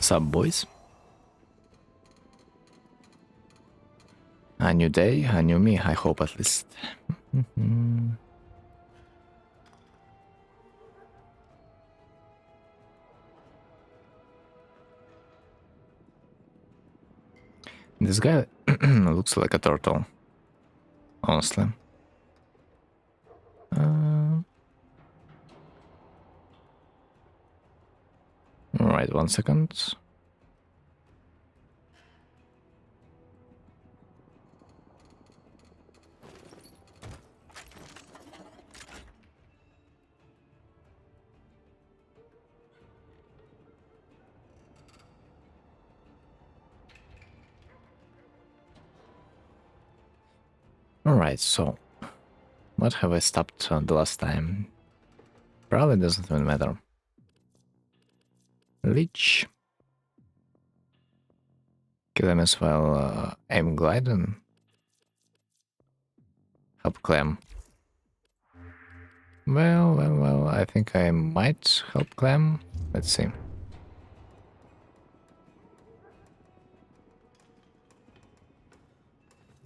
Sub boys. A new day, a new me, I hope at least. This guy looks like a turtle, honestly. Alright, 1 second. Alright, so what have I stopped the last time? Probably doesn't even matter. Leech. Kill him as well. Aim glide and help Clem. Well, I think I might help Clem. Let's see.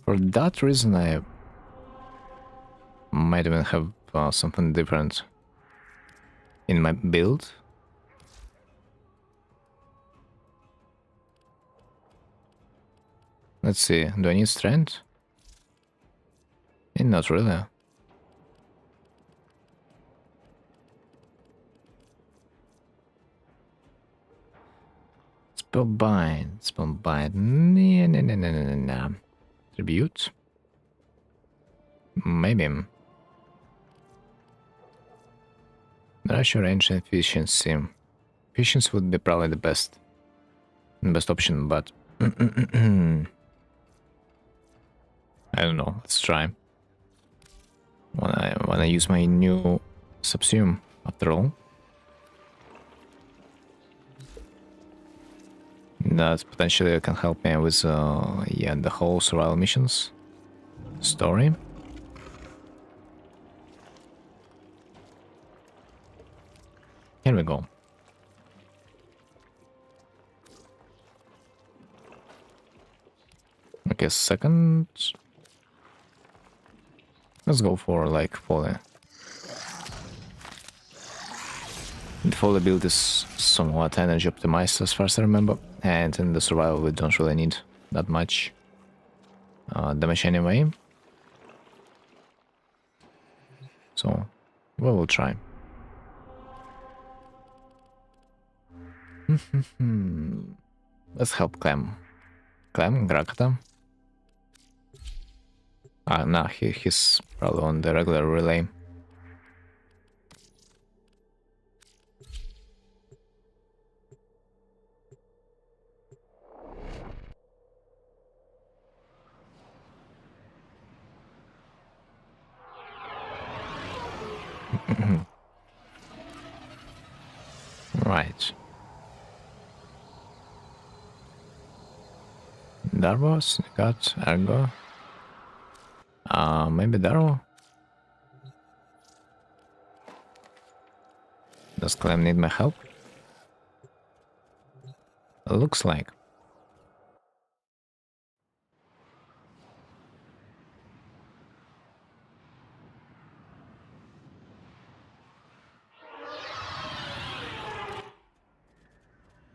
For that reason, I might even have something different in my build. Let's see, do I need strength? Not really. Spellbind. Nah. Tribute? Maybe. Rush or ancient efficiency. Efficiency would be probably the best option, but I don't know. Let's try. When I use my new subsume, after all. That potentially can help me with yeah, the whole survival missions story. Here we go. Okay, second. Let's go for like Foley. The Foley build is somewhat energy optimized as far as I remember, and in the survival we don't really need that much damage anyway. So we will try. Let's help Clem. Clem, Grakata. Ah, nah, he's probably on the regular relay. Right. Darvos, got Ergo. Maybe Darrow? Does Clem need my help? Looks like.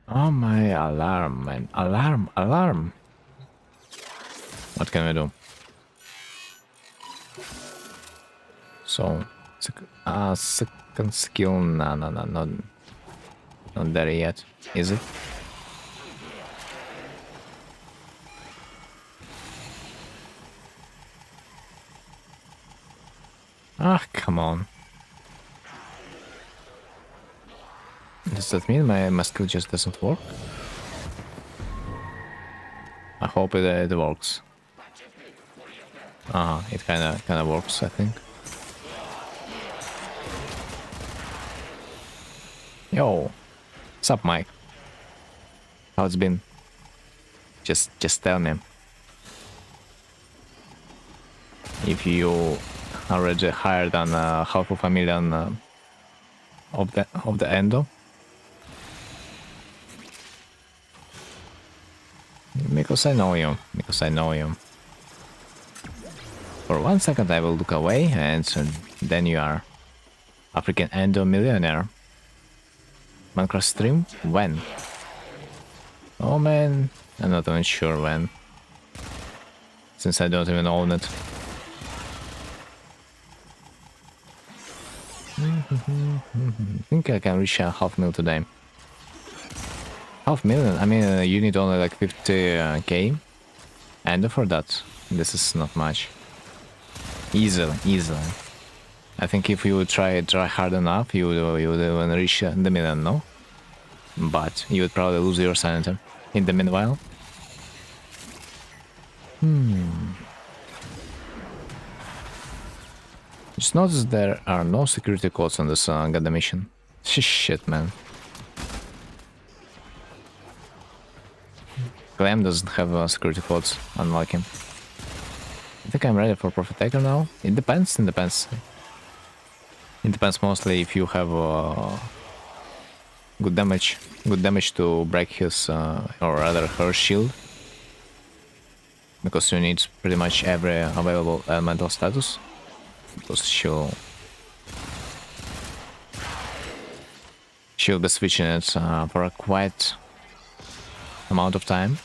Oh my, alarm, man. Alarm. What can we do? So, second skill, no, not there yet, is it? Ah, come on. Does that mean my skill just doesn't work? I hope it works. It kinda works, I think. Yo, what's up, Mike? How it's been? Just tell me. If you already higher than half of a million of the endo. Because I know you. Because I know you. For 1 second I will look away and then you are African Endo millionaire. Minecraft stream? When? Oh man, I'm not even sure when. Since I don't even own it. I think I can reach a half mil today. Half million? I mean, you need only like 50k. And for that, this is not much. Easily, easily. I think if you would try hard enough, you would even reach the million, no? But you would probably lose your sanity in the meanwhile. Just notice there are no security codes on this goddamn mission. Shit, man. Clam doesn't have security codes, unlike him. I think I'm ready for Prophet Taker now. It depends, it depends. It depends mostly if you have good damage to break his, or rather her shield. Because you need pretty much every available elemental status. Because she'll be switching it for a quite amount of time.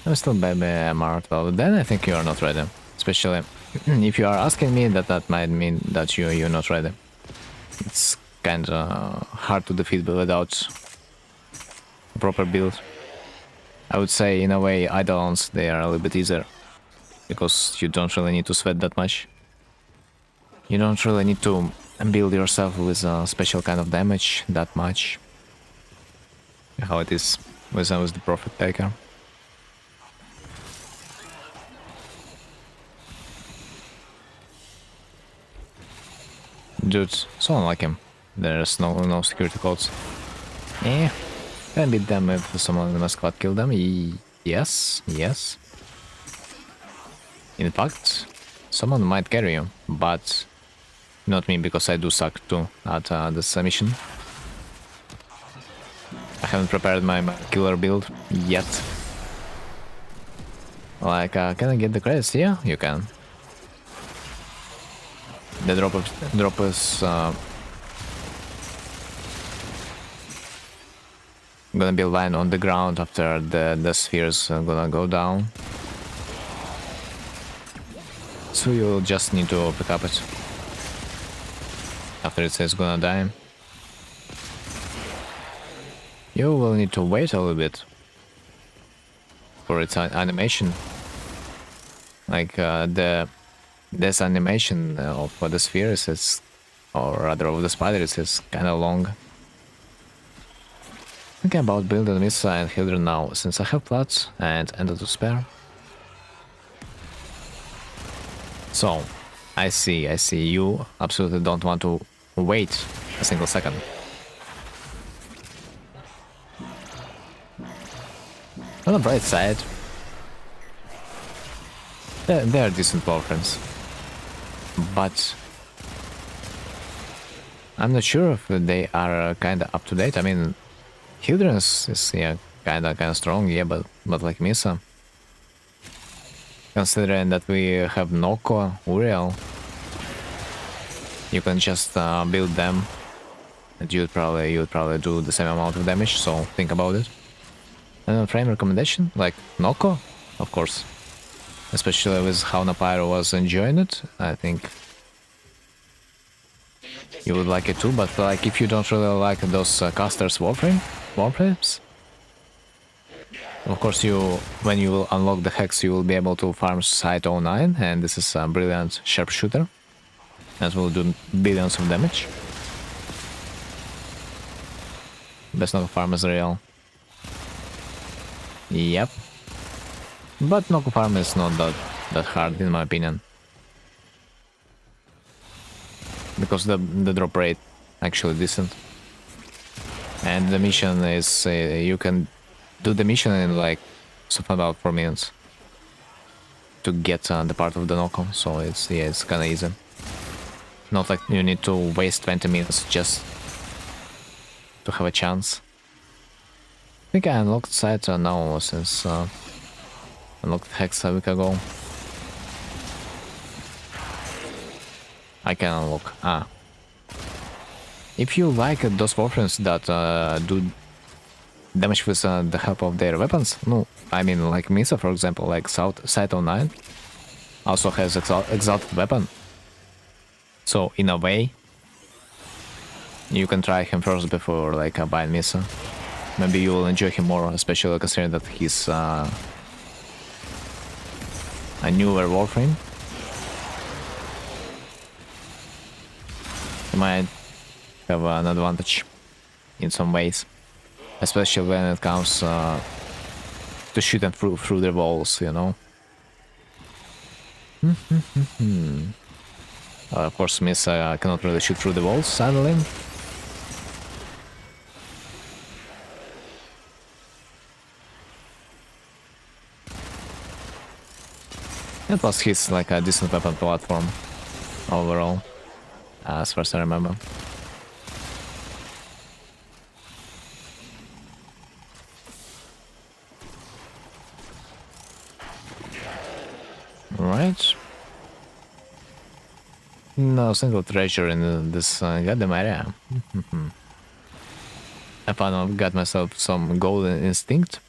I'm still baby MR 12, then I think you are not ready. Especially if you are asking me, that might mean that you're not ready. It's kinda hard to defeat without a proper build. I would say in a way Eidolons, they are a little bit easier. Because you don't really need to sweat that much. You don't really need to build yourself with a special kind of damage that much. How it is with the Prophet Taker. Dude, so unlike him. There's no security codes. Eh, can beat them if someone in the squad kill them. Yes, yes. In fact, someone might carry you, but not me, because I do suck too at this mission. I haven't prepared my killer build yet. Like, can I get the credits? Yeah, you can. The drop is gonna be lying on the ground after the spheres gonna go down. So you'll just need to pick up it after it says gonna die. You will need to wait a little bit for its animation. Like this animation of the spheres is, or rather of the spiders, is kind of long. Thinking about building Missa and Hydra now, since I have plots and Ender to spare. So, I see, you absolutely don't want to wait a single second. On the bright side, they are decent boyfriends. But I'm not sure if they are kinda up to date. I mean, Hydra is yeah, kinda strong, yeah, but like Missa. Considering that we have Noko, Uriel, you can just build them, and you'd probably do the same amount of damage. So think about it. And a frame recommendation, like Noko, of course. Especially with how Napyro was enjoying it, I think you would like it too. But like, if you don't really like those casters warframes. Of course, when you will unlock the hex, you will be able to farm Site 09, and this is a brilliant sharpshooter that will do billions of damage. Best Noko farm is real. Yep. But Noko farm is not that hard, in my opinion. Because the drop rate actually decent. And the mission is, you can do the mission in like something about 4 minutes to get the part of the Noko, so it's kinda easy. Not like you need to waste 20 minutes just to have a chance. I think I unlocked site now since unlocked Hex a week ago. I can unlock. If you like those warframes that do damage with the help of their weapons, no, I mean like Misa for example, like Site 09 also has exalted weapon. So in a way, you can try him first before like buying Misa. Maybe you will enjoy him more, especially considering that he's a newer warframe. You might have an advantage in some ways, especially when it comes to shooting through the walls, you know. Of course, Misa cannot really shoot through the walls, sadly. And plus, he's like a decent weapon platform overall, as far as I remember. Right. No single treasure in this goddamn area. I finally got myself some golden instinct,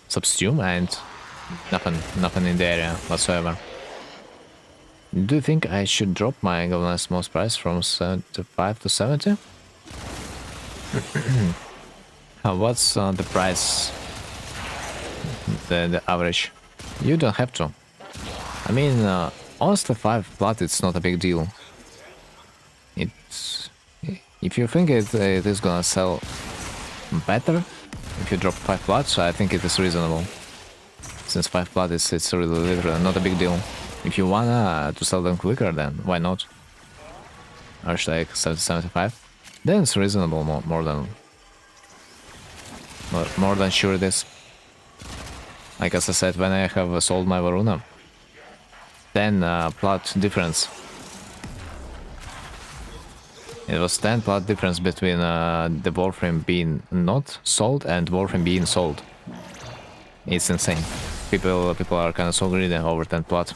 subsume, and nothing in the area whatsoever. Do you think I should drop my golden most price from 75 to 70? What's the price? The average? You don't have to. I mean, honestly, 5 plat it's not a big deal. It's if you think it is gonna sell better if you drop 5 plats, I think it is reasonable. Since 5 plat it's really literally not a big deal. If you wanna to sell them quicker, then why not? Or should like 75? Then it's reasonable, more than sure it is. Like as I said, when I have sold my Varuna, 10 plat difference. It was 10 plat difference between the warframe being not sold and warframe being sold. It's insane. People are kind of so greedy over 10 plat.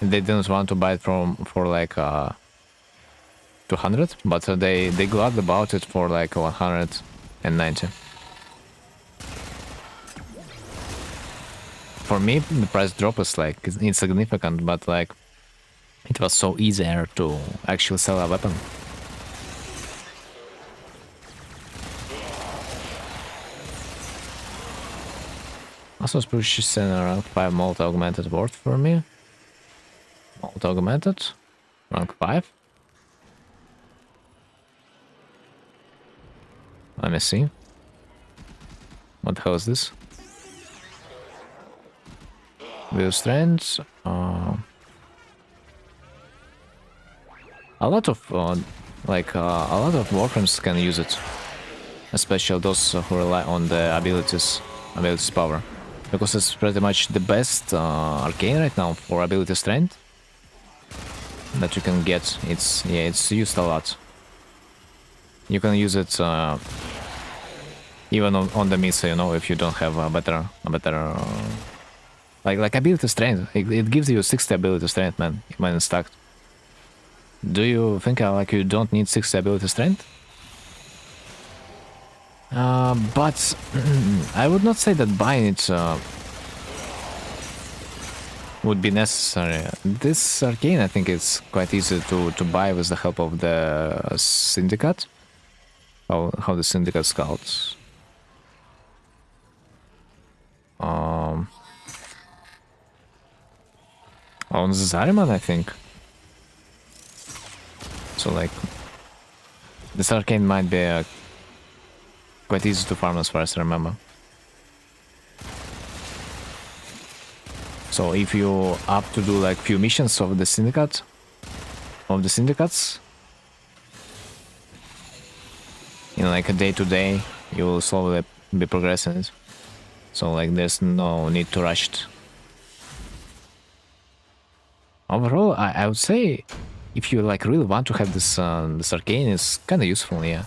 They didn't want to buy it for like 200, but they glad about it for like 190. For me, the price drop is like insignificant, but like it was so easier to actually sell a weapon. Also, purchasing around 5 multi augmented worth for me. Multi augmented, rank 5. Let me see. What the hell is this? With strength, a lot of warframes can use it, especially those who rely on the abilities power, because it's pretty much the best arcane right now for ability strength that you can get. It's used a lot. You can use it even on the Misa, you know, if you don't have a better like ability strength. It gives you 60 ability strength, man, when it's stacked. Do you think like you don't need 60 ability strength? But I would not say that buying it would be necessary. This arcane, I think, is quite easy to buy with the help of the syndicate. How the syndicate scouts. On Zariman, I think. So like, this arcane might be quite easy to farm as far as I remember. So if you opt to do like few missions of the syndicates, in like a day-to-day, you will slowly be progressing it. So like, there's no need to rush it. Overall, I would say, if you like really want to have this this arcane, it's kind of useful, yeah.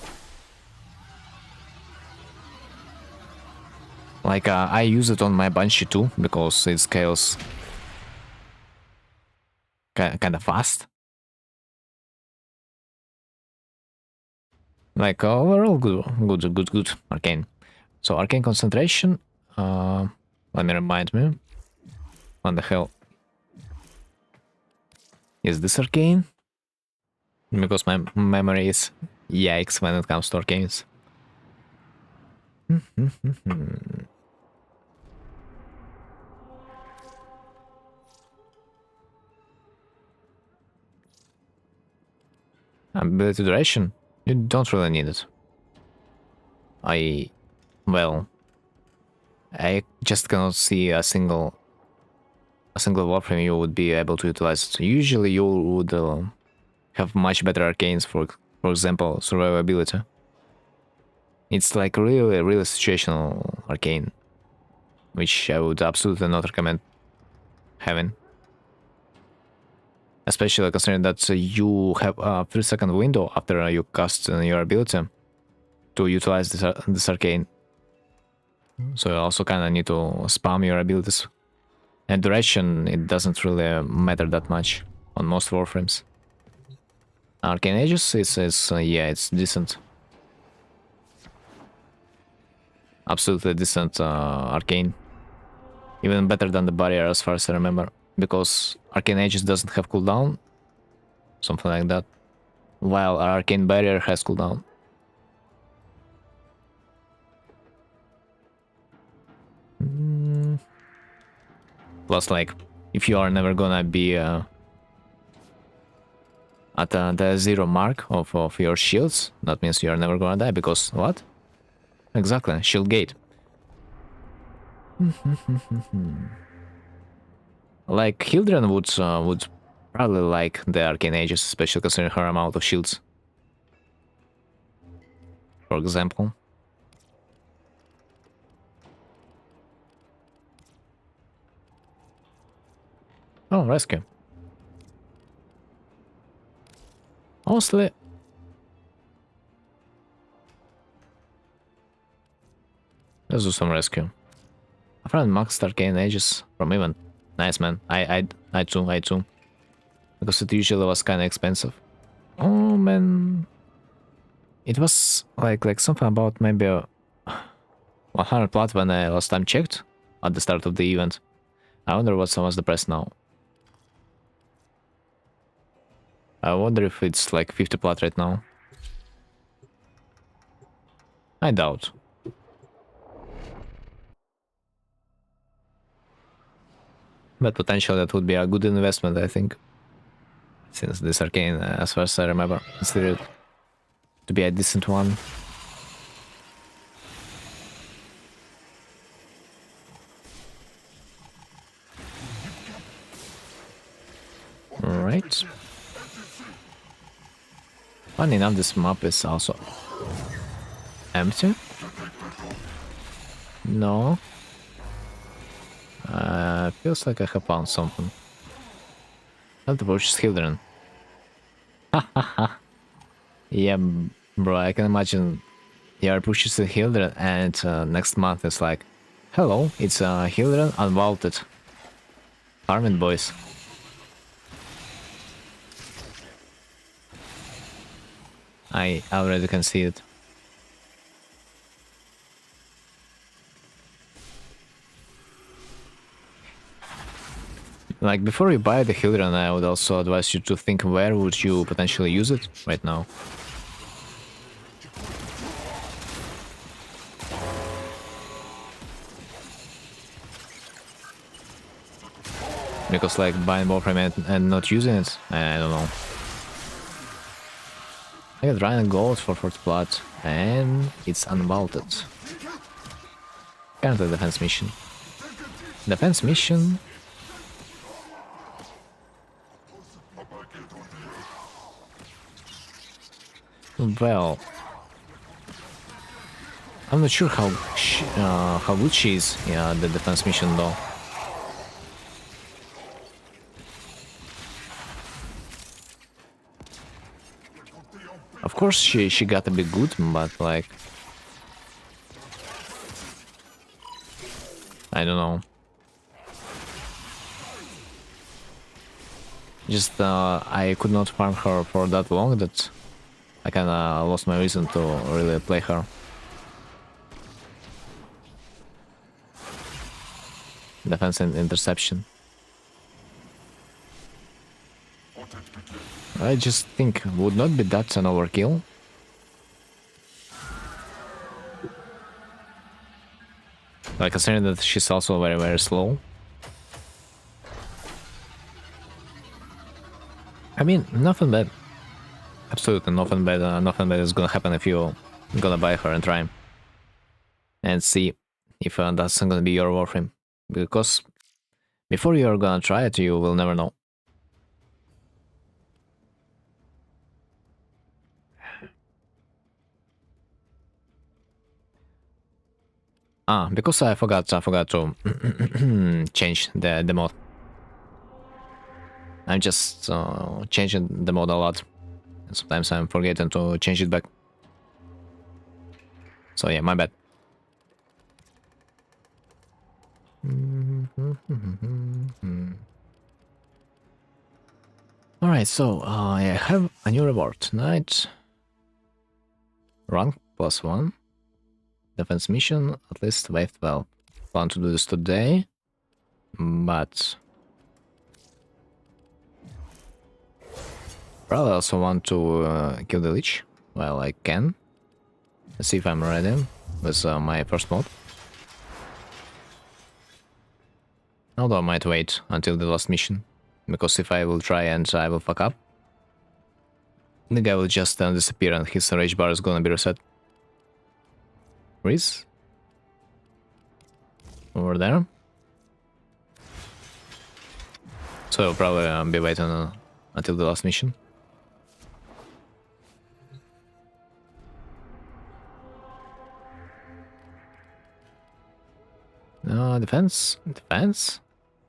Like, I use it on my Banshee too, because it scales kind of fast. Like, overall, good. Arcane. So, Arcane Concentration, let me remind me. What the hell is this Arcane? Because my memory is yikes when it comes to Arcanes. Ability duration? You don't really need it. Well, I just cannot see a single warframe you would be able to utilize it. Usually you would have much better arcanes, for example, survivability. It's like really situational arcane, which I would absolutely not recommend having. Especially considering that you have a 3-second window after you cast your ability to utilize this arcane. So you also kind of need to spam your abilities. And duration, it doesn't really matter that much on most warframes. Arcane Aegis is yeah, it's decent. Absolutely decent arcane. Even better than the barrier as far as I remember. Because Arcane Aegis doesn't have cooldown. Something like that. While our Arcane Barrier has cooldown. Plus, like, if you are never gonna be at the 0 mark of your shields, that means you are never gonna die, because what? Exactly, shield gate. Like, Hildren would probably like the Arcane Aegis, especially considering her amount of shields. For example. Oh, rescue. Honestly, let's do some rescue. I found maxed Arcane Aegis from event. Nice, man. I too. Because it usually was kind of expensive. Oh, man. It was like something about maybe 100 plat when I last time checked at the start of the event. I wonder what was the price now. I wonder if it's like 50 plat right now. I doubt. But potentially that would be a good investment, I think. Since this arcane, as far as I remember, considered to be a decent one. Right. Funny enough, this map is also empty. No. Feels like I have found something. Not the purchase Hildren. Yeah, bro, I can imagine you are purchasing Hildren and next month it's like, hello, it's Hildren Unvaulted. Farming boys. I already can see it. Like, before you buy the Hildren, I would also advise you to think where would you potentially use it right now. Because, like, buying Warframe and not using it, I don't know. I got Rhino Gold for 40 plat, and it's unvaulted. Kind of a defense mission. Defense mission. Well, I'm not sure how good she is. Yeah, the defense mission though. Of course, she got a bit good, but like, I don't know. Just I could not farm her for that long that I kinda lost my reason to really play her. Defense and interception. I just think, would not be that an overkill? Like, considering that she's also very, very slow. I mean, nothing bad. Absolutely nothing bad. Nothing bad is gonna happen if you're gonna buy her and try and see if that's gonna be your warframe. Because before you're gonna try it, you will never know. Because I forgot to change the mod. I'm just changing the mod a lot. And sometimes I'm forgetting to change it back. So yeah, my bad. Alright, so I have a new reward tonight. Rank +1. Defense mission, at least wave 12. Plan to do this today, but probably also want to kill the Lich while I can. Let's see if I'm ready with my first mod. Although I might wait until the last mission, because if I will try and I will fuck up, the guy will just disappear and his rage bar is gonna be reset. Freeze? Over there. So I'll probably be waiting until the last mission. Defense? Defense?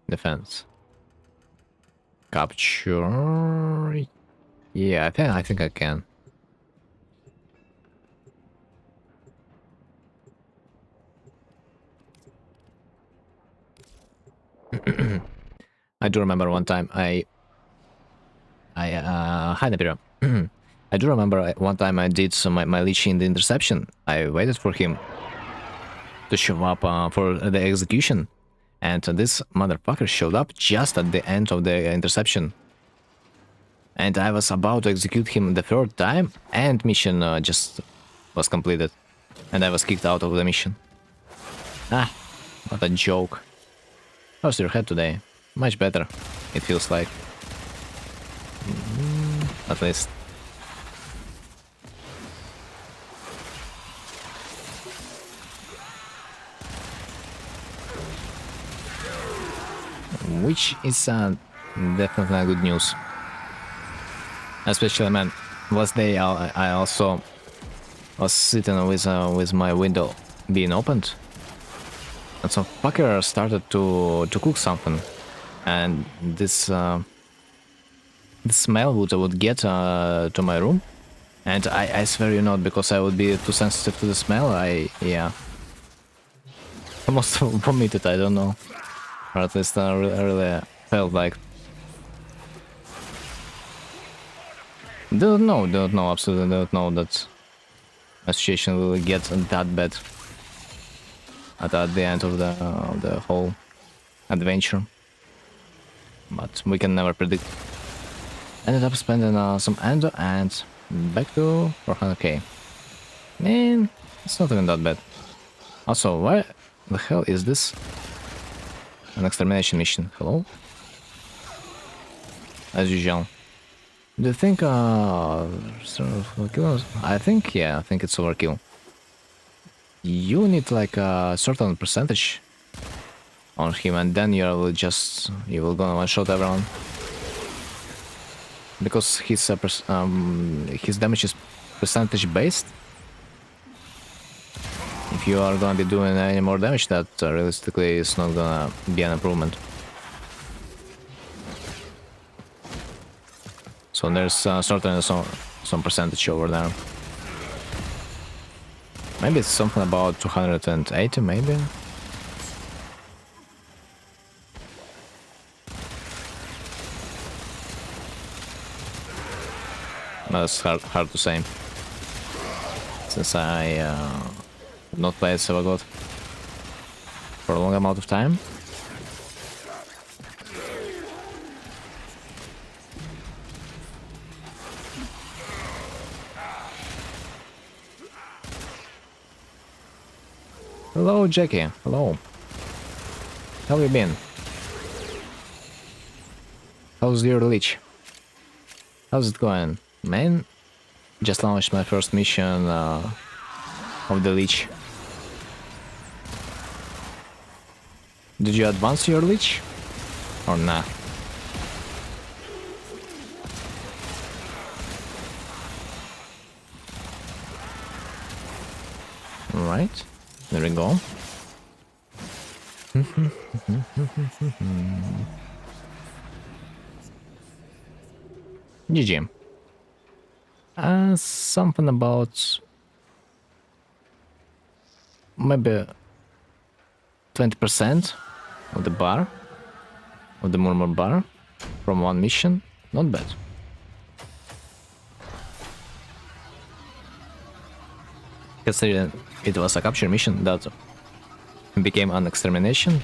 Defense. Capture... Yeah, I think I can. I do remember one time I had a period. I do remember one time I did my Lich in the interception. I waited for him to show up for the execution, and this motherfucker showed up just at the end of the interception. And I was about to execute him the third time, and mission just was completed, and I was kicked out of the mission. Ah, what a joke. How's your head today? Much better, it feels like. At least. Which is definitely good news. Especially, man, last day I also was sitting with my window being opened, and some fucker started to cook something, and this smell would get to my room, and I swear you not, because I would be too sensitive to the smell. Yeah, almost vomited. I don't know, or at least I really felt like. Don't know, absolutely don't know that a situation will get that bad at the end of the whole adventure. But we can never predict. Ended up spending some endo and back to 400k. Man, it's not even that bad. Also, why the hell is this? An extermination mission. Hello? As usual. Do you think overkill? I think, yeah, I think it's overkill. You need like a certain percentage on him, and then you will gonna one shot everyone, because his damage is percentage based. If you are gonna be doing any more damage, that realistically is not gonna be an improvement. So there's certainly some percentage over there. Maybe it's something about 280, maybe. That's hard to say. Since I have not played Silvergod for a long amount of time. Hello, Jackie. Hello. How have you been? How's your leech? How's it going, man? Just launched my first mission of the leech. Did you advance your leech? Or nah? Alright, there we go. GG. Something about maybe 20% of the bar, of the murmur bar, from one mission. Not bad. Considering it was a capture mission that became an extermination.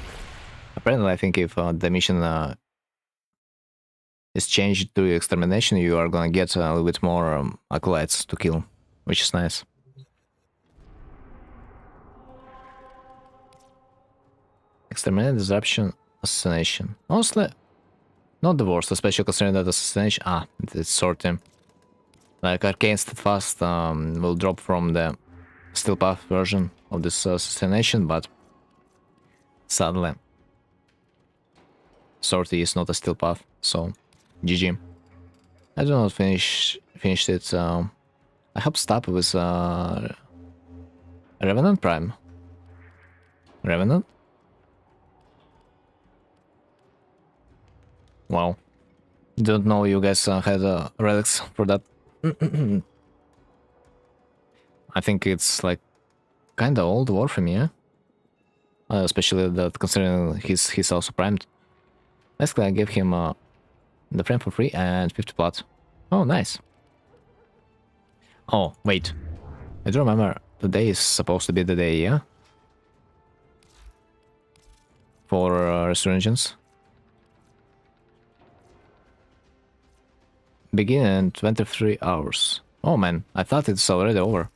Apparently, I think if the mission is changed to extermination, you are gonna get a little bit more acolytes to kill, which is nice. Exterminate, disruption, assassination. Honestly, not the worst, especially considering that assassination. It's sorting. Like Arcane Steadfast will drop from the Steel Path version of this assassination, but sadly, Sortie is not a Steel Path, so GG. I do not finished it. I hope stop with Revenant Prime. Revenant? Wow. Don't know you guys had relics for that. I think it's like kinda old war for me, yeah? Especially that considering he's also primed. Basically, I gave him the frame for free and 50 plat. Oh, nice. Oh, wait. I do remember today is supposed to be the day, yeah? For Resurgence. Begin in 23 hours. Oh man, I thought it's already over.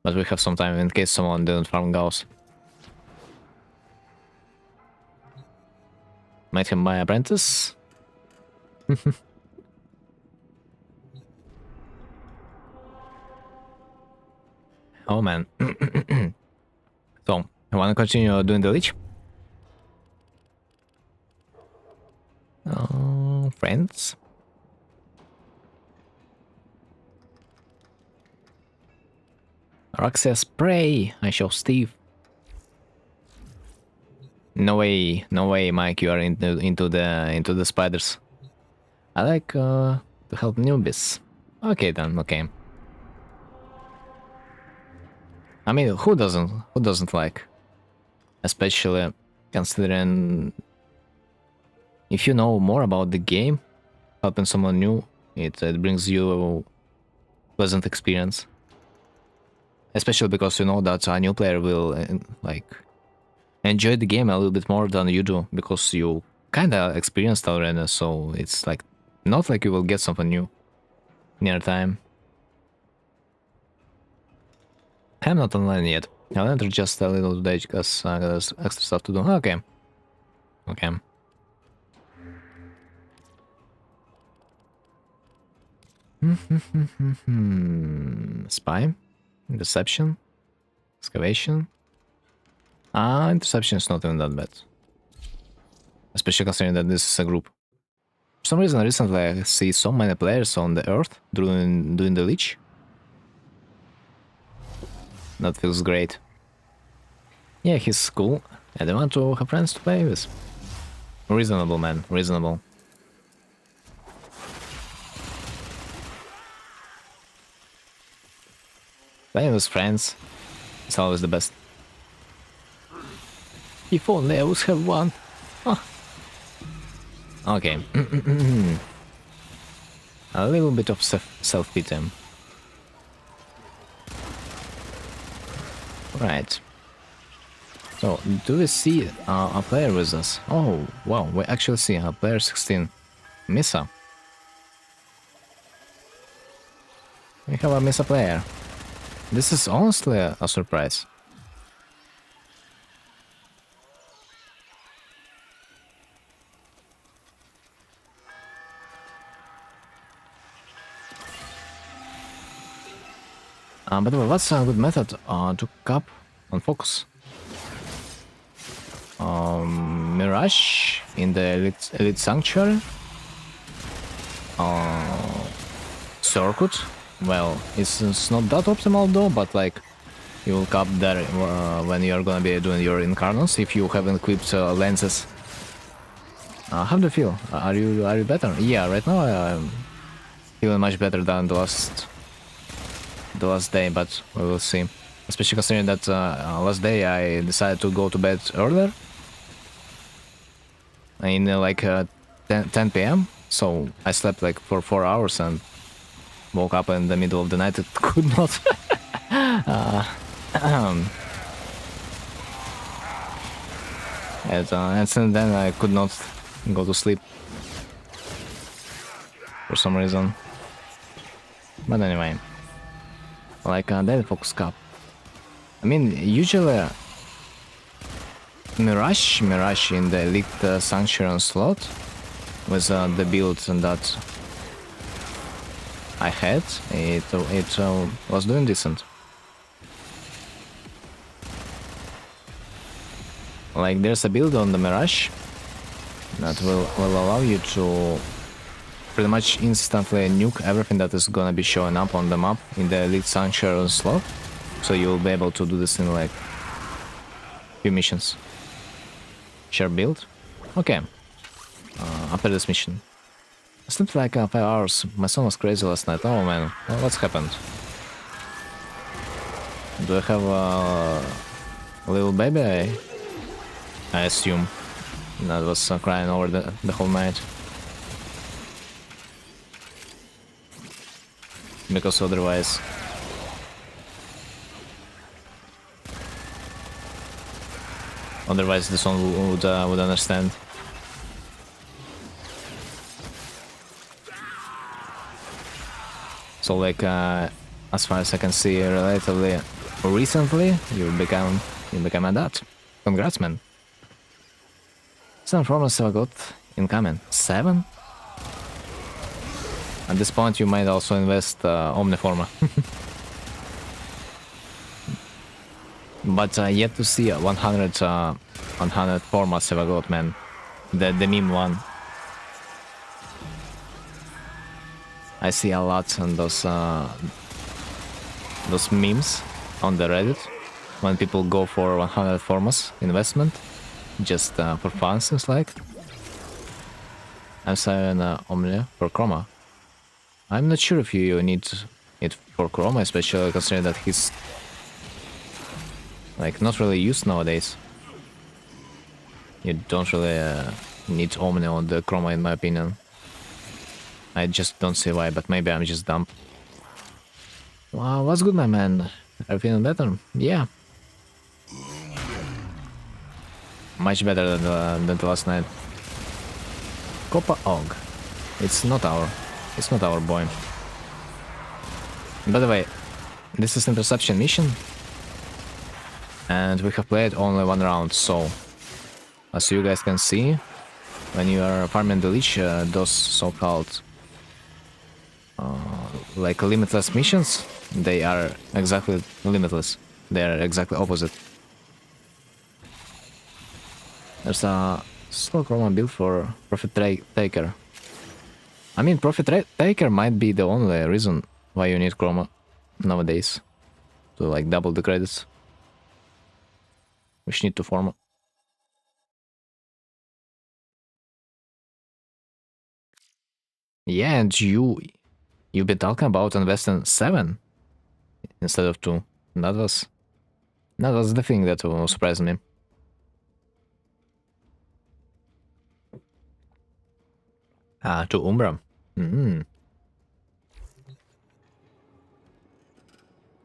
But we have some time in case someone didn't farm Gauss. Made him my apprentice. Oh man. So, I wanna continue doing the leech? Oh, friends? Roxia spray! I show Steve. No way, Mike, you are into the spiders. I like to help newbies. Okay then, okay. I mean, who doesn't like? Especially considering if you know more about the game, helping someone new, it brings you a pleasant experience. Especially because you know that a new player will like enjoy the game a little bit more than you do, because you kinda experienced already, so it's like not like you will get something new near time. I'm not online yet. I'll enter just a little today because I got extra stuff to do. Okay. Okay. Spy? Interception? Excavation? Interception is not even that bad. Especially considering that this is a group. For some reason recently I see so many players on the earth doing the leech. That feels great. Yeah, he's cool. I don't want to have friends to play with. Reasonable, man. Reasonable. Playing with friends is always the best. If only I would have one. Oh. Okay. A little bit of self-pity. Right. So, do we see a player with us? Oh, wow, we actually see a player 16. Misa. We have a Misa player. This is honestly a surprise. By the way, what's a good method to cap on focus? Mirage in the Elite Sanctuary? Circuit? Well, it's not that optimal though, but like you will cap there when you're gonna be doing your Incarnos if you haven't equipped lenses. How do you feel? Are you better? Yeah, right now I'm feeling much better than the last day, but we will see. Especially considering that last day I decided to go to bed earlier, in like 10 p.m. So I slept like for 4 hours and woke up in the middle of the night. It could not. And since then I could not go to sleep for some reason. But anyway, like Daily Focus Cup. I mean, usually Mirage in the Elite Sanctuary slot was the build that I had. It was doing decent. Like there's a build on the Mirage that will allow you to pretty much instantly nuke everything that is gonna be showing up on the map in the Elite Sanctuary slot. So you'll be able to do this in like few missions. Share build? Okay. After this mission. I slept like 5 hours. My son was crazy last night. Oh man, what's happened? Do I have a little baby? I assume. That was crying over the whole night. Because otherwise... Otherwise the son would understand. So like, as far as I can see, relatively recently, you become a dad. Congrats, man. 7 formats I got incoming. 7? At this point, you might also invest Omniforma. But yet to see 100 formats I got, man. The meme one. I see a lot on those memes on the Reddit when people go for 100 formats investment, just for fun, seems like. I'm selling Omnia for Chroma. I'm not sure if you need it for Chroma, especially considering that he's like not really used nowadays. You don't really need Omnia on the Chroma, in my opinion. I just don't see why, but maybe I'm just dumb. Wow, what's good, my man? Are you feeling better? Yeah. Much better than the last night. Copa Og. It's not our boy. By the way, this is interception mission. And we have played only 1 round, so as you guys can see, when you are farming the leech, those so-called like limitless missions, they are exactly limitless. They are exactly opposite. There's a slow chroma build for Profit Taker. I mean, Profit Taker might be the only reason why you need chroma nowadays. To like double the credits. Which need to form. Yeah, and you've been talking about investing 7 instead of 2. That was the thing that surprised me. To Umbra.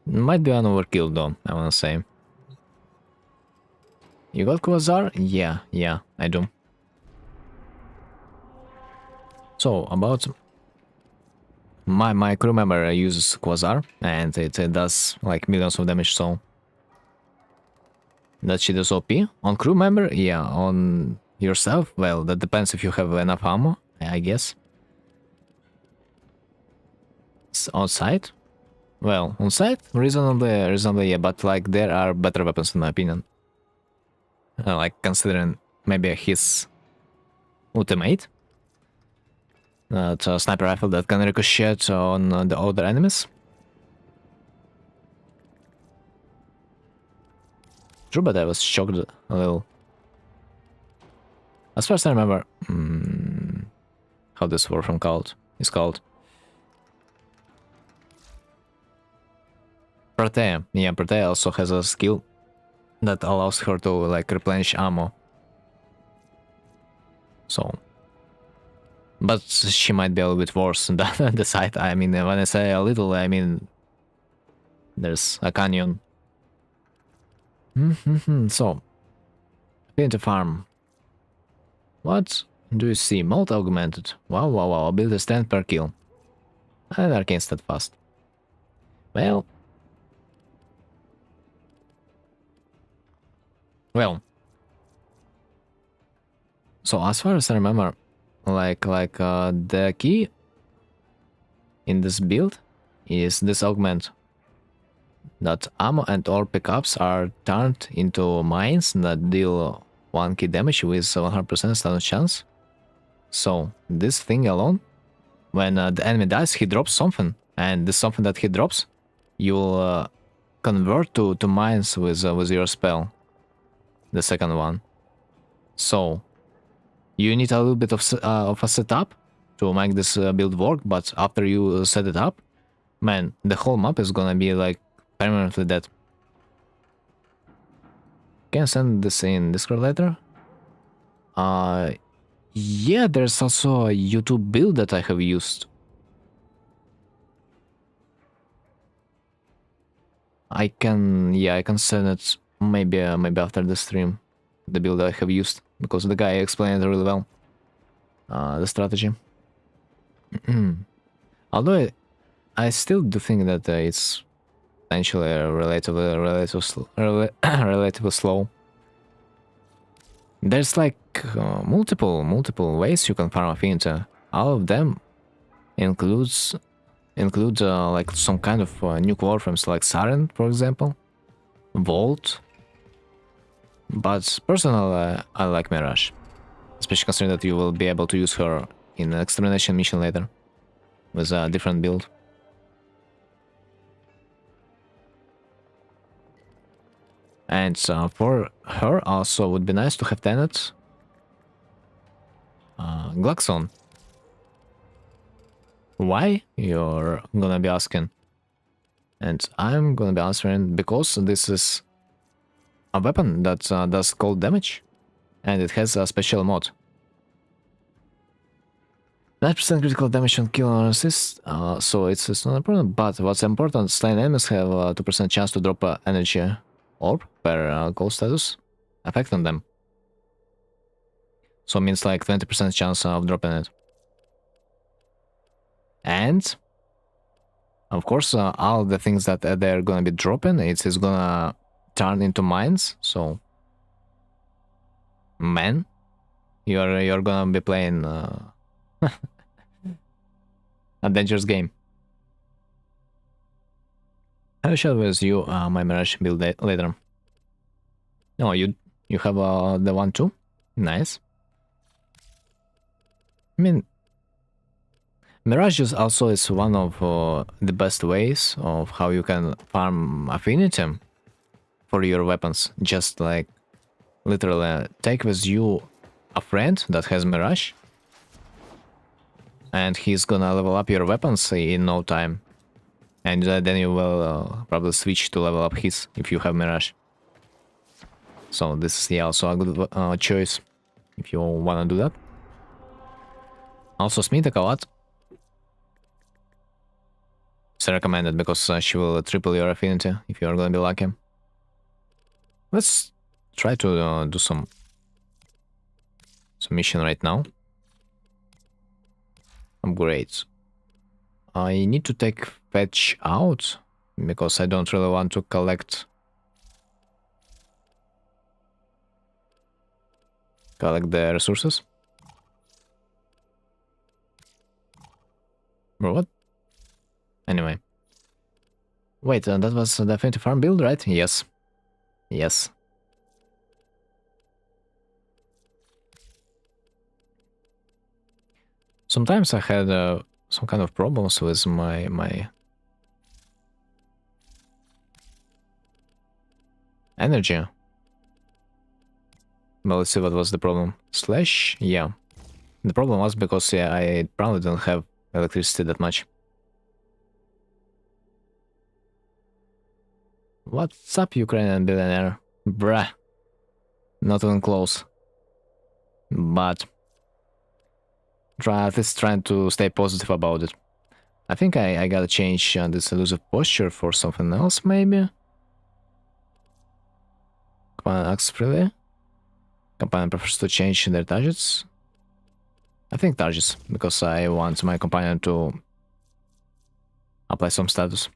Might be an overkill though, I wanna say. You got Quasar? Yeah, I do. So, about my crew member uses Quasar, and it does like millions of damage, so that shit is OP. On crew member, yeah. On yourself, well, that depends if you have enough ammo, I guess. On site? Well, on site, reasonably, yeah, but like there are better weapons in my opinion. Like considering maybe his ultimate. It's a sniper rifle that can ricochet on the other enemies. True, but I was shocked a little. As far as I remember, how this warframe is called. Aptaje. Yeah, Aptaje also has a skill that allows her to like replenish ammo. So, but she might be a little bit worse than the side. I mean, when I say a little, I mean there's a canyon. So, Painter Farm. What do you see? Malt augmented. Wow. Ability stand per kill. And arcane steadfast. Well. So as far as I remember, the key in this build is this augment. That ammo and ore pickups are turned into mines that deal 1 key damage with 100% stun chance. So this thing alone, when the enemy dies, he drops something, and this something that he drops, you'll convert to mines with your spell. The second one. So you need a little bit of a setup to make this build work, but after you set it up, man, the whole map is gonna be like permanently dead. Can I send this in Discord later? Yeah, there's also a YouTube build that I have used. I can send it maybe after the stream, the build I have used, because the guy explained it really well. The strategy. Although I still do think that it's potentially relatively slow. There's like multiple ways you can farm Affinity. All of them include like some kind of nuke warframes like Siren, for example, Vault. But personally, I like Mirage, especially considering that you will be able to use her in an extermination mission later with a different build. And for her also would be nice to have Tenet. Glaxon. Why? You're gonna be asking. And I'm gonna be answering because this is a weapon that does cold damage. And it has a special mod. 9% critical damage on kill or assist, so it's not important. But what's important, slain enemies have a 2% chance to drop energy orb per goal status effect on them. So it means like 20% chance of dropping it. And of course, all the things that they're gonna be dropping, it's gonna turn into mines. So, man, you're gonna be playing a dangerous game. I will share with you my Mirage build later. Oh, you have the one too? Nice. I mean, Mirage is also one of the best ways of how you can farm affinity for your weapons. Just like literally take with you a friend that has Mirage, and he's gonna level up your weapons in no time. And then you will probably switch to level up his if you have Mirage. So this is also a good choice if you wanna do that. Also Smitek a lot. It's recommended because she will triple your affinity if you are gonna be lucky. Let's try to do some mission right now. Upgrades. I need to take fetch out because I don't really want to collect the resources. Bro, what? Anyway. Wait, that was the Affinity Farm build, right? Yes. Yes. Sometimes I had some kind of problems with my energy. Well, let's see what was the problem. Slash? Yeah. The problem was because I probably don't have electricity that much. What's up, Ukrainian billionaire? Bruh. Not even close. But at least trying to stay positive about it. I think I gotta change this elusive posture for something else, maybe? Companion acts freely. Companion prefers to change their targets. I think targets, because I want my companion to apply some status.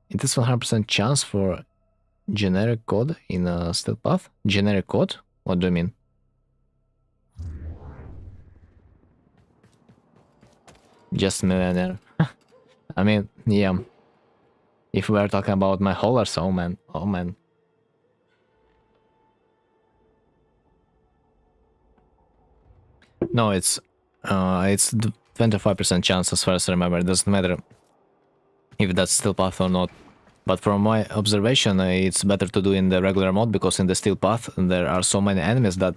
It is 100% chance for generic code in a stealth path? Generic code? What do you mean? Just millionaire. I mean, yeah. If we are talking about my haulers, oh man, oh man. No, it's 25% chance as far as I remember. It doesn't matter if that's steel path or not. But from my observation, it's better to do in the regular mode because in the steel path there are so many enemies that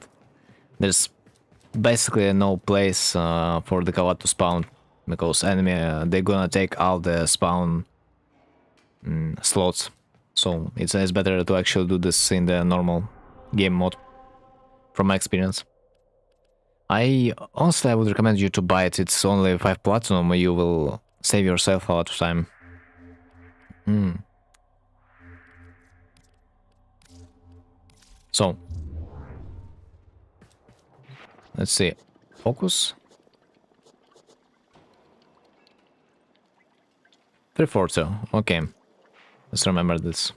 there's basically no place for the Kavat to spawn, because enemy they're gonna take all the spawn slots. So it's better to actually do this in the normal game mode, from my experience. I honestly would recommend you to buy it. It's only 5 platinum. You will save yourself a lot of time. So let's see. Focus. 340. Okay. Let's remember this.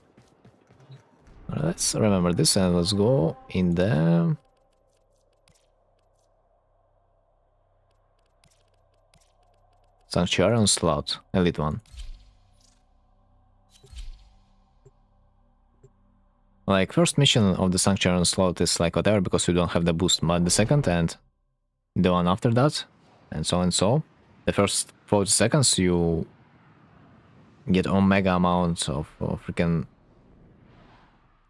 Let's remember this and let's go in the Sanctuarian slot, elite one. Like, first mission of the Sanctuarian slot is like whatever because you don't have the boost, but the second and the one after that, and so and so, the first 40 seconds you get omega amounts of freaking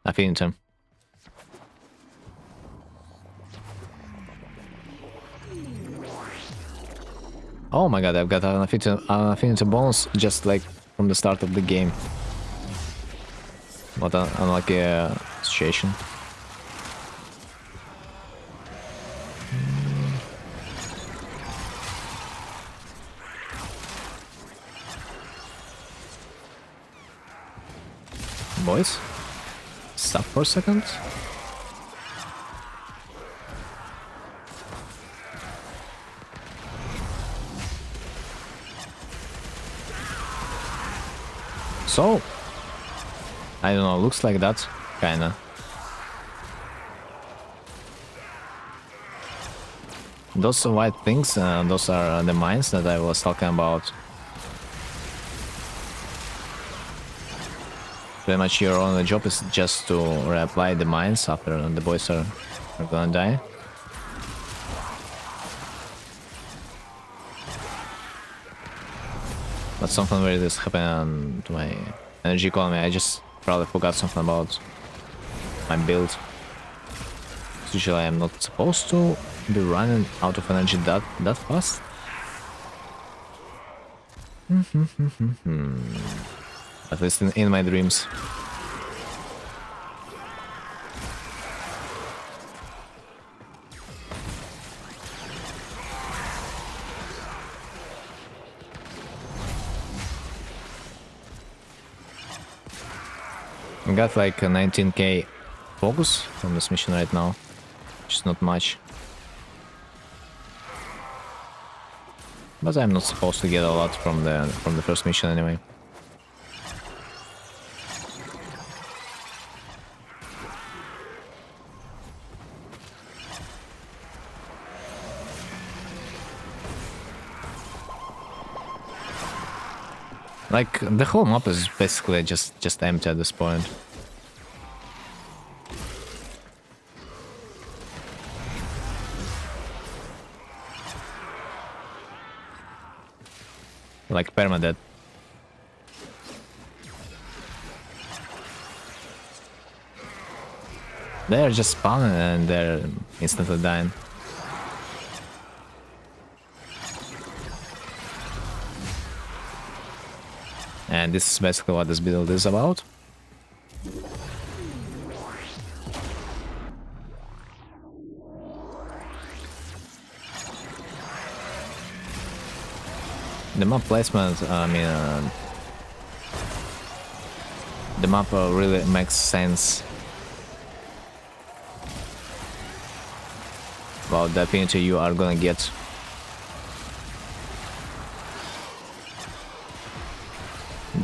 affinity. Oh my god, I've got an affinity bonus just like from the start of the game. What an unlucky situation. Boys, stop for a second. So, I don't know, looks like that, kinda. Those white things, those are the mines that I was talking about. Pretty much your only job is just to reapply the mines after the boys are gonna die. But something weird is happening to my energy economy. I just probably forgot something about my build. Usually I'm not supposed to be running out of energy that fast. At least in my dreams. We got like a 19k focus from this mission right now, which is not much. But I'm not supposed to get a lot from the first mission anyway. Like, the whole map is basically just empty at this point. Like permadeath. They're just spawning and they're instantly dying. And this is basically what this build is about. The map placement, I mean, the map really makes sense about the affinity you are gonna get.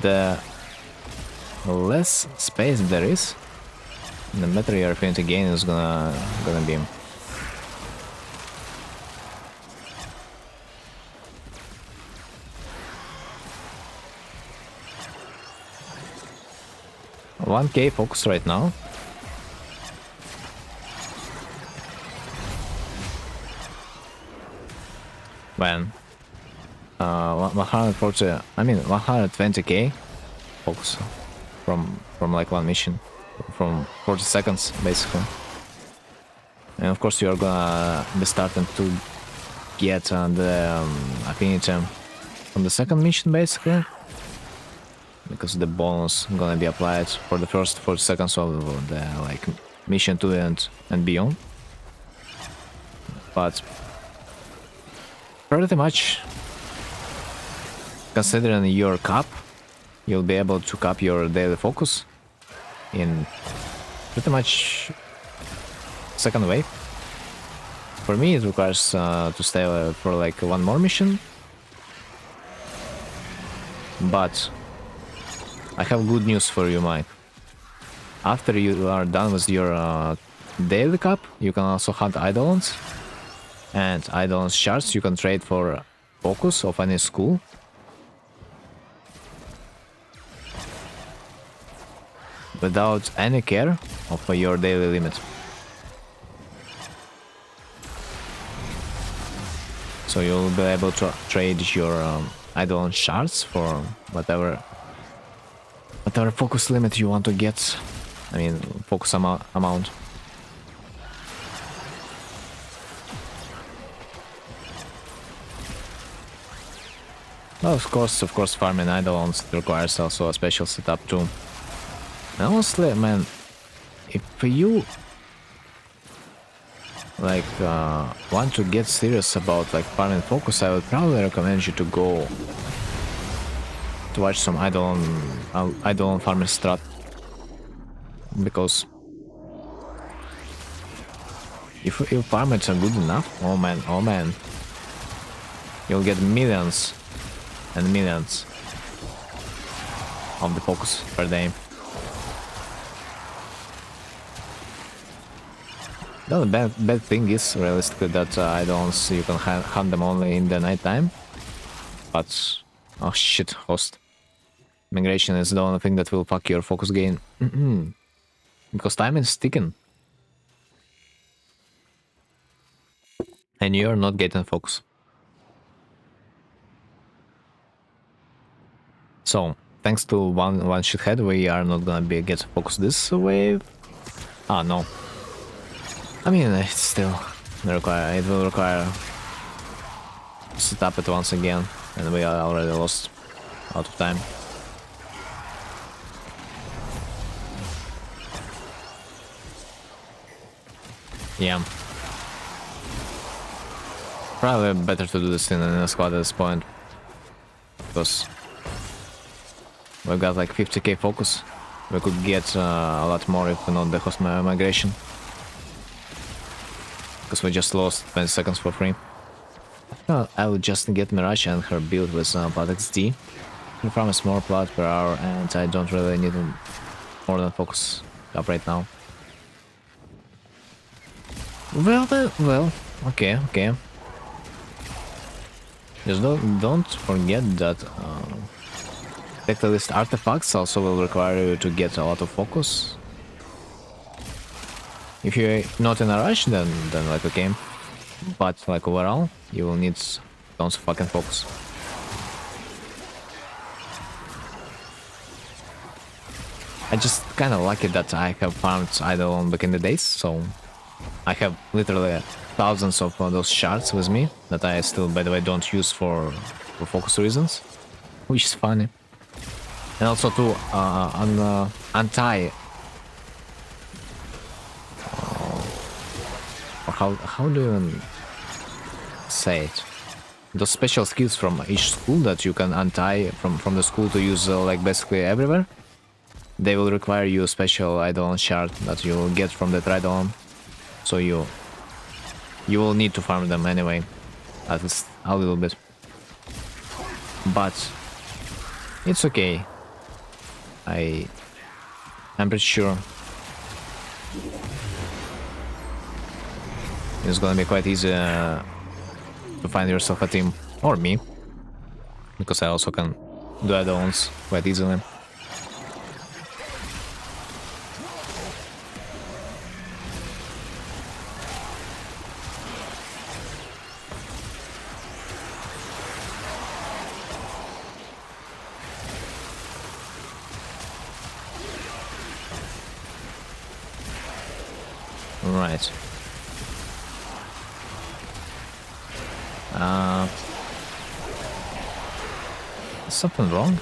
The less space there is, the better your affinity gain is gonna be. $1K focus right now. When 140, I mean 120k focus from like one mission, from 40 seconds basically. And of course you are gonna be starting to get the affinity from the second mission basically, because the bonus gonna be applied for the first 40 seconds of the like mission 2 and beyond. But pretty much, considering your cap, you'll be able to cap your daily focus in pretty much second wave. For me, it requires to stay for like one more mission, but I have good news for you, Mike. After you are done with your daily cap, you can also hunt Eidolons, and Eidolons shards you can trade for focus of any school. Without any care of your daily limit. So you'll be able to trade your Eidolon shards for whatever focus limit you want to get. I mean, focus amount. Well, of course, farming Eidolons requires also a special setup too. And honestly, man, if you like want to get serious about like farming focus, I would probably recommend you to go to watch some Eidolon farming strat, because if you farm it good enough, oh man, you'll get millions and millions of the focus per day. The bad thing is realistically that Eidolons you can hunt them only in the night time. But oh shit, host. Migration is the only thing that will fuck your focus gain. Because time is ticking. And you're not getting focus. So, thanks to one shithead, we are not gonna get focus this wave. Ah, no. I mean, it's still it will require set up it once again, and we are already lost out of time. Yeah. Probably better to do this in a squad at this point, because we've got like 50k focus We could get a lot more if not the host migration. Because we just lost 20 seconds for free. I will just get Mirage and her build with Plat XD. We farm a small plot per hour and I don't really need more than focus up right now. Well, okay. Just don't forget that Tectalist artifacts also will require you to get a lot of focus. If you're not in a rush, then like okay. But like overall, you will need tons of fucking focus. I just kind of lucky that I have farmed Eidolon back in the days, so I have literally thousands of those shards with me that I still, by the way, don't use for focus reasons, which is funny. And also to untie. How do you even say it? Those special skills from each school that you can untie from the school to use like basically everywhere. They will require you a special Eidolon shard that you will get from that Eidolon. So you will need to farm them anyway, at least a little bit. But it's okay. I'm pretty sure it's gonna be quite easy to find yourself a team, or me, because I also can do add-ons quite easily. Right. Is something wrong?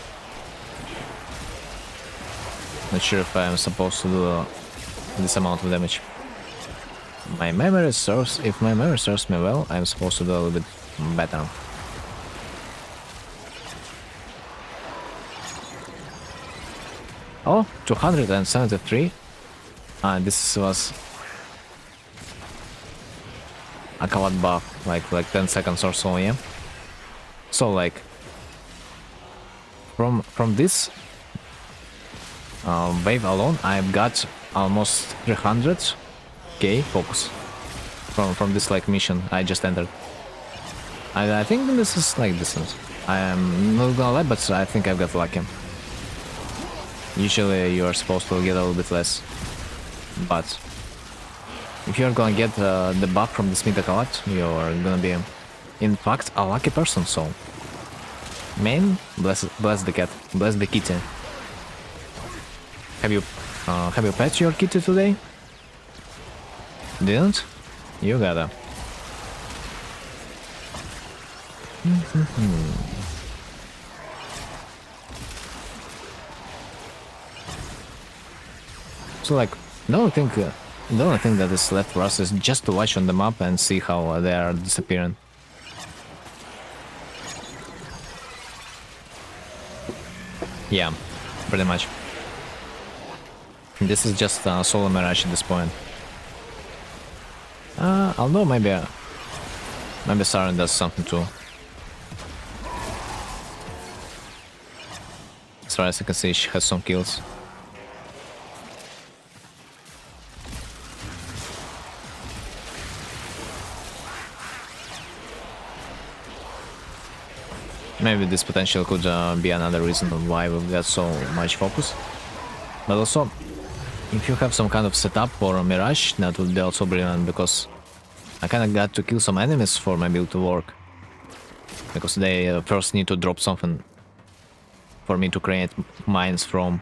Not sure if I'm supposed to do this amount of damage. If my memory serves me well, I'm supposed to do a little bit better. Oh, 273. This was a colored buff, like 10 seconds or so, yeah. So like from this wave alone, I've got almost 300k focus from this like mission I just entered. I think this is like decent. I am not gonna lie, but I think I've got lucky. Usually you are supposed to get a little bit less, but if you're gonna get the buff from this mythic a lot, you're gonna be, in fact, a lucky person. So, man, bless the cat, bless the kitty. Have you pet your kitty today? Didn't? You gotta. So like, the only thing that is left for us is just to watch on the map and see how they are disappearing. Yeah, pretty much. This is just solo Mirage at this point. Although maybe Saren does something too. As far as I can see, she has some kills. Maybe this potential could be another reason why we've got so much focus. But also, if you have some kind of setup for a Mirage, that would be also brilliant, because I kinda got to kill some enemies for my build to work. Because they first need to drop something for me to create mines from.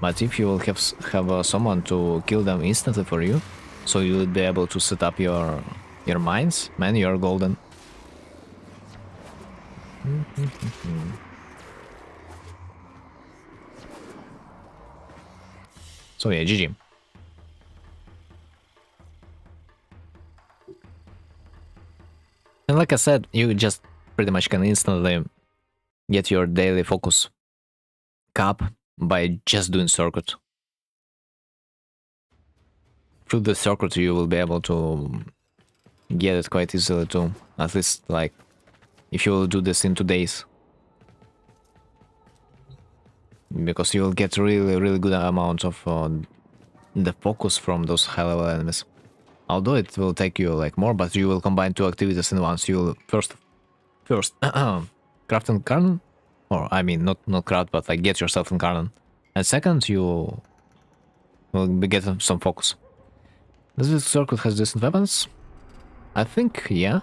But if you will have someone to kill them instantly for you, so you would be able to set up your mines, man, you're golden. So yeah, GG. And like I said, you just pretty much can instantly get your daily focus cap by just doing circuit. Through the circuit you will be able to get it quite easily too. At least like if you will do this in 2 days. Because you will get really good amount of the focus from those high level enemies. Although it will take you like more, but you will combine two activities in once. You will first craft incarnate, or I mean not craft, but like get yourself incarnate, and second you will be getting some focus. Does this circuit has decent weapons? I think yeah.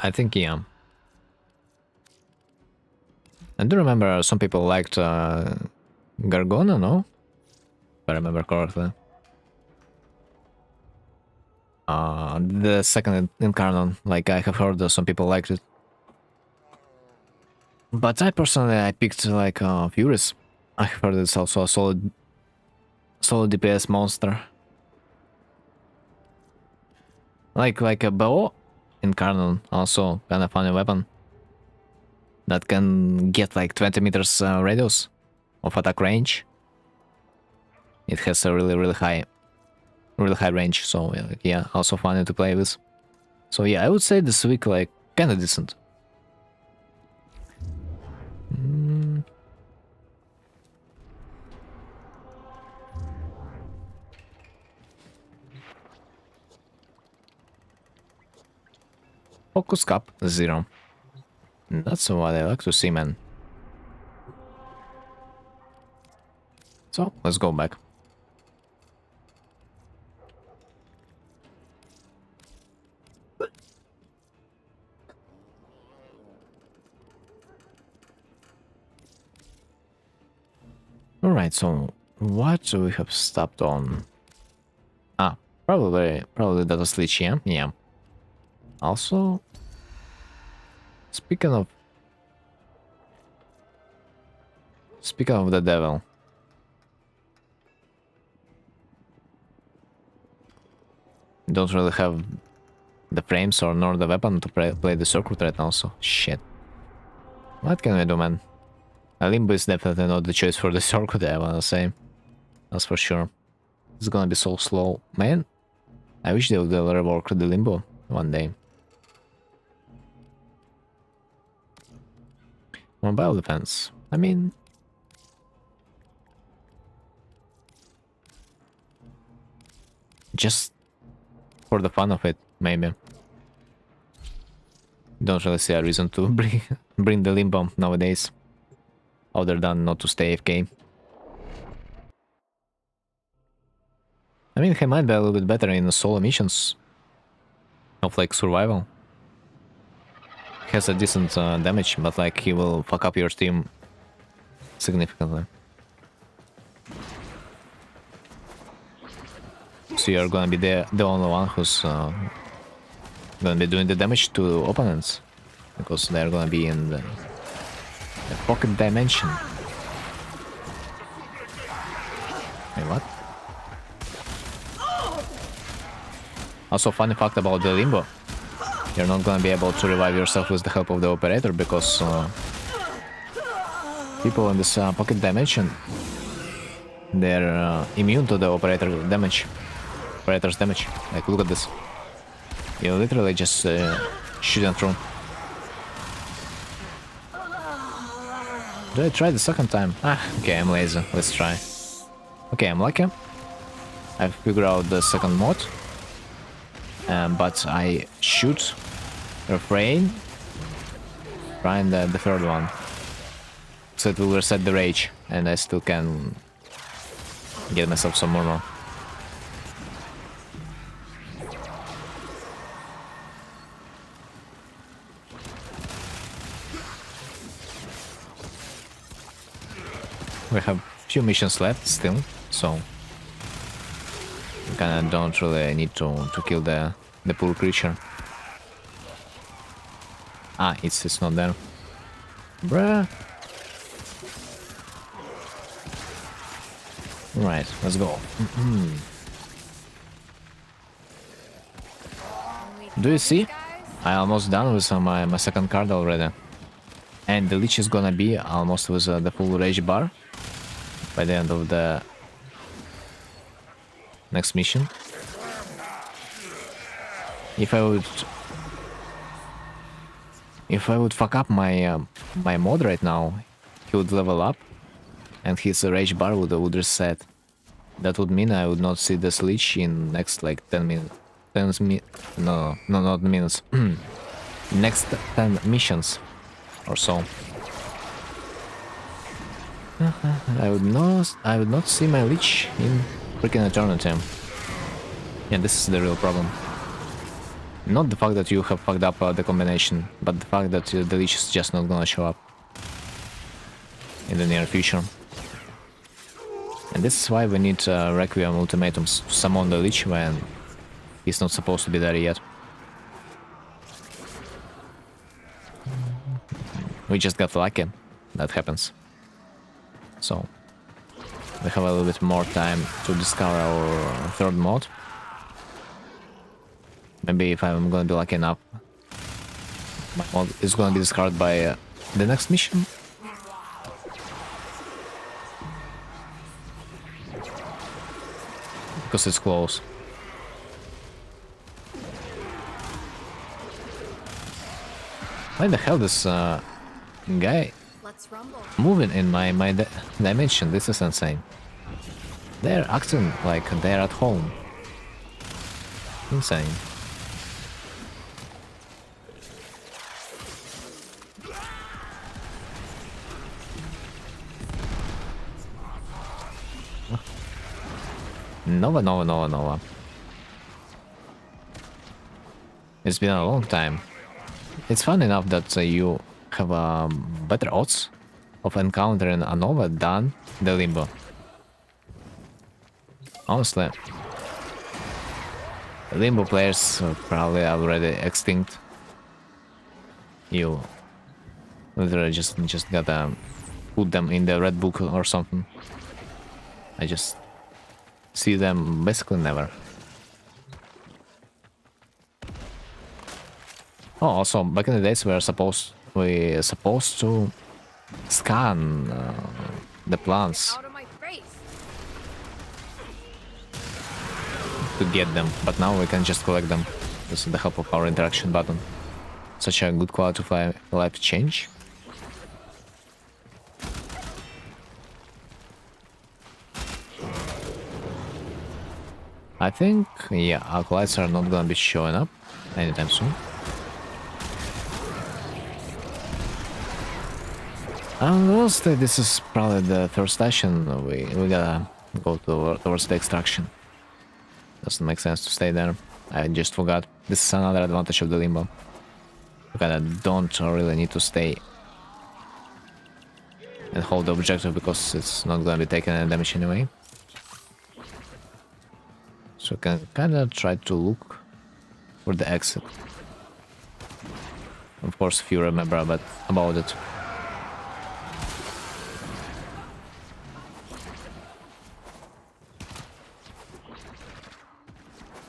I think yeah. I do remember some people liked Gargona, no? If I remember correctly. The second incarnate, like I have heard that some people liked it. But I personally, I picked like Furious. I have heard it's also a solid DPS monster. Like a bow incarnate, also kind of funny weapon. That can get like 20 meters radius of attack range. It has a really high range, so yeah, also funny to play with. So yeah, I would say this week like kinda decent. Focus cap 0. That's what I like to see, man. So let's go back. Alright, so what do we have stopped on? Ah, probably data glitch, yeah? Yeah. Also, speaking of the devil. Don't really have the frames or nor the weapon to play the circuit right now, so shit. What can we do, man? A limbo is definitely not the choice for the circuit, I wanna say. That's for sure. It's gonna be so slow. Man, I wish they would rework the limbo one day. Mobile defense. I mean... just for the fun of it, maybe. Don't really see a reason to bring the limbo nowadays. Other than not to stay AFK. I mean, he might be a little bit better in solo missions of like survival. He has a decent damage, but like he will fuck up your team significantly. So you're gonna be the only one who's gonna be doing the damage to opponents, because they're gonna be in the pocket dimension. Wait, what? Also, funny fact about the limbo. You're not gonna be able to revive yourself with the help of the operator, because people in this pocket dimension, they're immune to the operator's damage. Like, look at this. You literally just shoot them through. Do I try the second time? Ah, okay, I'm lazy. Let's try. Okay, I'm lucky. I've figured out the second mod. But I shoot, refrain, try the third one. So it will reset the rage, and I still can get myself some more. We have few missions left still, so we kinda don't really need to kill the poor creature. Ah, it's not there. Bruh. Right, let's go. Do you see? I almost done with my second card already. And the Lich is gonna be almost with the full rage bar by the end of the next mission. If I would fuck up my my mod right now, he would level up, and his rage bar would reset. That would mean I would not see this Lich in next like 10 minutes. No, not minutes. Next 10 missions or so. I would not see my Lich in freaking eternity. Yeah, this is the real problem. Not the fact that you have fucked up the combination, but the fact that the Lich is just not gonna show up in the near future. And this is why we need Requiem ultimatums to summon the Lich when he's not supposed to be there yet. We just got lucky. That happens. So, we have a little bit more time to discover our third mod. Maybe if I'm gonna be lucky enough, my mod is gonna be discarded by the next mission. Because it's close. Why the hell this guy moving in my dimension? This is insane. They're acting like they're at home. Insane. Nova. It's been a long time. It's fun enough that you have better odds of encountering a Nova than the Limbo. Honestly, Limbo players are probably already extinct. You literally just gotta put them in the red book or something. I just see them basically never. Oh, also, back in the days we were supposed to scan the plants to get them, but now we can just collect them with the help of our interaction button. Such a good quality of life change. I think, yeah, acolytes are not gonna be showing up anytime soon. Honestly, this is probably the third station. We gotta go towards the extraction. Doesn't make sense to stay there. I just forgot. This is another advantage of the Limbo. You kinda don't really need to stay and hold the objective because it's not gonna be taking any damage anyway. So you can kinda try to look for the exit. Of course, if you remember about it.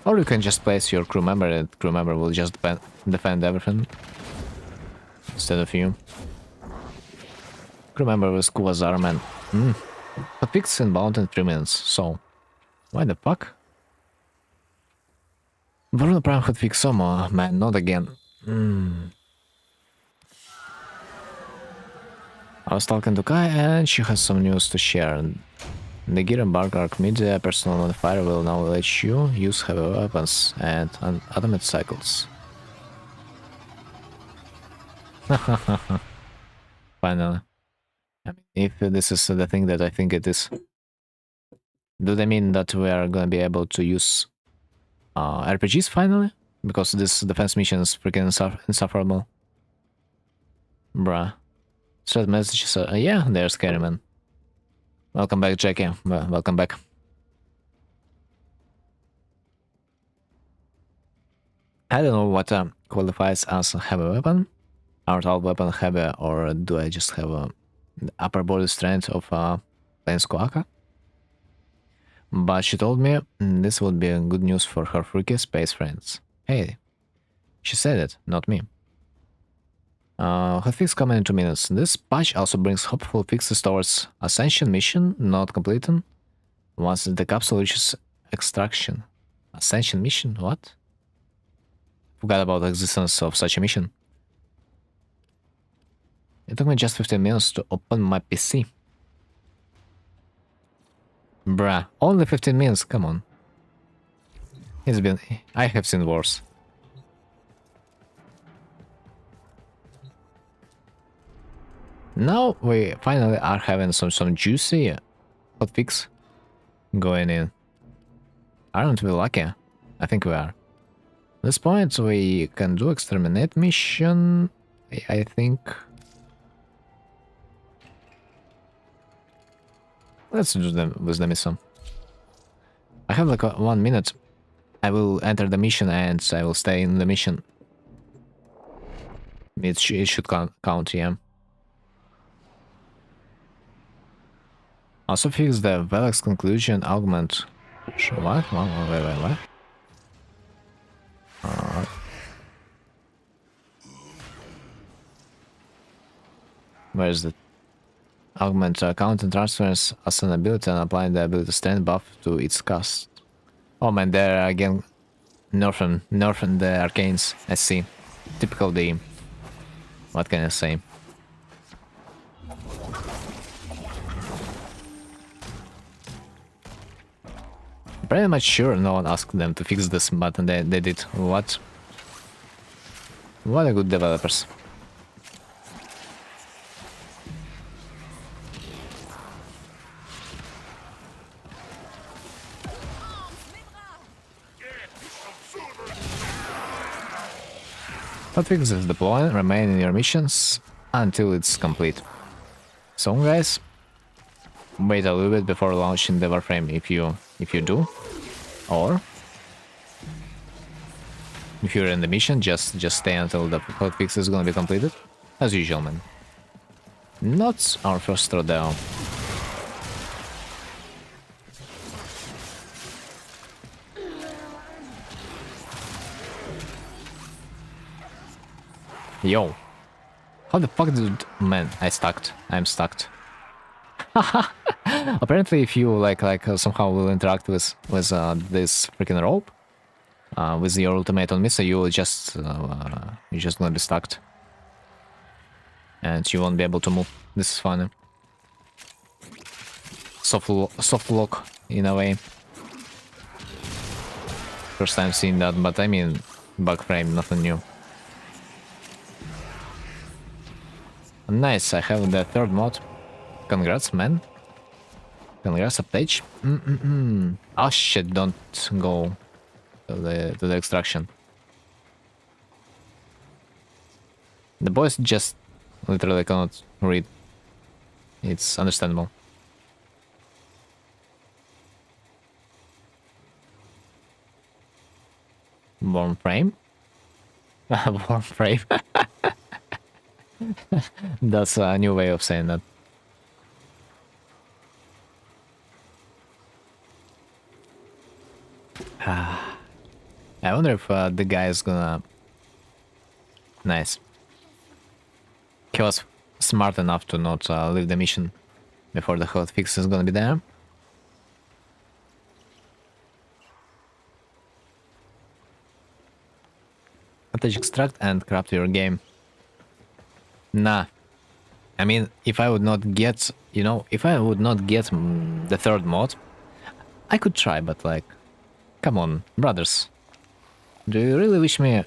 Or you can just place your crew member and crew member will just defend everything instead of you. Crew member with Kuvazar, man. But picks inbound in 3 minutes, so why the fuck? Bruno Prime had fixed Somo, man, not again. I was talking to Kai and she has some news to share. The Gear Embark Archimedes personal modifier will now let you use heavy weapons and automated cycles. Finally. I mean, if this is the thing that I think it is, do they mean that we are gonna be able to use RPGs finally? Because this defense mission is freaking insufferable. Bruh. Thread messages are, yeah, they're scary, man. Welcome back, Jackie. Welcome back. I don't know what qualifies as a heavy weapon. Aren't all weapons heavy, or do I just have the upper body strength of Plains Coaca? But she told me this would be good news for her freaky space friends. Hey, she said it, not me. Hotfix coming in 2 minutes. This patch also brings hopeful fixes towards Ascension mission not completed once the capsule reaches extraction. Ascension mission? What? Forgot about the existence of such a mission. It took me just 15 minutes to open my PC. Bruh, only 15 minutes, come on. I have seen worse. Now we finally are having some juicy hotfix going in. Aren't we lucky? I think we are. At this point we can do exterminate mission, I think. Let's do them with the mission. I have like 1 minute. I will enter the mission and I will stay in the mission. It should count, yeah. Also fix the Velox conclusion augment. What? Wait. Where is the augment count and transfers as an ability and applying the ability stand buff to its cast? Oh man, there again, nerfing the arcanes. I see. Typical D. What can I say? Pretty much sure no one asked them to fix this, but they did. What? What a good developers. Hotfix is deployed, remain in your missions until it's complete. So guys, wait a little bit before launching the Warframe if you do, or if you're in the mission, just stay until the hotfix is gonna be completed, as usual, man. Not our first rodeo. Yo, how the fuck did... Man, I'm stuck. Apparently if you somehow will interact with this freaking rope with your ultimate on missile, you will just you're just gonna be stuck and you won't be able to move. This is funny. Soft lock in a way. First time seeing that, but I mean bug frame, nothing new. Nice, I have the third mod. Congrats, man. Congrats, Aptaje. Oh shit, don't go to the extraction. The boys just literally cannot read. It's understandable. Warm frame? Warm frame. That's a new way of saying that. I wonder if the guy is gonna... Nice. He was smart enough to not leave the mission before the hotfix is gonna be there. Attach extract and craft your game. Nah. I mean, if I would not get, if I would not get the third mod, I could try, but like, come on, brothers. Do you really wish me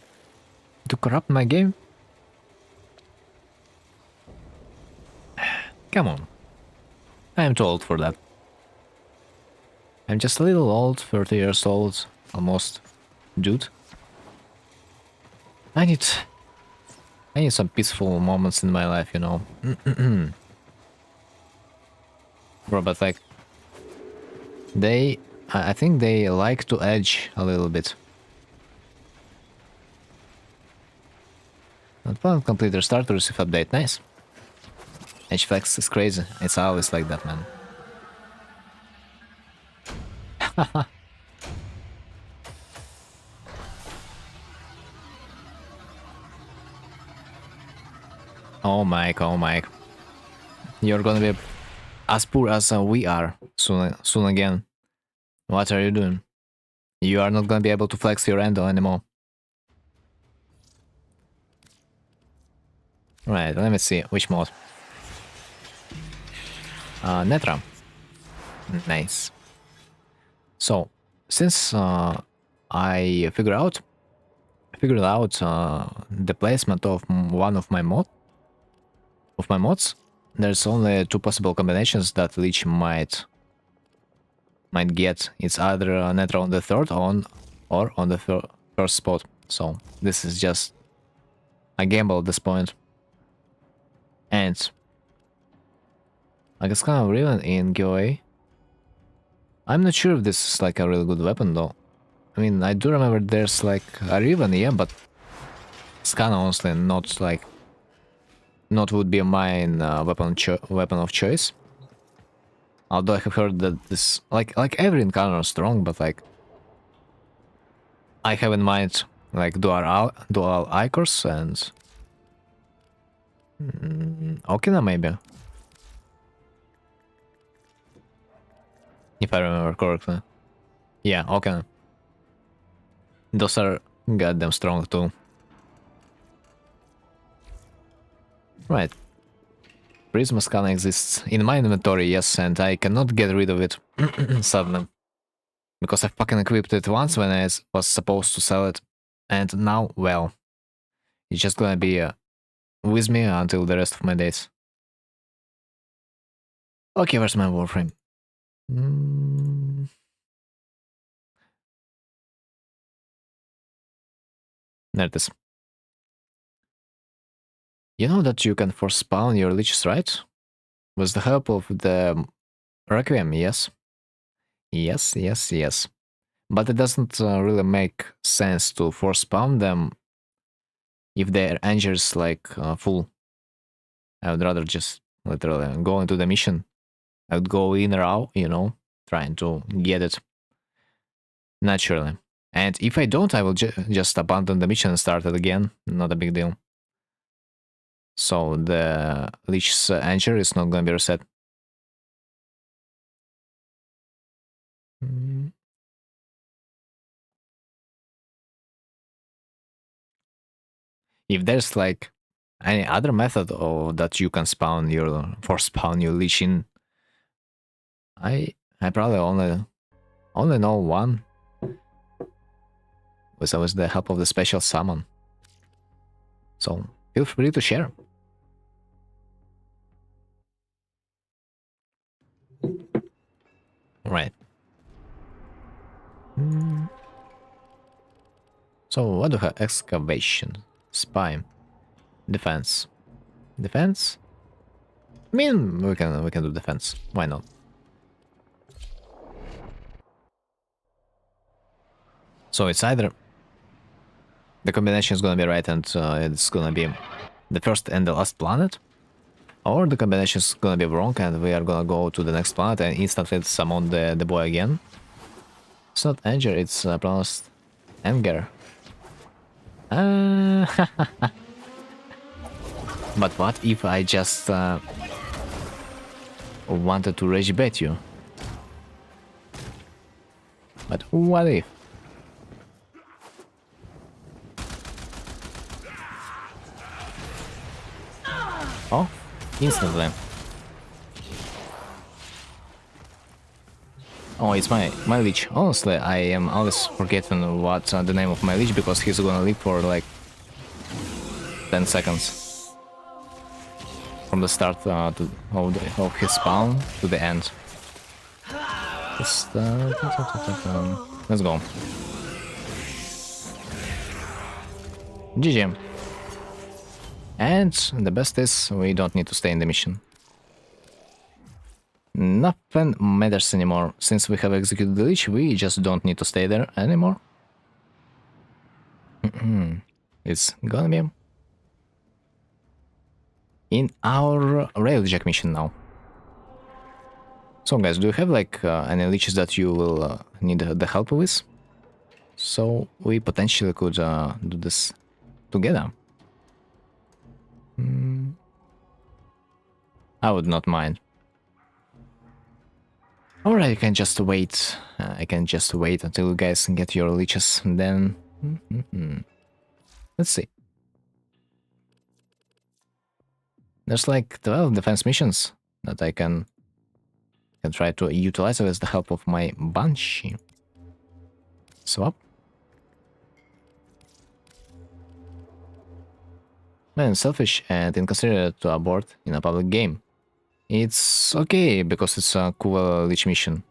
to corrupt my game? Come on. I am too old for that. I'm just a little old, 30 years old, almost. Dude. I need some peaceful moments in my life, Bro, but like, I think they like to edge a little bit. Not one complete restart to receive update, nice. Edge flex is crazy, it's always like that, man. Oh Mike, oh Mike. You're gonna be as poor as we are soon again. What are you doing? You are not gonna be able to flex your endo anymore. Right, let me see. Which mod? Netra. Nice. So, since I figured out the placement of one of my mods, there's only two possible combinations that Lich might get. It's either Netra on the third or on the first spot. So this is just a gamble at this point. And I guess kind of even in giveaway. I'm not sure if this is like a really good weapon though. I mean, I do remember there's like a Riven, yeah, but it's kind of honestly not like would be mine weapon of choice. Although I have heard that this like every encounter is strong, but like I have in mind like dual Icors and Okina maybe, if I remember correctly. Yeah, Okina. Those are goddamn strong too. Right. Prisma scan exists in my inventory, yes, and I cannot get rid of it suddenly. Because I fucking equipped it once when I was supposed to sell it. And now, well, it's just gonna be with me until the rest of my days. Okay, where's my Warframe? There it is. You know that you can force spawn your leeches, right? With the help of the Requiem, yes? Yes, yes, yes. But it doesn't really make sense to force spawn them if their anger is like full. I would rather just literally go into the mission. I would go in or out, you know, trying to get it naturally. And if I don't, I will just abandon the mission and start it again. Not a big deal. So the leech's anger is not going to be reset. If there's like any other method that you can spawn your leech in, I probably only know one. With the help of the special summon. So feel free to share. Right. So what do we have? Excavation, spy, defense. Defense? I mean, we can do defense. Why not? So it's either the combination is gonna be right and it's gonna be the first and the last planet, or the combination is gonna be wrong and we are gonna go to the next planet and instantly summon the boy again. It's not Anger, it's pronounced Anger. But what if I just wanted to rage bait you? But what if? Oh, instantly. Oh, it's my leech. Honestly, I am always forgetting what the name of my leech because he's gonna live for like 10 seconds. From the start of his spawn to the end. Let's go. GG. And the best is we don't need to stay in the mission. Nothing matters anymore. Since we have executed the leech, we just don't need to stay there anymore. It's gonna be in our Railjack mission now. So guys, do you have like any leeches that you will need the help with? So we potentially could do this together. I would not mind. Or I can just wait. I can just wait until you guys get your leeches, and then... Let's see. There's like 12 defense missions that I can try to utilize with the help of my Banshee. Swap. Man, selfish and inconsiderate to abort in a public game. It's okay because it's a cool Lich mission.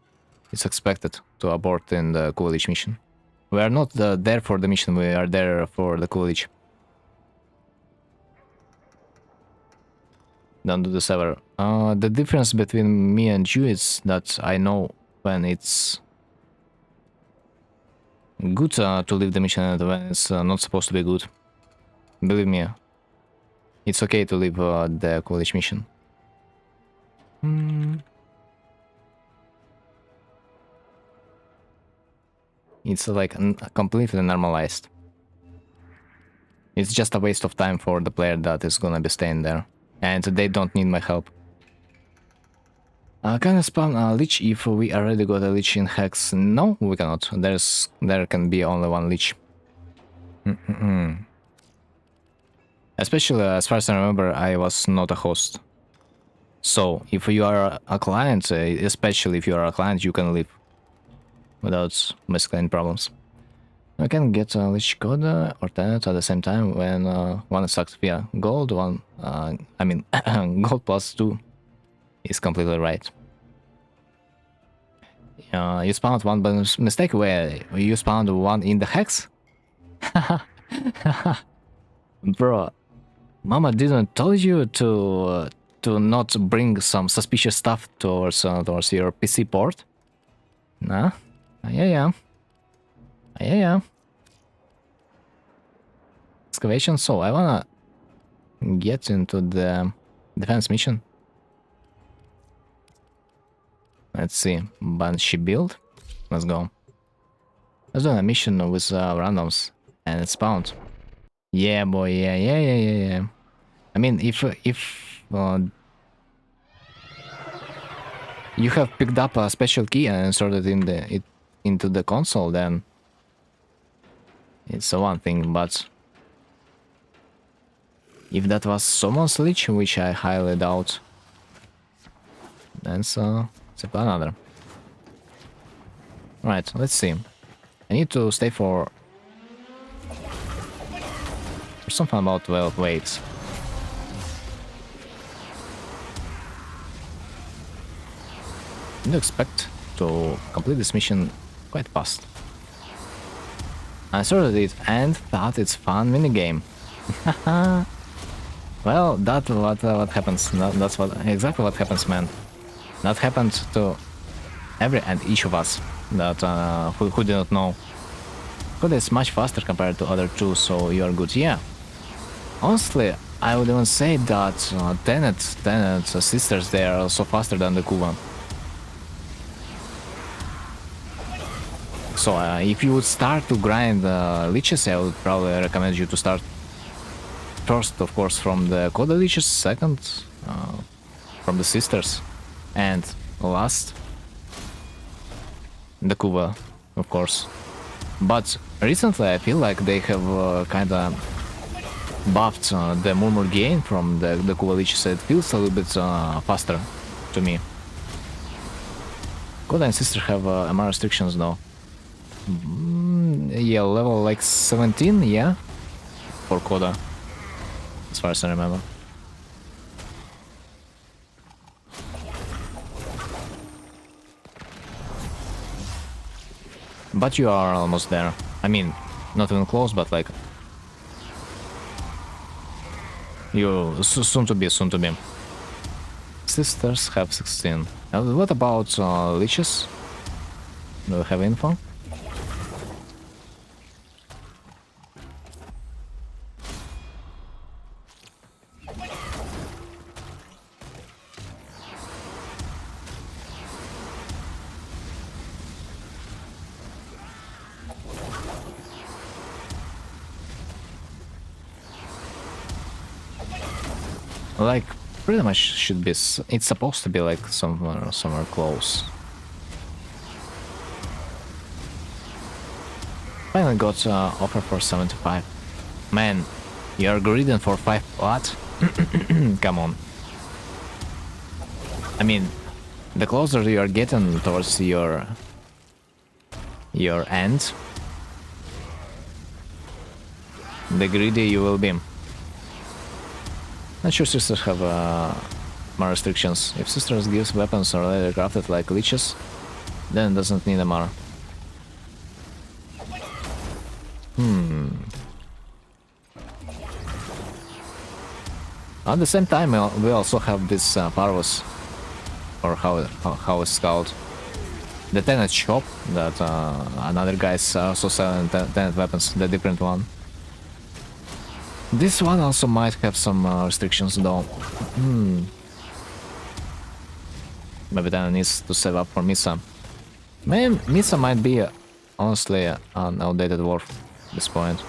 It's expected to abort in the cool Lich mission. We are not there for the mission, we are there for the cool Lich. Don't do this ever. The difference between me and you is that I know when it's good to leave the mission and when it's not supposed to be good. Believe me, it's okay to leave the cool Lich mission. It's like completely normalized. It's just a waste of time for the player that is gonna be staying there. And they don't need my help. Can I spawn a Lich if we already got a Lich in Hex? No, we cannot. There can be only one Lich. Especially, as far as I remember, I was not a host. So, if you are a client, especially if you are a client, you can leave without basically any problems. I can get a Lich code or Tenet at the same time when one is sucked via gold, one, I mean, gold plus 2 is completely right. You spawned one by mistake where you spawned one in the Hex? Bro, Mama didn't tell you to not bring some suspicious stuff towards your PC port? Nah? Yeah. Excavation, so I wanna get into the defense mission. Let's see, Banshee build. Let's go. Let's do a mission with randoms, and it's spawned. Yeah, boy, yeah. I mean, if you have picked up a special key and inserted into the console, then it's one thing, but if that was someone's Lich, which I highly doubt, then it's another. Right, let's see. I need to stay for something about 12 waves. I do expect to complete this mission quite fast. I started it and thought it's fun minigame. Well, that's what happens. That's exactly what happens, man. That happened to every and each of us that who didn't know. Code is much faster compared to other two, so you are good. Yeah. Honestly, I would even say that Tenet's sisters, they are also faster than the cool one. So if you would start to grind Liches, I would probably recommend you to start first, of course, from the Coda Liches, second from the sisters, and last the Kuva, of course. But recently I feel like they have kinda buffed the Murmur gain from the Kuva Liches, so it feels a little bit faster to me. Coda and sister have MR restrictions though. Yeah, level like 17, yeah, for Coda, as far as I remember. But you are almost there. I mean, not even close, but like you soon to be. Sisters have 16. What about Liches? Do you have info? Like, Pretty much should be. It's supposed to be like somewhere close. Finally got offer for 75. Man, you're greedy for 5. What? Come on. I mean, the closer you are getting towards your end, the greedy you will be. Not sure sisters have more restrictions. If sisters gives weapons or later crafted like leeches, then it doesn't need a mar. At the same time, we also have this Parvus, or how it's called, the Tenet shop that another guys also selling Tenet weapons, the different one. This one also might have some restrictions though. Maybe Tenet needs to save up for Misa. Maybe Misa might be honestly an outdated dwarf at this point.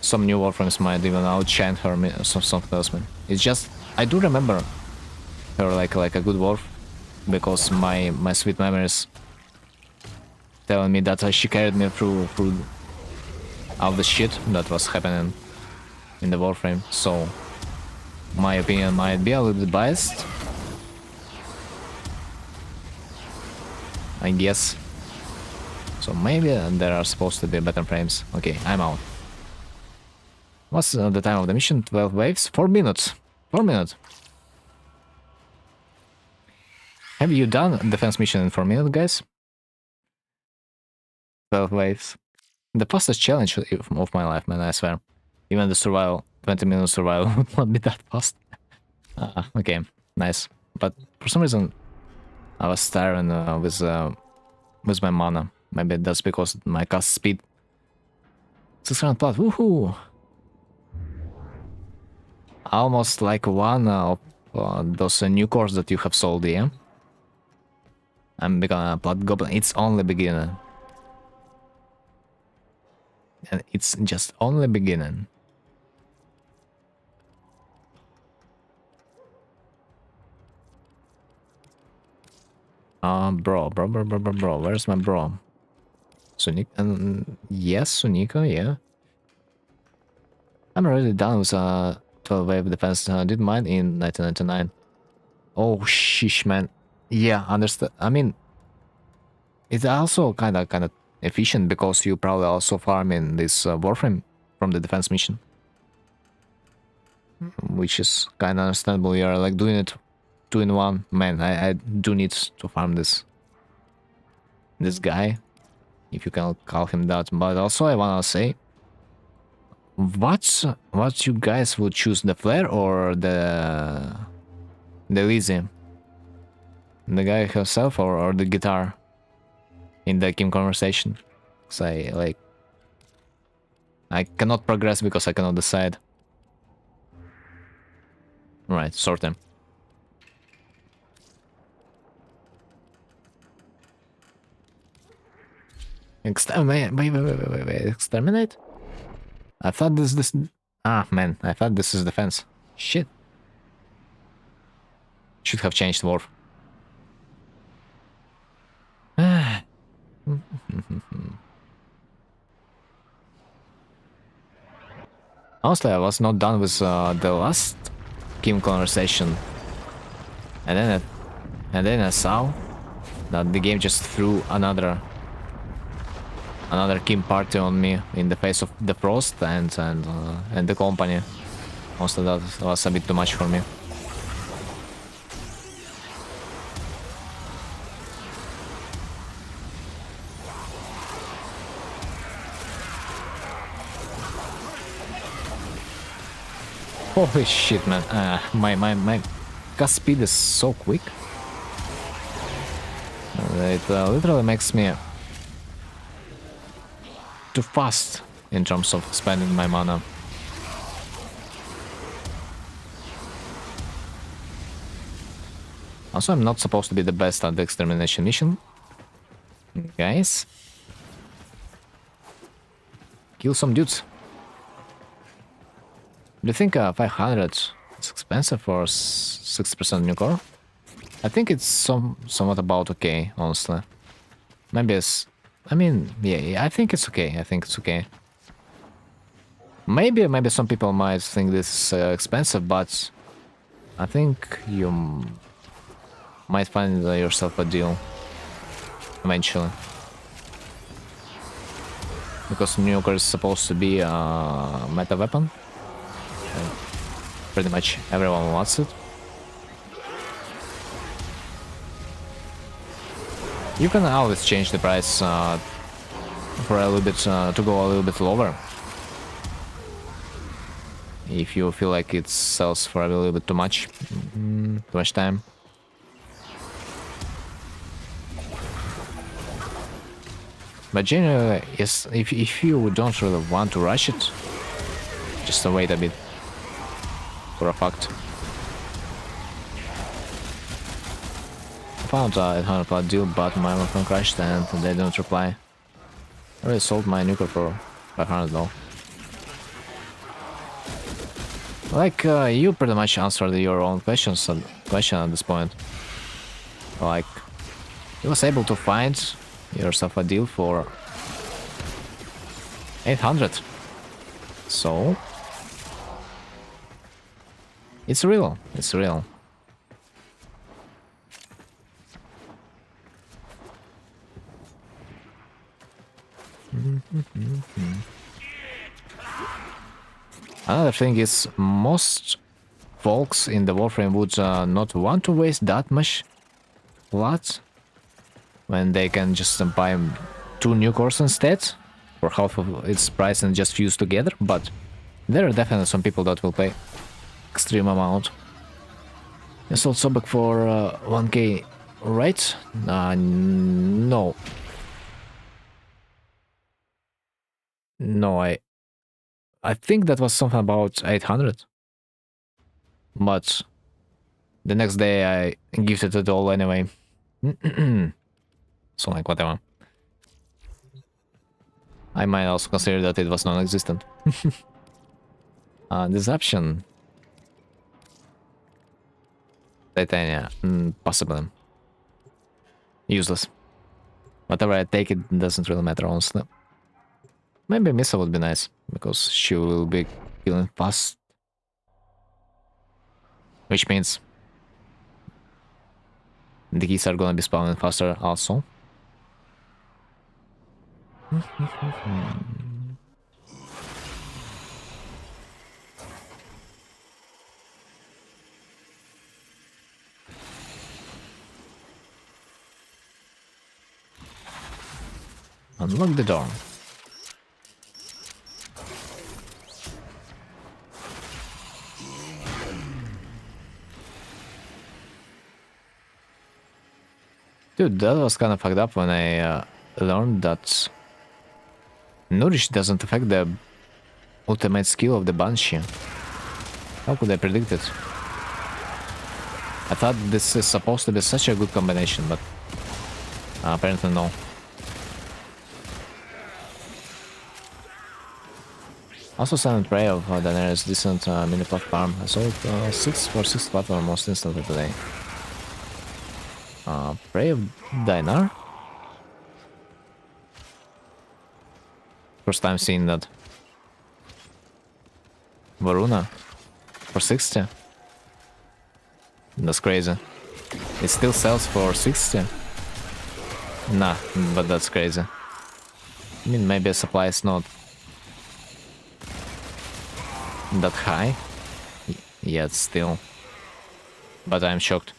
Some new warframes might even outchant her something else, man. It's just I do remember her like a good dwarf because my sweet memories telling me that she carried me through all the shit that was happening in the warframe. So my opinion might be a little bit biased, I guess. So maybe there are supposed to be better frames. Okay, I'm out. What's the time of the mission? 12 waves? 4 minutes. 4 minutes. Have you done defense mission in 4 minutes, guys? 12 waves. The fastest challenge of my life, man, I swear. Even the survival, 20-minute survival would not be that fast. Okay, nice. But for some reason, I was staring with my mana. Maybe that's because my cast speed. 600 plus, woohoo! Almost like one of those new cores that you have sold, yeah? I'm becoming a Blood Goblin. It's only beginning. And it's just only beginning. Bro, where's my bro? Sunika, yes, Sunika, yeah. I'm already done with 12 wave defense. Did mine in 1999. Oh sheesh, man. Yeah, understand. I mean, it's also kind of efficient because you probably also farm in this warframe from the defense mission, which is kind of understandable. You're like doing it 2 in 1. Man, I do need to farm this guy, if you can call him that. But also I wanna say, what you guys would choose, the flare or the Lizzie? The guy himself or the guitar in the Kim conversation? Cause I cannot progress because I cannot decide. Right, sort them. Wait, exterminate? I thought this ah man, I thought this is defense. Shit. Should have changed Worf. Honestly, I was not done with the last Kim conversation, and then I saw that the game just threw another Kim party on me in the face of the Frost and the company. Also, that was a bit too much for me. Holy shit, man! My cast speed is so quick. It literally makes me too fast in terms of spending my mana. Also, I'm not supposed to be the best at the extermination mission, guys. Kill some dudes. Do you think 500 is expensive for 60% new core? I think it's somewhat about okay, honestly. Maybe it's... I mean, yeah, I think it's okay. I think it's okay. Maybe some people might think this is expensive, but I think you might find yourself a deal eventually. Because nuker is supposed to be a meta weapon. And pretty much everyone wants it. You can always change the price for a little bit to go a little bit lower. If you feel like it sells for a little bit too much time. But generally, yes, if you don't really want to rush it, just wait a bit for a fact. I found a 800 plat deal, but my phone crashed and they don't reply. I already sold my nuker for 500 though. Like, you pretty much answered your own question at this point. Like, you was able to find yourself a deal for 800. So, it's real. It's real. Another thing is, most folks in the Warframe would not want to waste that much plat when they can just buy 2 new cores instead for half of its price and just fuse together, but there are definitely some people that will pay extreme amount. I sold Sobek for 1k, right? No. No, I think that was something about 800. But the next day I gifted it all anyway. So like whatever. I might also consider that it was non-existent. Disruption. Titania. Possibly. Useless. Whatever I take, it doesn't really matter, honestly. Maybe Misa would be nice, because she will be killing fast. Which means the keys are gonna be spawning faster also. Unlock the door. Dude, that was kind of fucked up when I learned that Nourish doesn't affect the ultimate skill of the Banshee. How could I predict it? I thought this is supposed to be such a good combination, but apparently no. Also, Silent Prey of Daenerys decent mini platform. I sold 6 for 6 platform almost instantly today. Prey of Dinar? First time seeing that. Varuna for 60? That's crazy. It still sells for 60? Nah, but that's crazy. I mean, maybe supply is not that high yet still. But I'm shocked.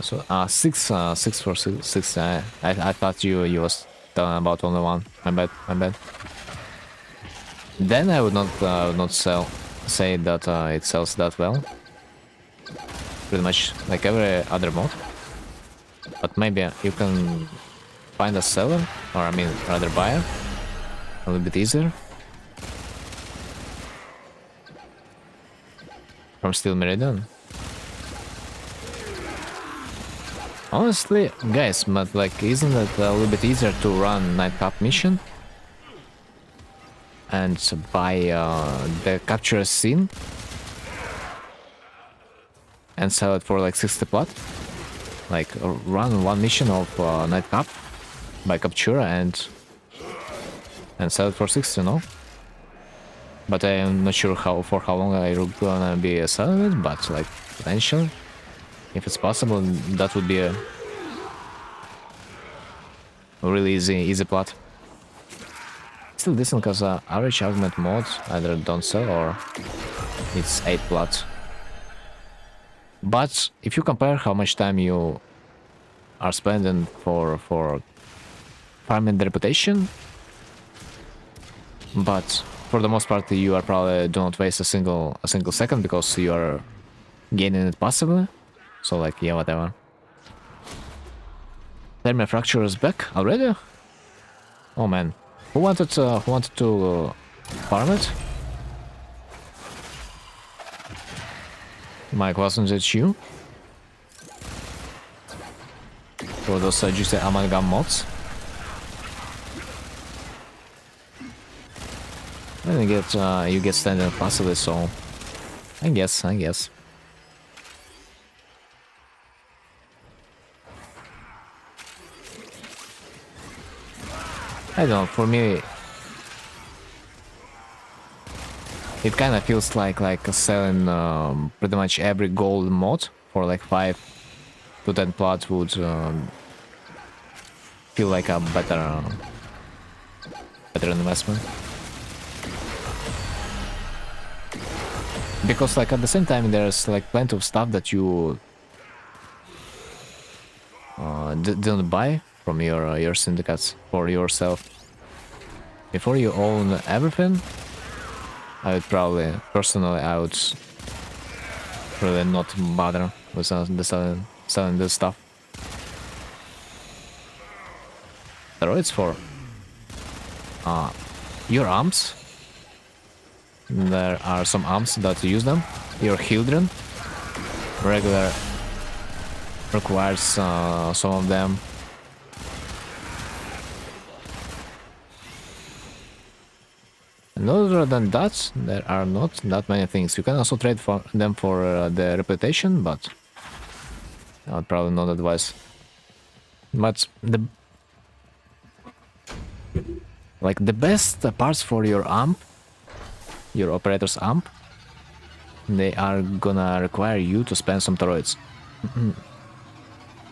So 6 for 6. I thought you was talking about only one. My bad. Then I would not say that it sells that well. Pretty much like every other mod. But maybe you can find a seller, or I mean rather buyer, a little bit easier. From Steel Meridian. Honestly, guys, but like, isn't it a little bit easier to run Night Cup mission? and buy the capture scene and sell it for like 60 plat. Like run one mission of Night Cup by Captura and sell it for 60, no? But I am not sure for how long I'm gonna be selling it, but like potentially, if it's possible, that would be a really easy plot. Still decent because average augment mods either don't sell or it's 8 plots. But if you compare how much time you are spending for farming the reputation, but for the most part you are probably do not waste a single second because you are gaining it passively. So like yeah, whatever. Thermal fracture is back already? Oh man. Who wanted to farm it? Mike, wasn't it you? For those juicy amalgam mods? And you get standing passively, so I guess. I don't know, for me it kind of feels like selling pretty much every gold mod for like 5 to 10 plots would feel like a better investment. Because like at the same time there's like plenty of stuff that you didn't buy from your syndicates for yourself. Before you own everything, I would probably, personally, I would really not bother with selling this stuff. Steroids for your arms. There are some arms that use them. Your Hildren regular requires some of them. And other than that, there are not that many things. You can also trade for them for the reputation, but I would probably not advise. But the best parts for your amp, your operator's amp, they are gonna require you to spend some toroids.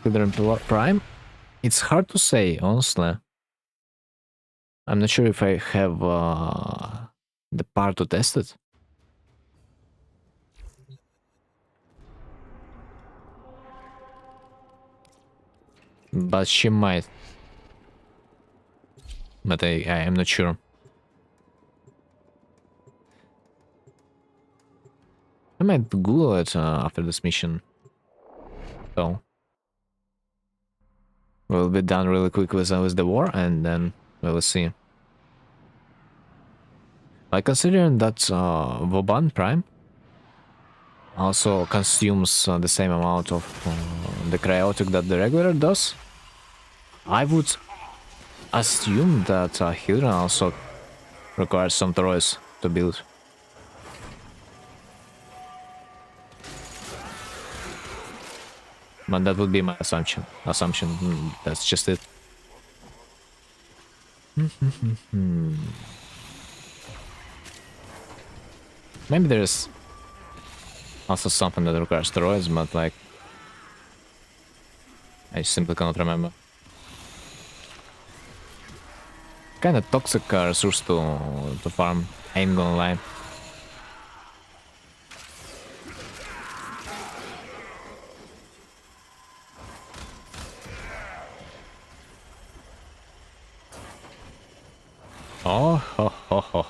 Children Prime, it's hard to say, honestly. I'm not sure if I have the part to test it. But she might. But I am not sure. I might Google it after this mission. So we'll be done really quick with the war, and then we will see. Like considering that Vauban Prime also consumes the same amount of the cryotic that the regular does, I would assume that Hydra also requires some toroids to build. But that would be my assumption. That's just it. Maybe there's also something that requires steroids, but like I simply cannot remember. Kind of toxic resource to farm, I ain't gonna lie.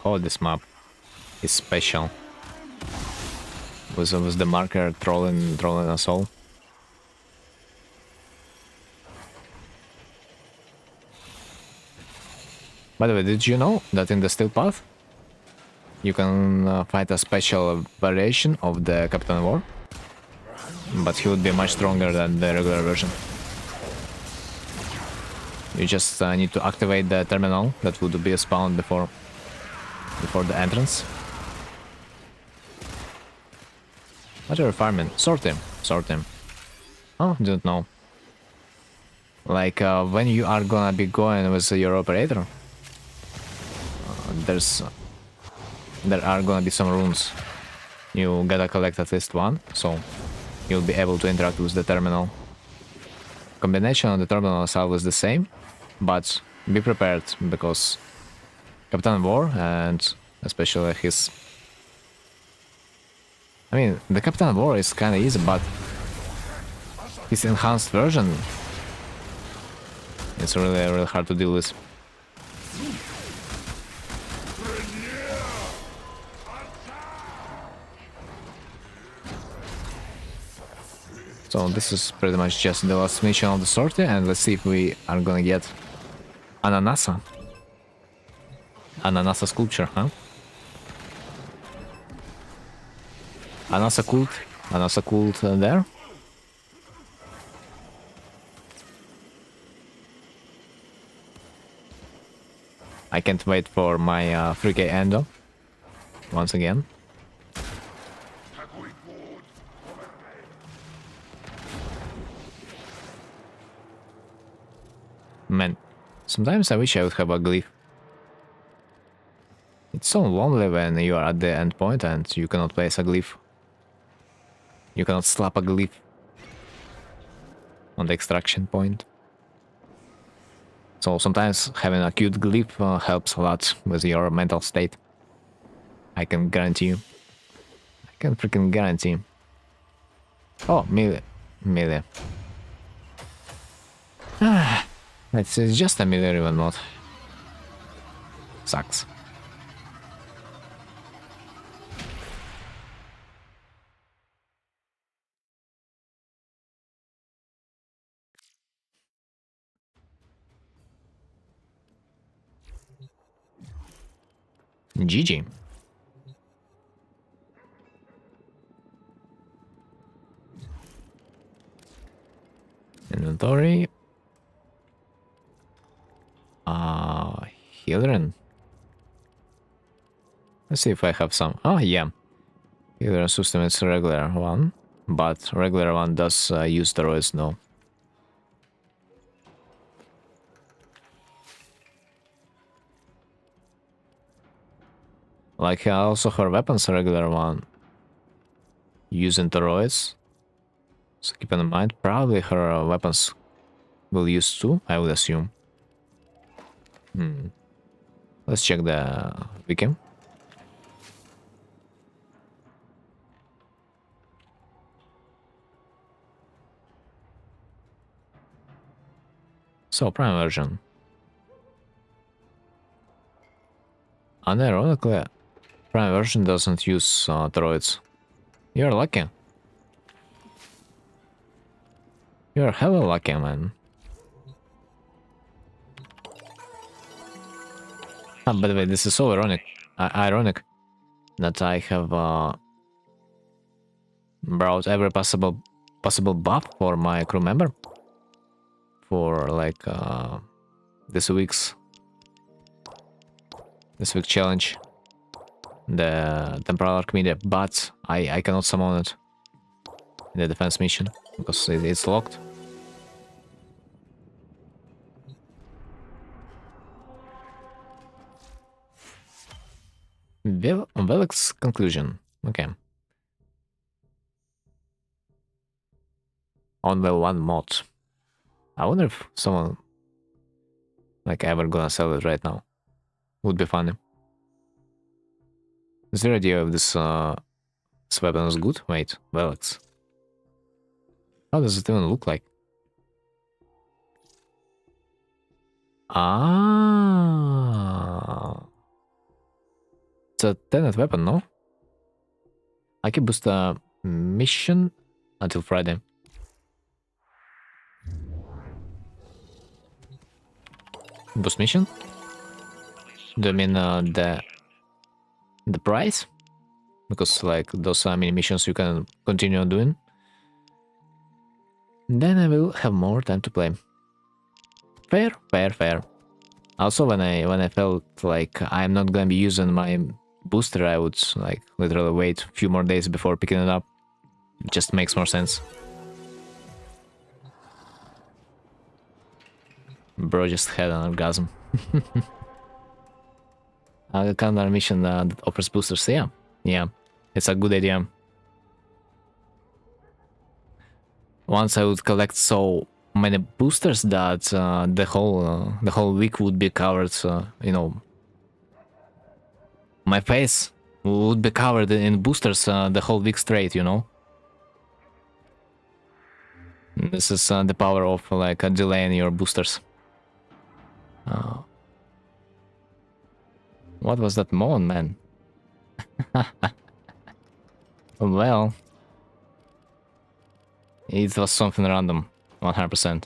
Oh, this map is special. With the marker trolling us all. By the way, did you know that in the Steel Path you can fight a special variation of the Captain War? But he would be much stronger than the regular version. You just need to activate the terminal that would be spawned before. before the entrance. What are you farming? Sort him. Sort him. Oh, didn't know. Like, when you are gonna be going with your operator, there are gonna be some runes. You gotta collect at least one, so you'll be able to interact with the terminal. Combination of the terminal is always the same, but be prepared, because Captain War and especially his... I mean, the Captain War is kinda easy, but his enhanced version is really hard to deal with. So this is pretty much just the last mission of the sortie, and let's see if we are gonna get Ananasa. Ananasa sculpture, huh? Ananasa cult? Ananasa cult there? I can't wait for my 3k endo once again. Man, sometimes I wish I would have a glyph. It's so lonely when you are at the end point and you cannot place a glyph. You cannot slap a glyph on the extraction point. So sometimes having a cute glyph helps a lot with your mental state. I can guarantee you. I can freaking guarantee. Oh, melee. Melee. It's just a melee even not. Sucks. GG. Inventory. Healer. Let's see if I have some. Oh, yeah. Healer system is regular one, but regular one does use steroids, no. Like, also her weapons regular one using steroids. So keep in mind, probably her weapons will use too, I would assume. Let's check the wiki. So, prime version. Unironically, prime version doesn't use droids. You're lucky. You're hella lucky, man. By the way, this is so ironic that I have brought every possible buff for my crew member for like this week's challenge, the Temporal Archimedes, but I cannot summon it in the defense mission because it's locked. Velik's conclusion. Okay. Only one mod. I wonder if someone like ever gonna sell it right now. Would be funny. Is the idea of this weapon is good? Wait, Velik's. How does it even look like? Ah. It's a tenet weapon, no? I can boost a mission until Friday. Boost mission? Do you mean the price? Because like those are mini missions you can continue doing. Then I will have more time to play. Fair, fair, fair. Also, when I felt like I'm not gonna be using my booster, I would like literally wait a few more days before picking it up. It just makes more sense. Bro just had an orgasm. A calendar mission that offers boosters. Yeah, yeah, it's a good idea. Once I would collect so many boosters that the whole week would be covered. You know, my face would be covered in boosters the whole week straight. You know, this is the power of like delaying your boosters. What was that moan, man? Well, it was something random, 100%.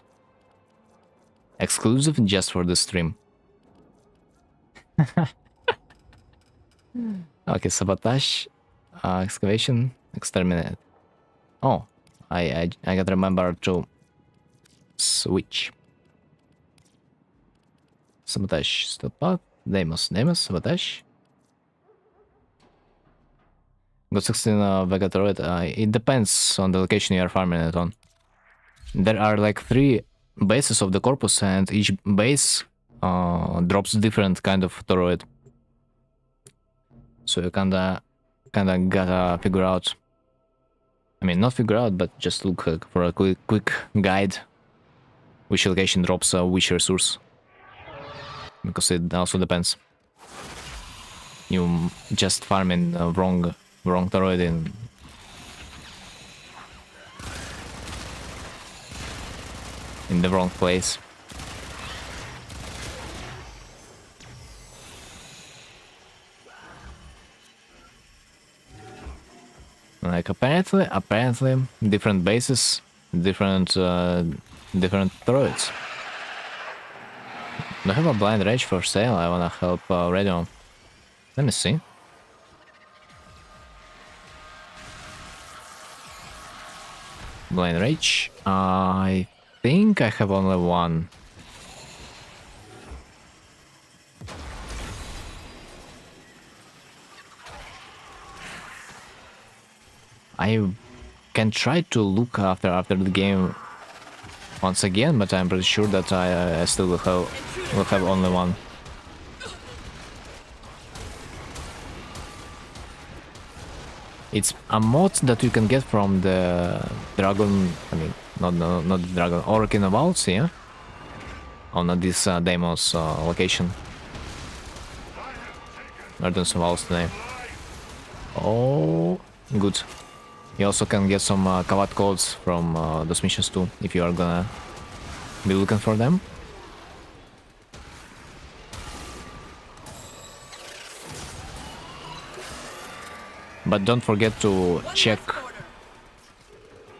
Exclusive just for the stream. Okay, sabotage, excavation, exterminate. Oh, I gotta remember to switch. Sabotage, still path, Deimos, sabotage. Got 16 Vegatoroid. It depends on the location you are farming it on. There are like 3 bases of the corpus, and each base drops different kind of toroid. So you kinda gotta figure out. I mean, not figure out, but just look for a quick guide which location drops which resource, because it also depends. You just farming wrong toroid in the wrong place. Like apparently different bases, different toroids. Do I have a blind rage for sale? I wanna help radio. Let me see. Blind rage. I think I have only one. I can try to look after the game once again, but I'm pretty sure that I still will have only one. It's a mod that you can get from the dragon. I mean, not the dragon, Oracle Vaults, yeah, on this Deimos location. Earthen's Vaults today. Oh, good. You also can get some Kavat codes from those missions too, if you are gonna be looking for them. But don't forget to check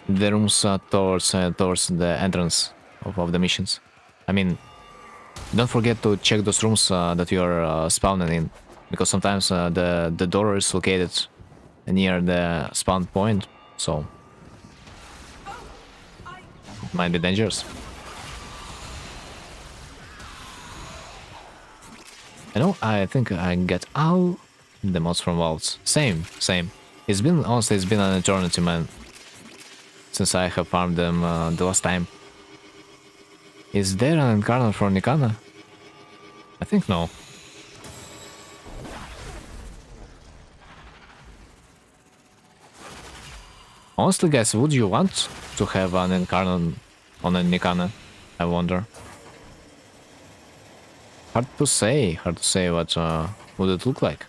the rooms towards the entrance of the missions. I mean, don't forget to check those rooms that you are spawning in, because sometimes the door is located near the spawn point, so it might be dangerous. I think I get all the mods from Vaults. Same. It's been an eternity, man, since I have farmed them the last time. Is there an incarnate for Nikana? I think no. Honestly, guys, would you want to have an incarnate on a Nikana? I wonder. Hard to say what would it look like.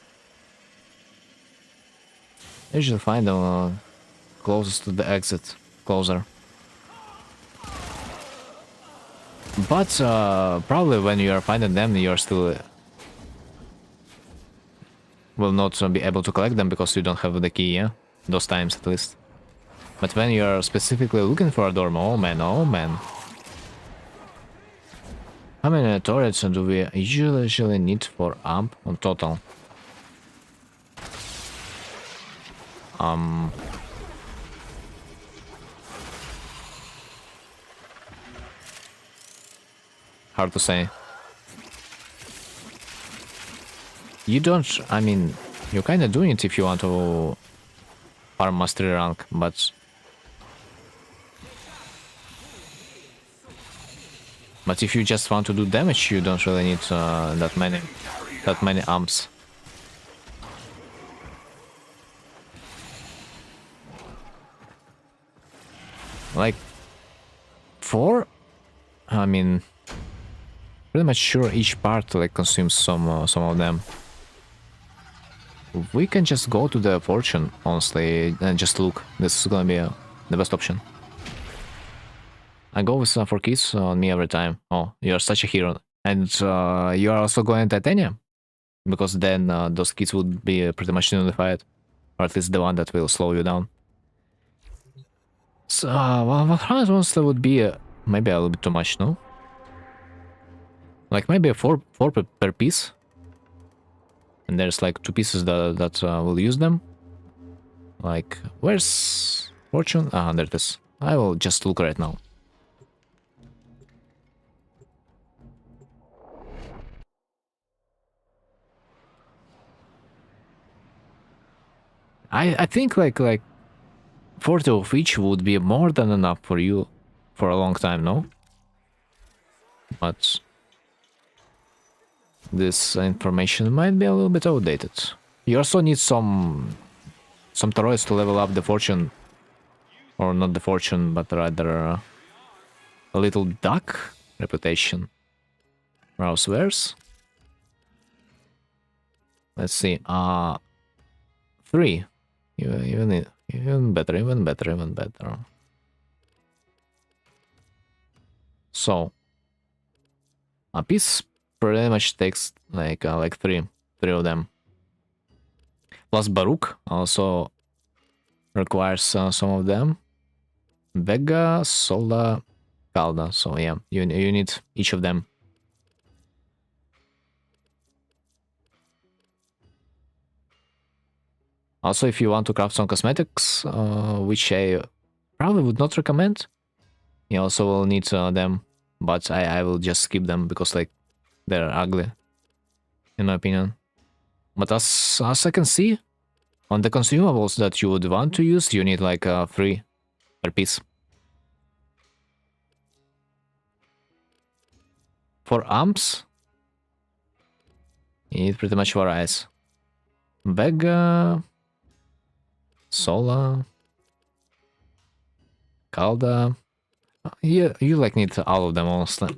I usually find them closest to the exit, closer. But probably when you are finding them, you are still will not be able to collect them because you don't have the key, yeah? Those times at least. But when you are specifically looking for a dorm, oh man. How many turrets do we usually need for amp on total? Hard to say. You don't, I mean, you're kind of doing it if you want to farm mastery rank, but if you just want to do damage, you don't really need that many amps. Like 4, I mean, pretty much sure each part like consumes some of them. We can just go to the fortune, honestly, and just look. This is gonna be the best option. I go with 4 keys on me every time. Oh, you're such a hero. And you are also going titanium? Because then those keys would be pretty much nullified. Or at least the one that will slow you down. So, well, 100 monster would be maybe a little bit too much, no? Like maybe 4 per piece. And there's like 2 pieces that will use them. Like, where's fortune? Ah, there it is. I will just look right now. I think like 40 of each would be more than enough for you for a long time, no? But this information might be a little bit outdated. You also need some turrets to level up the fortune. Or not the fortune, but rather a little duck reputation. Rouse wares. Let's see. 3. Even better. So a piece pretty much takes like 3 of them. Plus Baruch also requires some of them. Vega, Solda, Calda. So yeah, you need each of them. Also, if you want to craft some cosmetics, which I probably would not recommend, you also will need them, but I will just skip them because like they're ugly, in my opinion. But as I can see, on the consumables that you would want to use, you need like 3 per piece. For amps, you need pretty much varies. Vega, Sola, Calda. Yeah, you like need all of them honestly.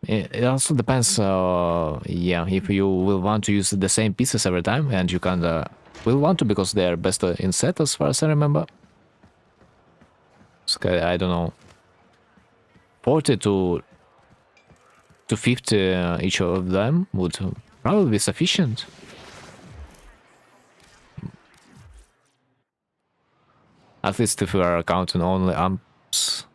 It also depends, yeah, if you will want to use the same pieces every time, and you kinda will want to because they are best in set as far as I remember. So, I don't know, 40 to 50 each of them would probably be sufficient. At least if you are counting only amps.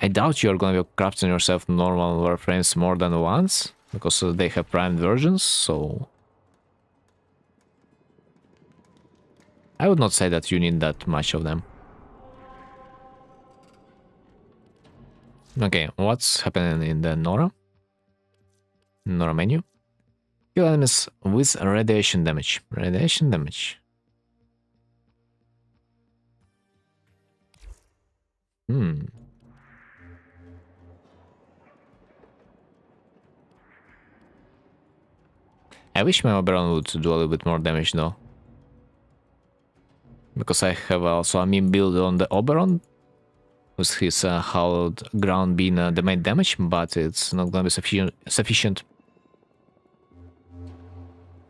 I doubt you're gonna be crafting yourself normal warframes more than once, because they have primed versions, so I would not say that you need that much of them. Okay, what's happening in the Nora? Nora menu? Kill enemies with radiation damage. Radiation damage. I wish my Oberon would do a little bit more damage though. Because I have also a meme build on the Oberon, with his hallowed ground being the main damage, but it's not gonna be sufficient.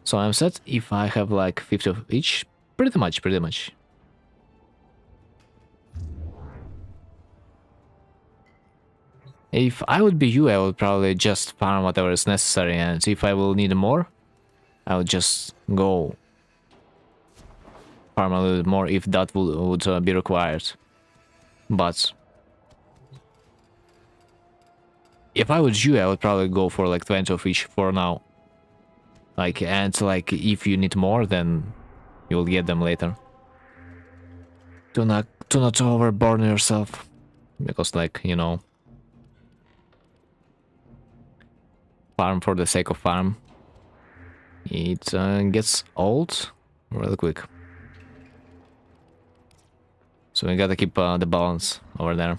So I'm set if I have like 50 of each. Pretty much. If I would be you, I would probably just farm whatever is necessary, and if I will need more, I would just go farm a little bit more if that would be required. But if I was you, I would probably go for like 20 of each for now. Like, and like if you need more, then you'll get them later. Do not overburn yourself, because like, you know, farm for the sake of farm. It gets old really quick. So we gotta keep the balance over there.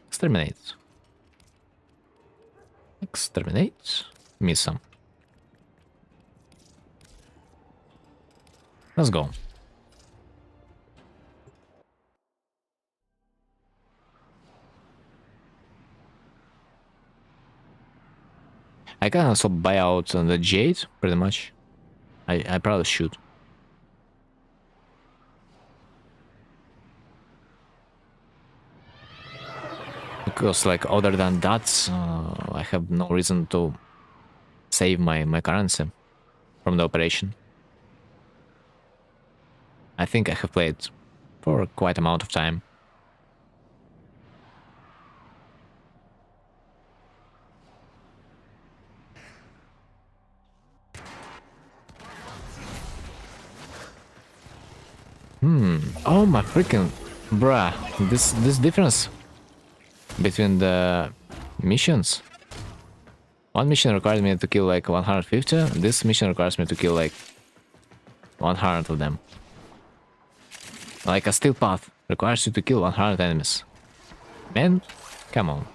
Exterminate. Exterminate. Miss some. Let's go. I can also buy out the jade, pretty much. I probably should. Because, like, other than that, I have no reason to save my currency from the operation. I think I have played for quite amount of time. Oh my freaking bruh, this difference between the missions. One mission requires me to kill like 150, this mission requires me to kill like 100 of them. Like a steel path requires you to kill 100 enemies. Man, come on.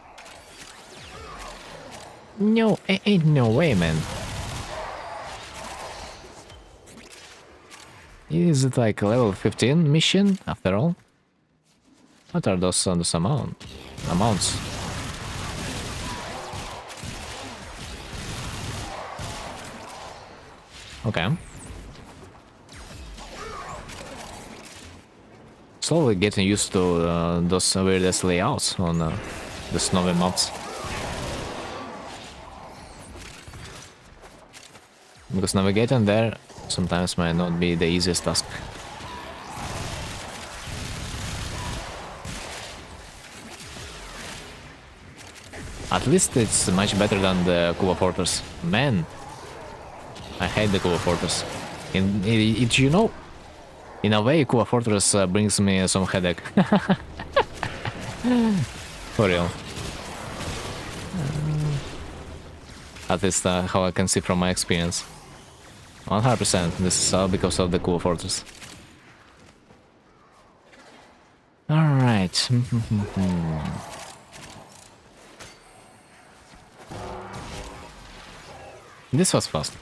No, ain't no way, man. Is it like a level 15 mission after all? What are those amounts? Okay. Slowly getting used to those weirdest layouts on the snowy maps. Because navigating there sometimes might not be the easiest task. At least it's much better than the Cuba Fortress. Man, I hate the Cuba Fortress. You know, in a way, Cuba Fortress brings me some headache. For real. At least how I can see from my experience. 100%, this is all because of the Cuba Fortress. Alright. This was fast.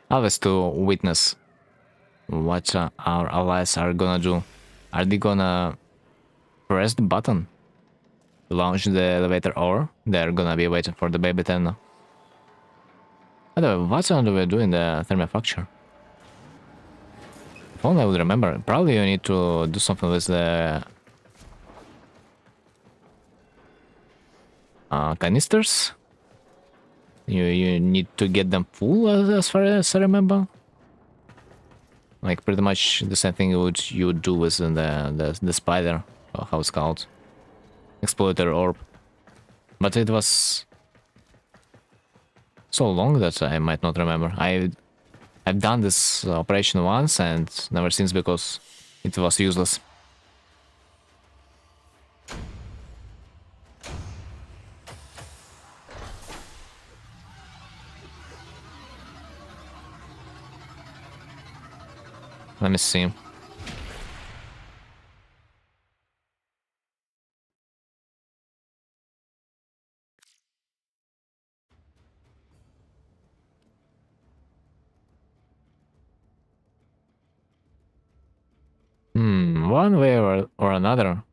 Always to witness what our allies are gonna do. Are they gonna press the button to launch the elevator, or they're gonna be waiting for the baby 10? By the way, what do we do in the thermofracture? If only I would remember. Probably you need to do something with the canisters. You need to get them full, as far as I remember. Like pretty much the same thing you would do with the spider, or how it's called, exploiter orb. But it was so long that I might not remember. I've done this operation once and never since because it was useless. Let me see. One way or another.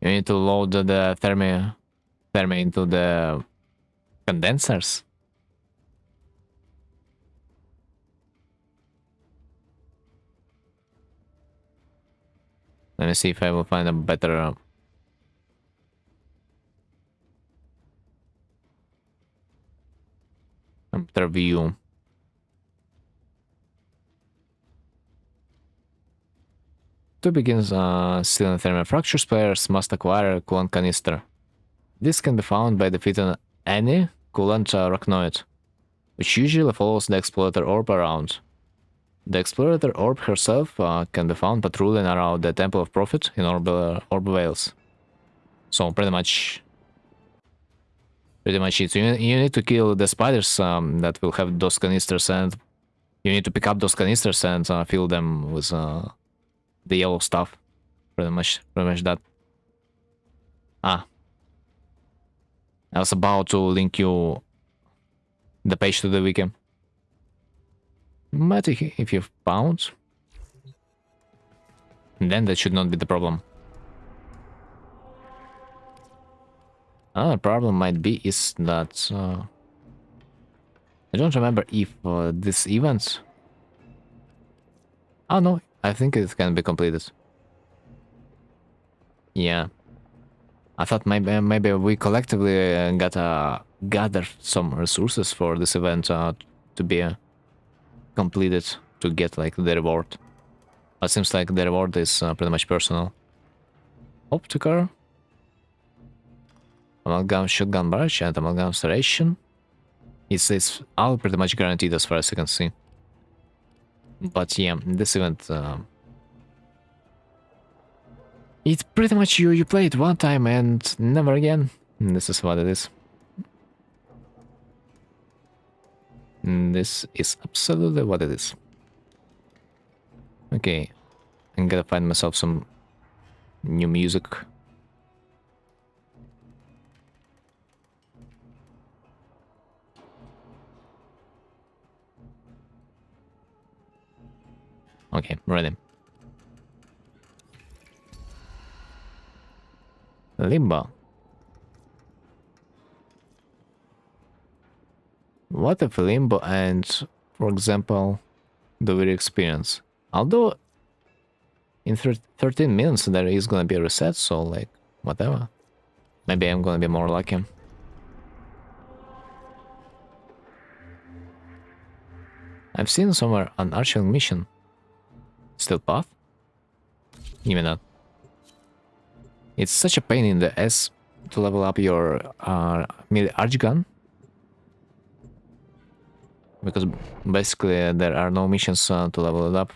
You need to load the thermi into the condensers. Let me see if I will find a better view. To begin stealing thermal fractures, players must acquire a coolant canister. This can be found by defeating any coolant Arachnoid, which usually follows the Explorator Orb around. The Explorator Orb herself can be found patrolling around the Temple of Prophet in Orb Vales. So pretty much it. You need to kill the spiders that will have those canisters, and you need to pick up those canisters and fill them with the yellow stuff. Pretty much that. I was about to link you the page to the wiki. But if you've found, then that should not be the problem. Another problem might be is that I don't remember if this event. Oh no, I think it can be completed. Yeah, I thought maybe we collectively gotta gather some resources for this event to be completed to get like the reward. It seems like the reward is pretty much personal. Opticar, amalgam shotgun barrage, and amalgam restoration. It's all pretty much guaranteed as far as I can see. But yeah, this event, it's pretty much you play it one time and never again. This is what it is. This is absolutely what it is. Okay, I'm gonna find myself some new music. Okay, ready. Limbo. What if Limbo and, for example, the very experience? Although in 13 minutes there is gonna be a reset, so like, whatever. Maybe I'm gonna be more lucky. I've seen somewhere an arching mission. Still path? Even that. It's such a pain in the ass to level up your melee arch gun. Because basically there are no missions to level it up.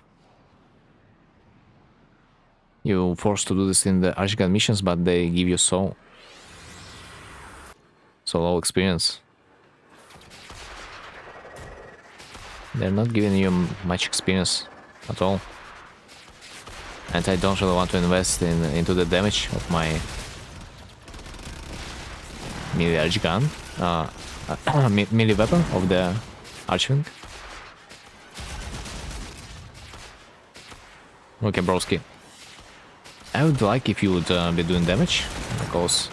You're forced to do this in the arch gun missions, but they give you so low experience. They're not giving you much experience at all. And I don't really want to invest into the damage of my melee arch gun, melee weapon of the archwing. Okay, broski. I would like if you would be doing damage, because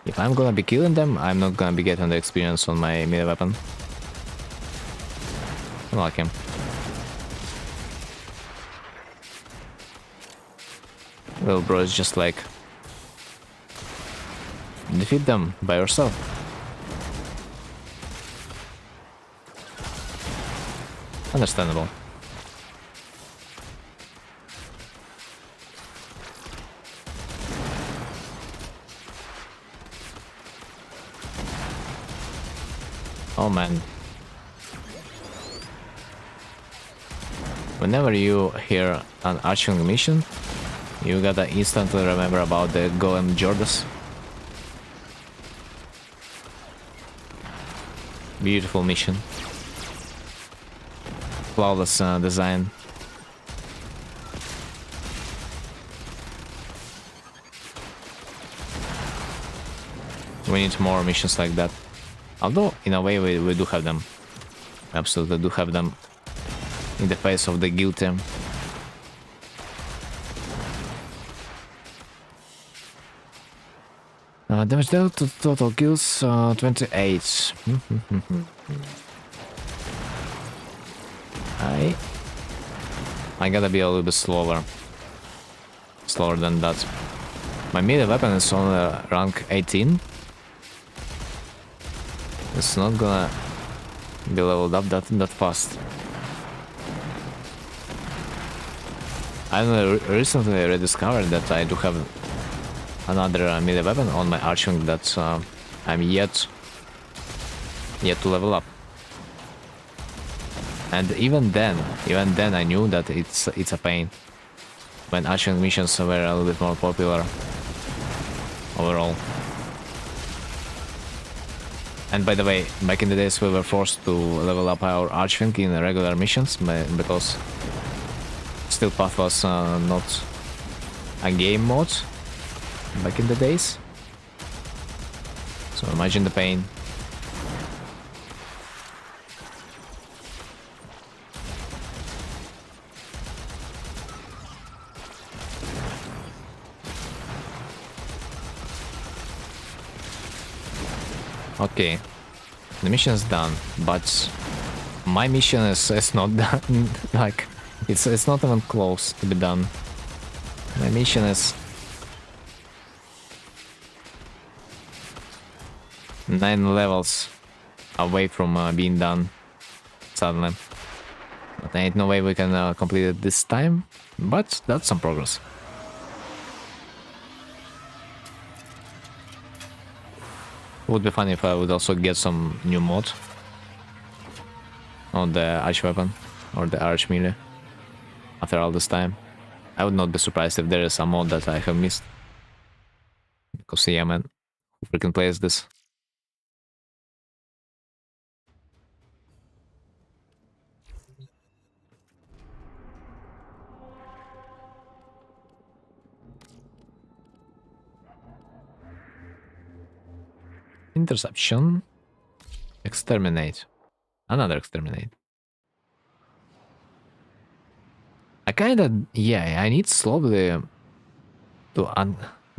if I'm gonna be killing them, I'm not gonna be getting the experience on my melee weapon. I like him. Little bro is just like, defeat them by yourself. Understandable. Oh man. Whenever you hear an arching mission, you gotta instantly remember about the Golem Jordas. Beautiful mission. Flawless design. We need more missions like that. Although, in a way, we do have them. Absolutely do have them in the face of the guilty. Damage dealt to total kills 28. I gotta be a little bit slower. Slower than that. My melee weapon is on rank 18. It's not gonna be leveled up that fast. I recently rediscovered that I do have another melee weapon on my archwing that I'm yet to level up. And even then I knew that it's a pain when archwing missions were a little bit more popular overall. And by the way, back in the days we were forced to level up our archwing in regular missions because Steel Path was not a game mode back in the days. So imagine the pain. Okay, the mission is done, but my mission is not done. Like, it's not even close to be done. My mission is 9 levels away from being done suddenly. But there ain't no way we can complete it this time, but that's some progress. It would be funny if I would also get some new mod on the arch weapon or the arch melee after all this time. I would not be surprised if there is a mod that I have missed. Because yeah, man, who freaking plays this? Interception. Exterminate. Another exterminate. I kinda, yeah, I need slowly to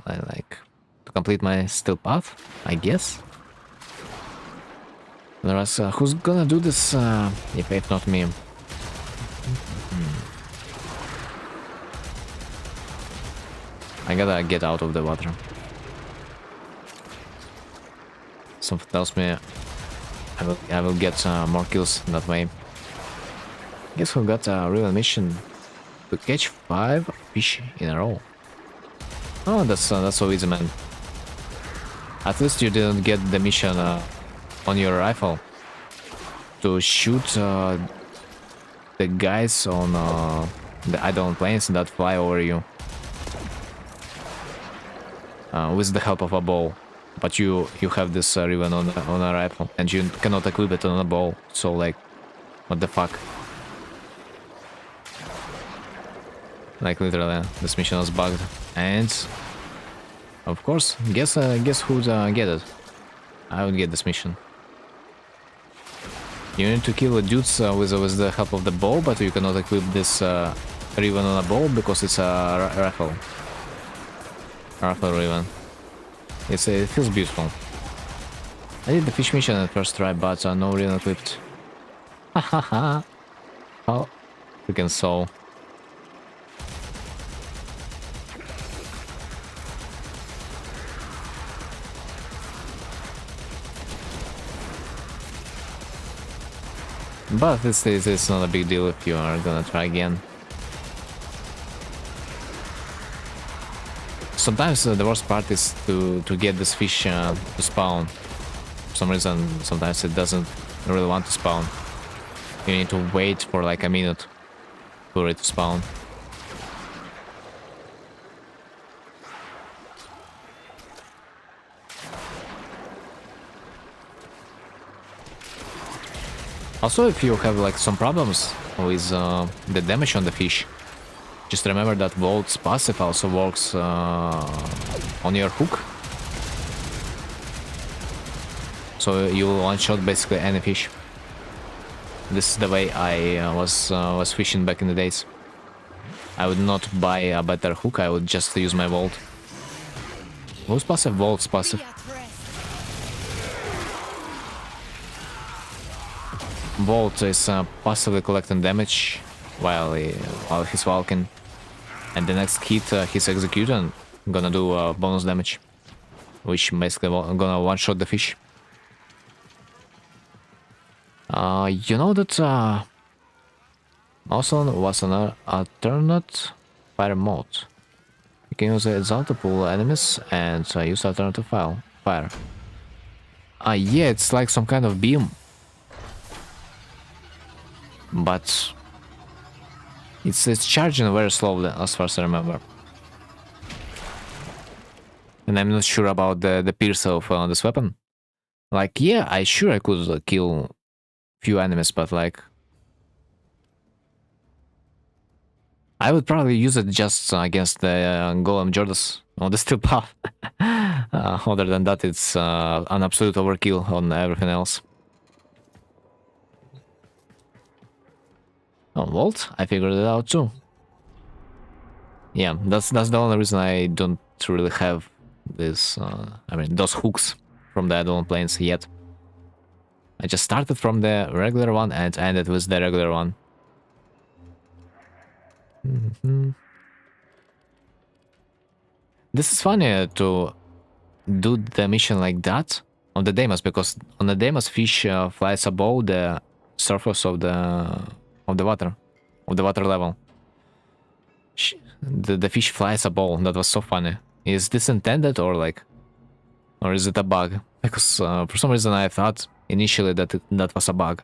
to complete my Steel Path, I guess. Otherwise, who's gonna do this if not me? I gotta get out of the water. Something tells me I will get more kills that way. Guess we got a real mission to catch 5 fish in a row. Oh, that's so easy, man. At least you didn't get the mission on your rifle to shoot the guys on the idle planes that fly over you with the help of a bow. But you have this ribbon on a rifle and you cannot equip it on a bow. So like, what the fuck? Like literally, this mission was bugged. And of course, guess who'd get it? I would get this mission. You need to kill dudes with the help of the bow, but you cannot equip this ribbon on a bow because it's a rifle ribbon. It feels beautiful. I did the fish mission at first try, but no ribbon equipped. Hahaha. Oh, freaking soul. But it's not a big deal if you are gonna try again. Sometimes the worst part is to get this fish to spawn. For some reason, sometimes it doesn't really want to spawn. You need to wait for like a minute for it to spawn. Also, if you have like some problems with the damage on the fish, just remember that Volt's passive also works on your hook. So you will one-shot basically any fish. This is the way I was fishing back in the days. I would not buy a better hook, I would just use my Volt. Who's passive? Volt's passive. Volt is passively collecting damage while he's walking. And the next hit he's executing gonna do bonus damage, which basically gonna one-shot the fish. You know that also was an alternate fire mode. can use the zone to pull enemies and use alternative fire. Yeah, it's like some kind of beam. But it's charging very slowly, as far as I remember. And I'm not sure about the pierce of this weapon. Like, yeah, I could kill few enemies, but like, I would probably use it just against the Golem Jordas on the steel path. Other than that, it's an absolute overkill on everything else. On Vault, I figured it out too. Yeah, that's the only reason I don't really have this. I mean, those hooks from the add-on planes yet. I just started from the regular one and ended with the regular one. This is funny to do the mission like that on the Deimos, because on the Deimos fish flies above the surface of the water level. The fish flies above. That was so funny. Is this intended or is it a bug? Because for some reason I thought initially that was a bug.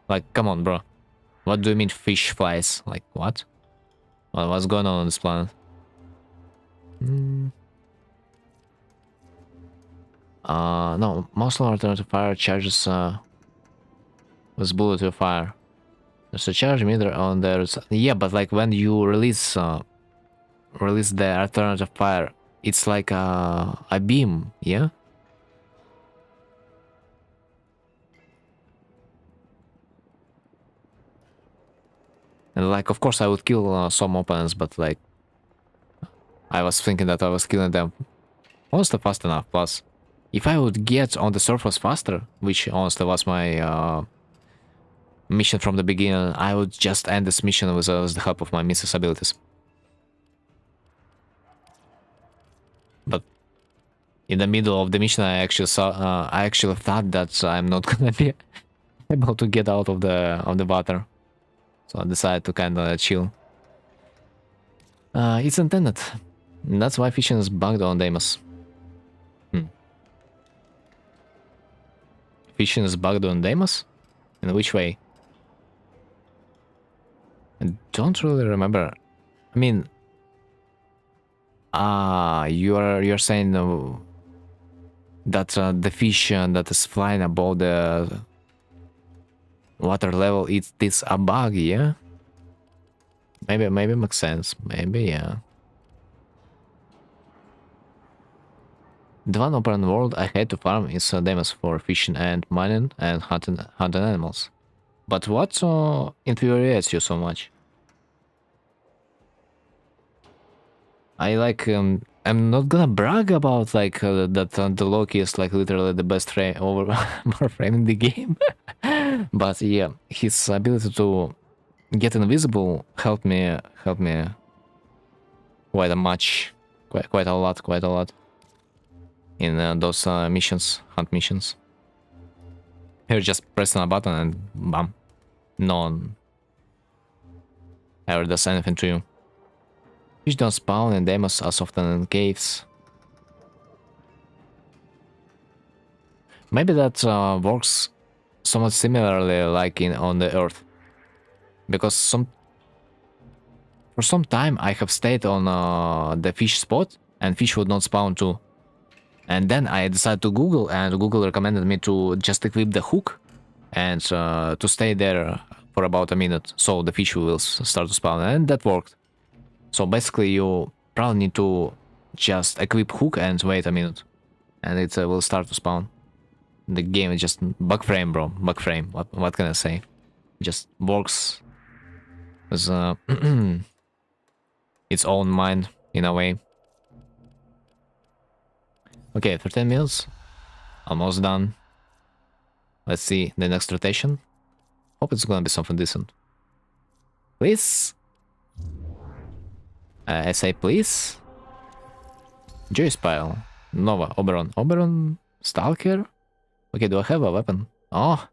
Like, come on, bro. What do you mean fish flies? Like, what? What's going on this planet? No, most alternative fire charges with bullet to fire. There's a charge meter on there. Yeah, but like when you release the alternative fire, it's like a beam, yeah? And like, of course I would kill some opponents, but like, I was thinking that I was killing them honestly fast enough. Plus, if I would get on the surface faster, which honestly was my mission from the beginning, I would just end this mission with the help of my missiles abilities. But in the middle of the mission, I actually thought that I'm not gonna be able to get out of the water, so I decided to kind of chill. It's intended. That's why fishing is bugged on Deimos. Fishing is bugged on Deimos? In which way? I don't really remember. I mean, you're saying that the fish that is flying above the water level, it is a bug, yeah? Maybe makes sense. Maybe, yeah. The one open world I had to farm is Deimos for fishing and mining and hunting animals. But what infuriates you so much? I'm not gonna brag about like that the Loki is like literally the best Warframe in the game. But yeah, his ability to get invisible helped me quite a lot in those hunt missions. You're just pressing a button and bam, no one ever does anything to you. Fish don't spawn in Deimos as often in caves. Maybe that works somewhat similarly like on the Earth, because for some time I have stayed on the fish spot and fish would not spawn too. And then I decided to Google, and Google recommended me to just equip the hook and to stay there for about a minute, so the fish will start to spawn, and that worked. So basically you probably need to just equip hook and wait a minute, and it will start to spawn. The game is just bug frame, bro. Bug frame. What can I say? Just works with its own mind in a way. Okay, 13 minutes. Almost done. Let's see the next rotation. Hope it's gonna be something decent. Please? I say please? Joyce Pile. Nova. Oberon. Oberon? Stalker? Okay, do I have a weapon? Oh.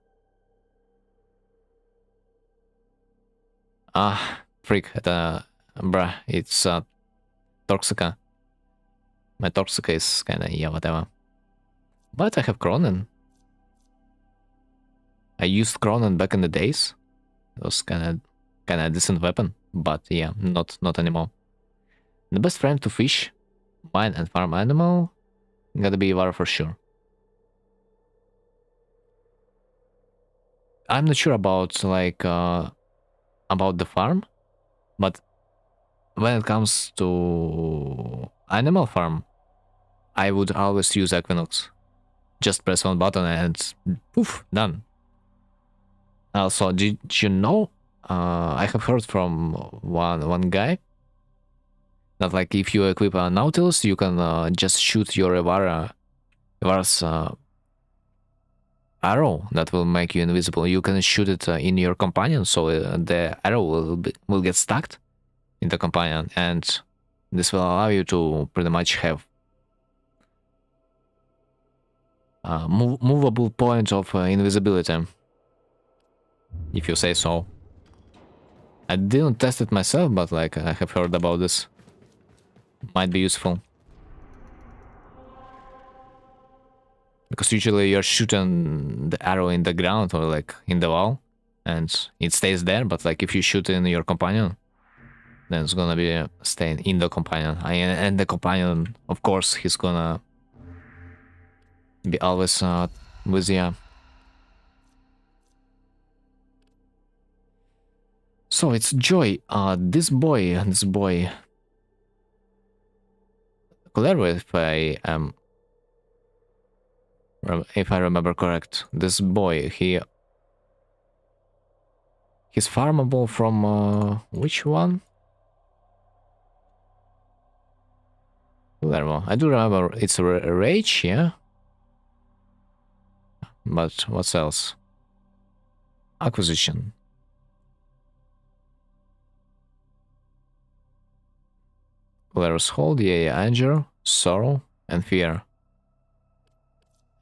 Freak. Bruh, it's Toxica. My Toxica is kinda, yeah, whatever. But I have Cronin. I used Cronin back in the days. It was kinda a decent weapon, but yeah, not anymore. The best friend to fish, mine and farm animal, gotta be Ivar for sure. I'm not sure about like about the farm, but when it comes to animal farm, I would always use Equinox. Just press one button and poof, done. Also, did you know? I have heard from one guy that like if you equip a Nautilus, you can just shoot your Ivar's arrow that will make you invisible. You can shoot it in your companion, so the arrow will get stuck in the companion, and this will allow you to pretty much have movable point of invisibility, if you say so. I didn't test it myself, but like I have heard about this. Might be useful. Because usually you're shooting the arrow in the ground or like in the wall and it stays there, but like if you shoot in your companion, then it's gonna be staying in the companion. And the companion, of course, he's gonna be always with you. So it's Joy. This boy. Clever, if I remember correct, this boy, he's farmable from which one? Palermo. I do remember it's a Rage, yeah? But what else? Acquisition. Polaris Hold, yeah, Anger, Sorrow, and Fear.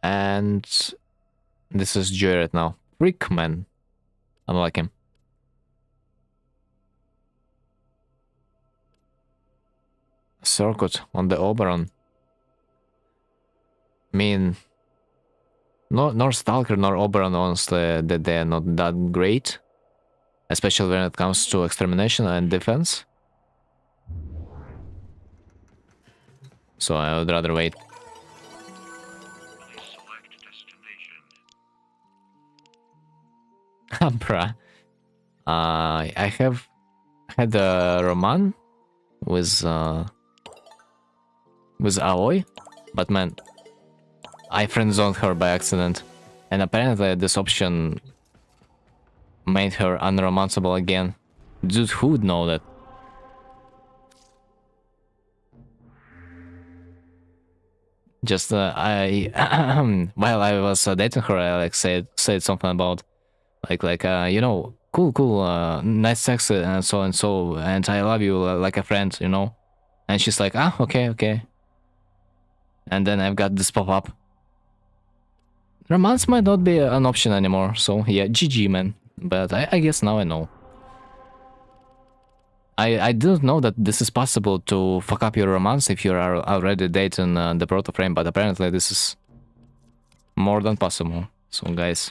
And this is Joy right now. Freakman. I like him. Circuit on the Oberon. I mean, nor Stalker nor Oberon, honestly, that they're not that great. Especially when it comes to extermination and defense. So I would rather wait. Bruh. I have had a roman with Aoi, but man, I friendzoned her by accident, and apparently this option made her unromanceable again. Dude, who would know that? Just I while I was dating her, I like said something about like you know, cool, nice sex and so and I love you like a friend, you know. And she's like, ah, okay. And then I've got this pop up. Romance might not be an option anymore, so yeah, GG, man. But I guess now I know. I didn't know that this is possible to fuck up your romance if you're already dating the proto frame, but apparently this is more than possible. So guys,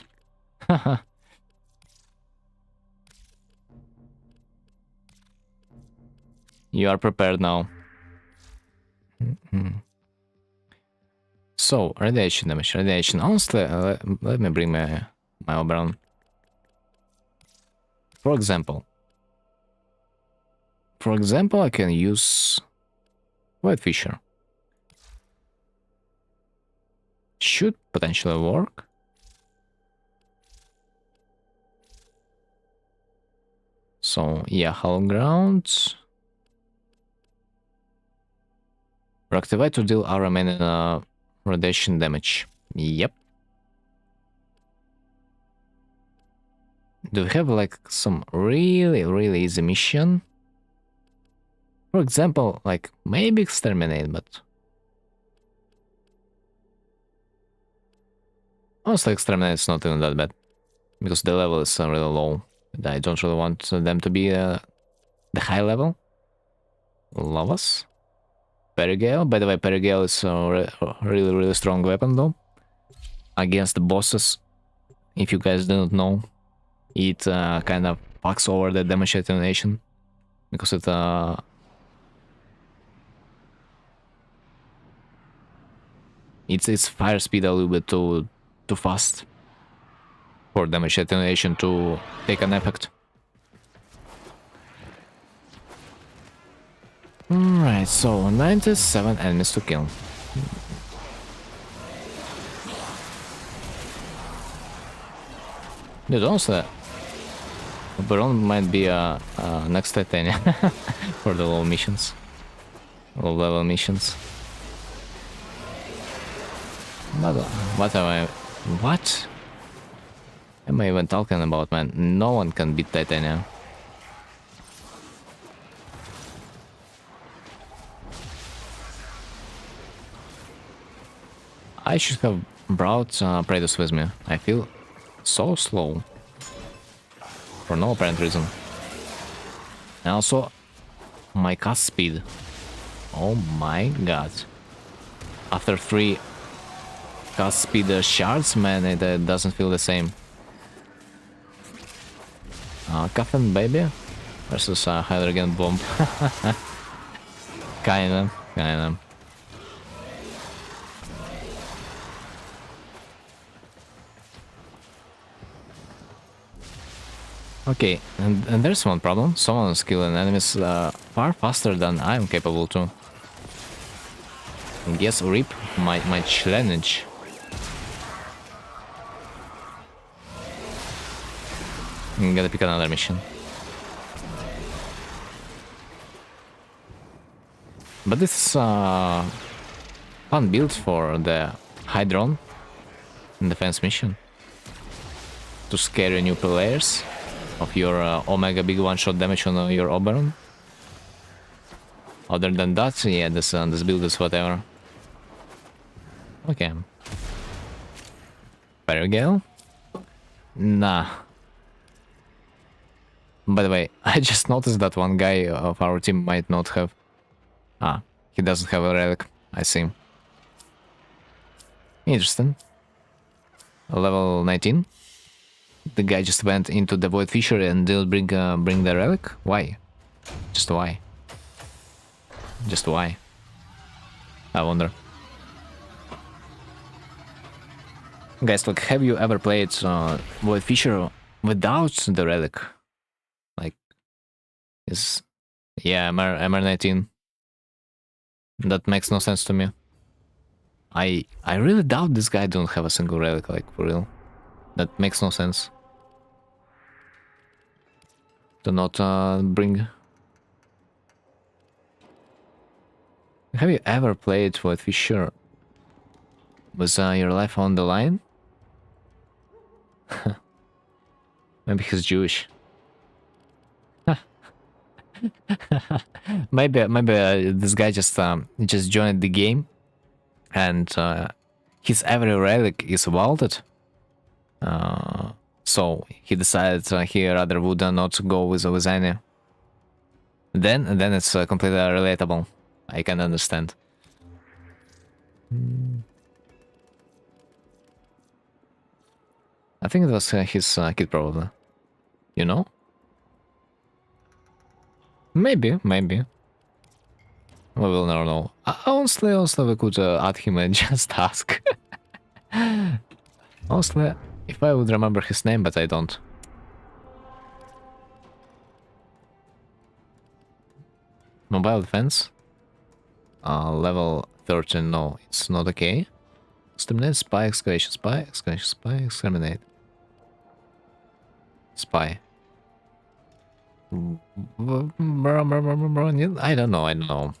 you are prepared now. So radiation damage, Honestly, let me bring my Oberon. For example, I can use White Fisher. Should potentially work. So yeah, Hollow Ground. Reactivate to deal our remaining radiation damage. Yep. Do we have like some really easy mission? For example, like maybe exterminate, but honestly, exterminate is not even that bad because the level is really low. I don't really want them to be the high level. Love us. Perigale. By the way, Perigale is a really, really strong weapon though. Against the bosses, if you guys don't know, it kind of fucks over the damage attenuation. Because it's fire speed a little bit too fast for damage attenuation to take an effect. Alright, so 97 enemies to kill. Dude, honestly, Baron might be a next Titania for the low missions. Low level missions. But what am I... What am I even talking about, man? No one can beat Titania. I should have brought Praetus with me. I feel so slow. For no apparent reason. And also, my cast speed. Oh my god. After 3 cast speed shards, man, it doesn't feel the same. Coffin Baby versus Hydrogen Bomb. Kinda. Okay, and there's one problem. Someone is killing enemies far faster than I'm capable to. And yes, RIP my challenge. I'm gonna pick another mission. But this is fun build for the Hydron defense mission. To scare new players of your Omega big one-shot damage on your Oberon. Other than that, yeah, this build is whatever. Okay. Perigale? Nah. By the way, I just noticed that one guy of our team might not have... he doesn't have a relic. I see. Interesting. Level 19. The guy just went into the Void Fissure and didn't bring the relic? Why? Just why? Just why? I wonder. Guys, like, have you ever played Void Fissure without the relic? Like, is... Yeah, MR19. That makes no sense to me. I really doubt this guy don't have a single relic, like, for real. That makes no sense. To not bring... Have you ever played Void Fissure with your life on the line? Maybe he's Jewish. maybe this guy just joined the game, and his every relic is vaulted. So he decided he rather would not go with any. Then it's completely relatable. I can understand. I think it was his kid, probably. You know? Maybe. We will never know. Honestly, we could add him and just ask. Honestly, if I would remember his name, but I don't. Mobile defense. Level 13, no, it's not okay. Exterminate, spy, excavation, spy, exterminate. Spy. I don't know.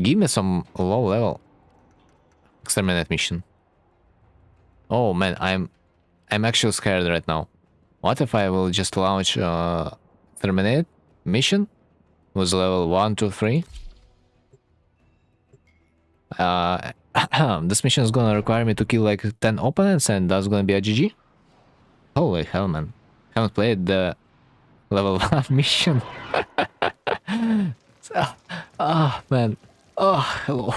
Give me some low level exterminate mission. Oh man, I'm actually scared right now. What if I will just launch exterminate mission with level 1, 2, 3? This mission is gonna require me to kill like 10 opponents, and that's gonna be a GG. Holy hell, man. Haven't played the level 1 mission. Man. Oh, hello.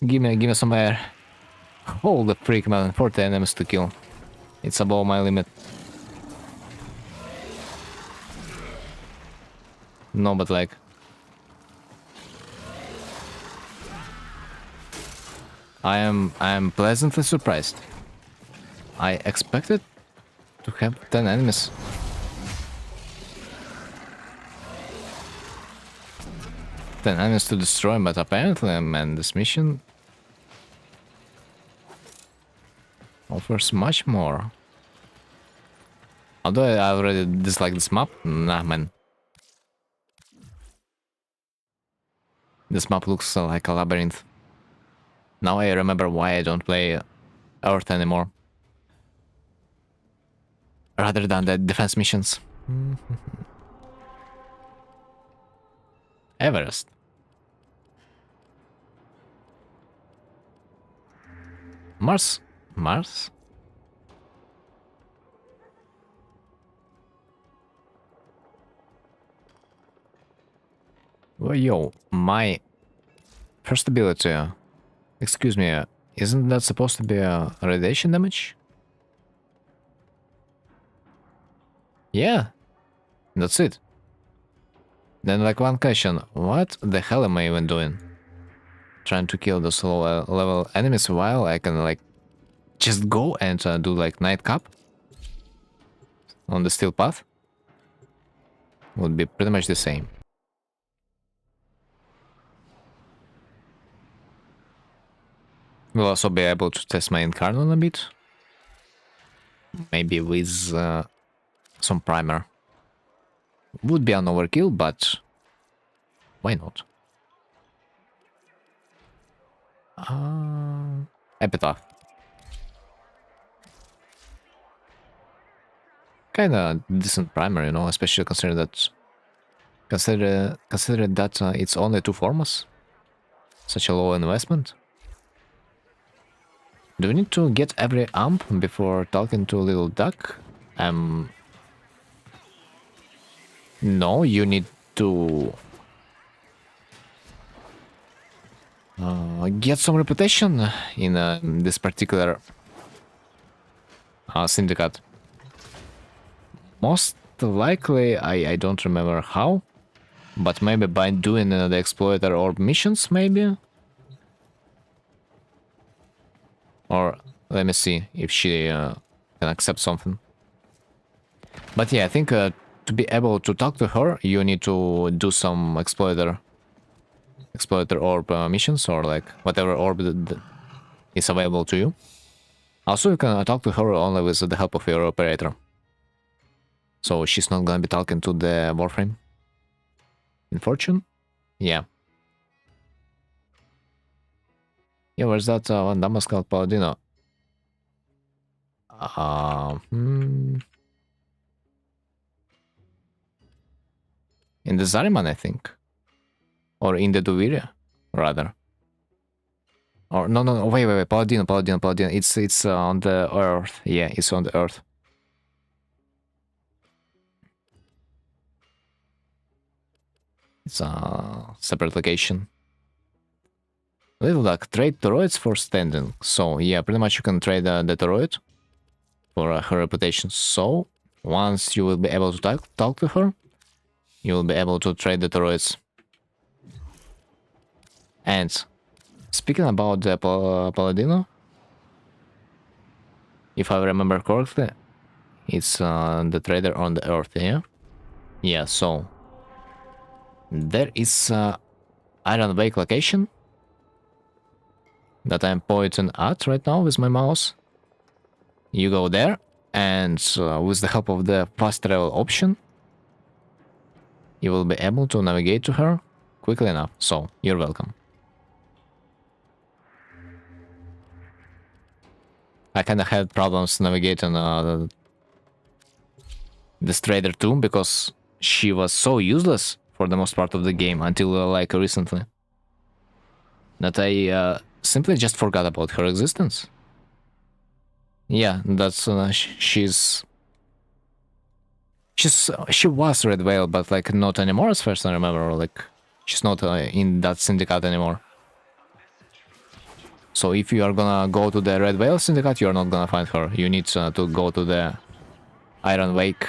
Give me some air. Holy freak, man. 40 enemies to kill. It's above my limit. No, but like... I am pleasantly surprised. I expected to have 10 enemies. Enemies to destroy, but apparently, man, this mission offers much more. Although I already dislike this map, nah, man. This map looks like a labyrinth. Now I remember why I don't play Earth anymore. Rather than the defense missions. Everest. Mars? Mars? Well, yo, my first ability, excuse me, isn't that supposed to be a radiation damage? Yeah, that's it. Then like one question, what the hell am I even doing? Trying to kill those low level enemies while I can like just go and do like night cap on the steel path? Would be pretty much the same. We'll also be able to test my Incarnon a bit. Maybe with some primer. Would be an overkill, but why not? Aptaje. Kinda decent primer, you know, especially considering that it's only 2 formats. Such a low investment. Do we need to get every amp before talking to little duck? No, you need to get some reputation in this particular syndicate. Most likely, I don't remember how, but maybe by doing the exploiter orb missions, maybe? Or let me see if she can accept something. But yeah, I think to be able to talk to her, you need to do some exploiter orb missions, or like whatever orb that is available to you. Also, you can talk to her only with the help of your operator. So she's not gonna be talking to the Warframe. In Fortune? Yeah. Yeah, where's that one Damas called Paladino? In the Zariman, I think. Or in the Duviria, rather. Or no, wait, Paladino. It's on the Earth. Yeah, it's on the Earth. It's a separate location. Little Duck, trade Toroids for standing. So yeah, pretty much you can trade the Toroid for her reputation. So once you will be able to talk to her, you will be able to trade the Toroids. And speaking about the Paladino, if I remember correctly, it's the trader on the Earth, yeah? Yeah, so there is Iron Wake location that I'm pointing at right now with my mouse. You go there, and with the help of the fast travel option, you will be able to navigate to her quickly enough. So, you're welcome. I kinda had problems navigating this trader too, because she was so useless for the most part of the game until like recently, that I simply just forgot about her existence. Yeah, that's she's She was Red Whale, but like not anymore as far as I remember. Like she's not in that syndicate anymore. So if you are gonna go to the Red Whale syndicate, you are not gonna find her. You need to go to the Iron Wake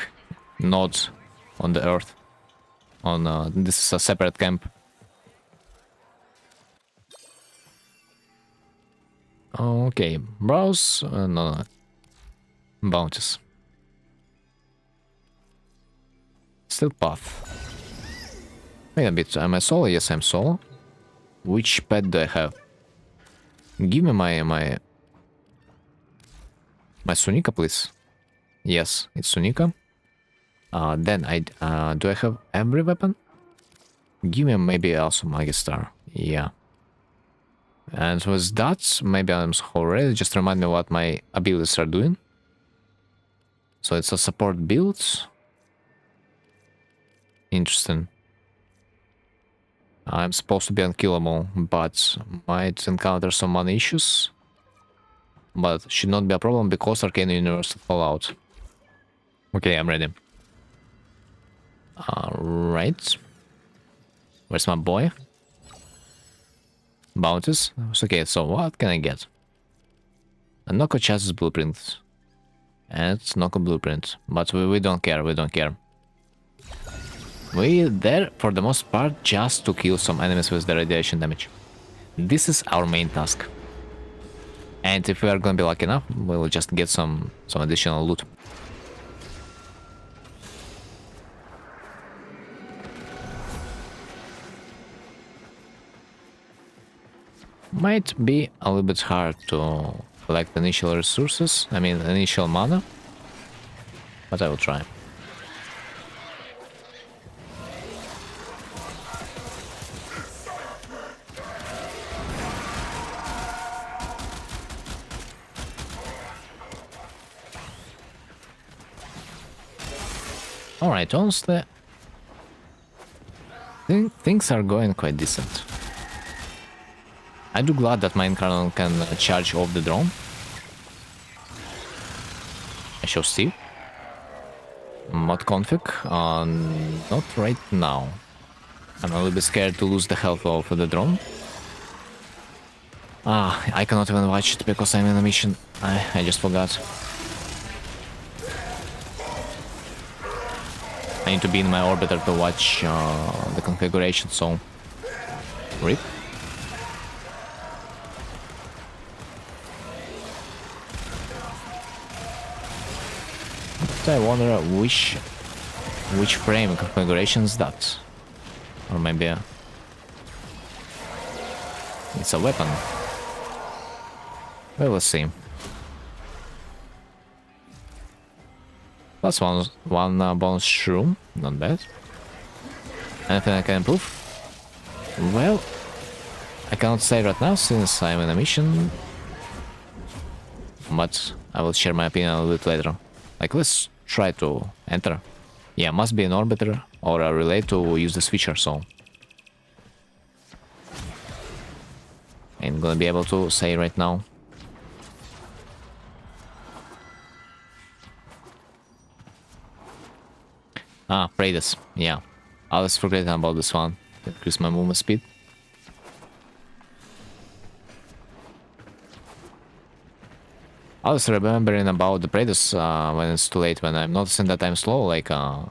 node on the Earth. On this is a separate camp. Okay, browse. No. Bounties. Still path. Wait a bit, am I solo? Yes, I'm solo. Which pet do I have? Give me my Sunika, please. Yes, it's Sunika. Then do I have every weapon? Give me maybe also Magistar. Yeah. And with that, maybe I'm already. Just remind me what my abilities are doing. So it's a support build. Interesting. I'm supposed to be unkillable, but might encounter some money issues. But should not be a problem because Arcane Universe Fallout. Okay, I'm ready. Alright. Where's my boy? Bounties. Okay, so what can I get? A Noko chassis blueprint. And Noko blueprint. But we don't care, we don't care. We're there for the most part just to kill some enemies with the radiation damage. This is our main task. And if we are gonna be lucky enough, we'll just get some additional loot. Might be a little bit hard to collect initial resources, I mean initial mana, but I will try. Alright, honestly, things are going quite decent. I do glad that my Incarnate can charge off the drone. I shall see. Mod config? Not right now. I'm a little bit scared to lose the health of the drone. I cannot even watch it because I'm in a mission. I just forgot. I need to be in my orbiter to watch the configuration, so... RIP. I wonder which frame configuration is that? Or maybe it's a weapon. Well, let's see. Plus one bonus shroom, not bad. Anything I can improve? Well, I cannot say right now since I'm in a mission, but I will share my opinion a little bit later. Like, let's try to enter. Yeah, must be an orbiter or a relay to use this feature, so... I'm gonna be able to say right now. Praedus, yeah. I was forgetting about this one. Increase my movement speed. I was remembering about the Praedus when it's too late, when I'm noticing that I'm slow, like an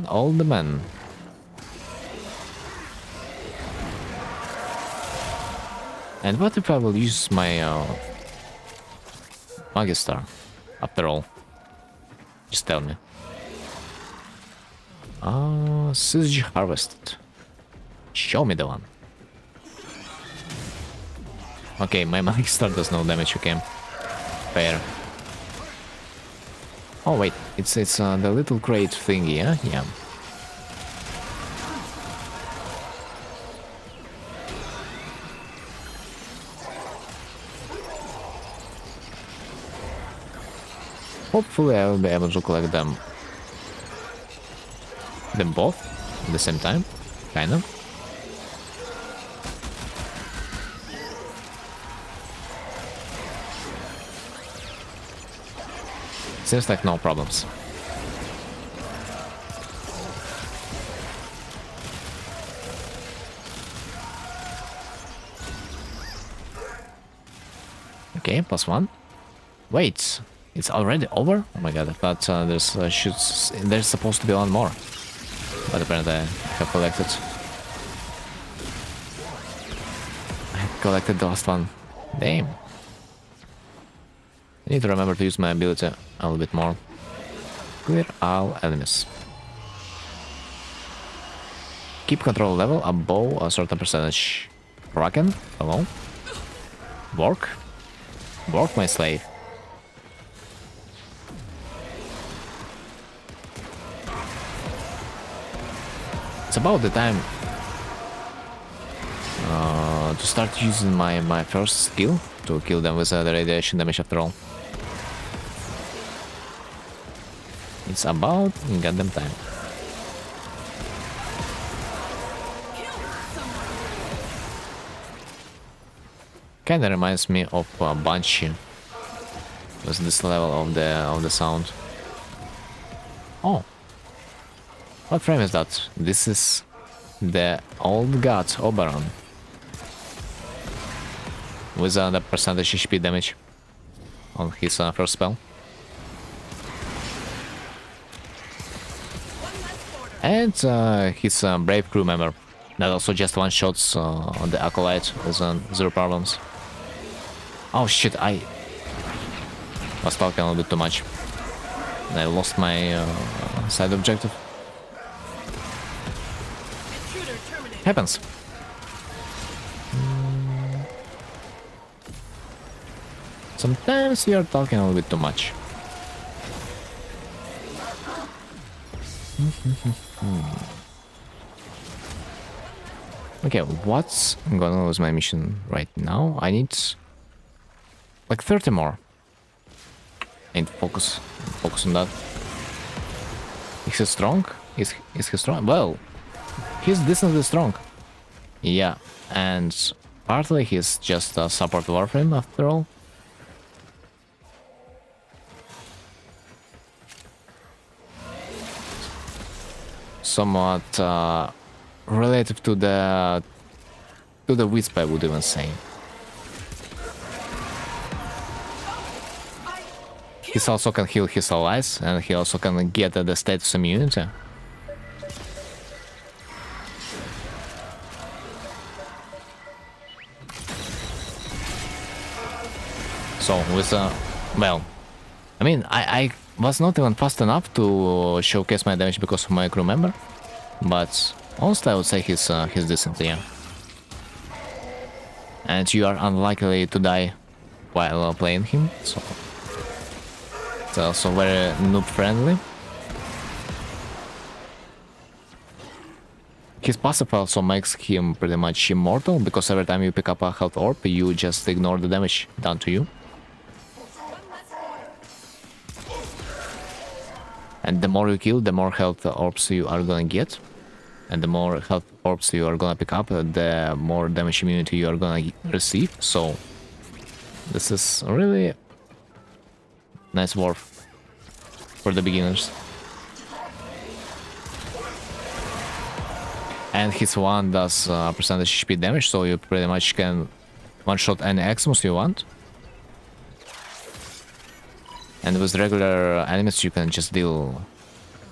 old man. And what if I will use my Magistar, after all? Just tell me. Syzygy harvested. Show me the one. Okay, my Magistar does no damage, okay. Fair. Oh wait, it's the little crate thingy, yeah? Yeah. Hopefully I will be able to collect them both at the same time, kind of. Seems like no problems. Okay, +1. Wait, it's already over? Oh my god, I thought there's supposed to be one more. But apparently I have collected. I have collected the last one. Damn. I need to remember to use my ability a little bit more. Clear all enemies. Keep control level above a certain percentage. Kraken, hello. Work. Work, my slave. It's about the time to start using my first skill to kill them with the radiation damage after all. It's about goddamn time. Kinda reminds me of Banshee with this level of the sound. Oh, what frame is that? This is the old god Oberon with the percentage HP damage on his first spell. And his brave crew member that also just one shots on the acolyte with 0 problems. Oh shit, I was talking a little bit too much. I lost my side objective. Happens. Sometimes you're talking a little bit too much. Okay, what's going on with my mission right now? I need like 30 more. I need to focus on that. Is he strong? Is he strong? Well, he's decently strong. Yeah, and partly he's just a support warframe after all. Somewhat relative to the Wisp, I would even say. He also can heal his allies, and he also can get the status immunity. So with well, I mean, I was not even fast enough to showcase my damage because of my crew member, but honestly I would say he's decent, yeah. And you are unlikely to die while playing him, so it's also very noob friendly. His passive also makes him pretty much immortal, because every time you pick up a health orb, you just ignore the damage done to you. And the more you kill, the more health orbs you are gonna get. And the more health orbs you are gonna pick up, the more damage immunity you are gonna receive. So this is really nice work for the beginners. And his one does percentage HP damage, so you pretty much can one-shot any Xmas you want. And with regular enemies you can just deal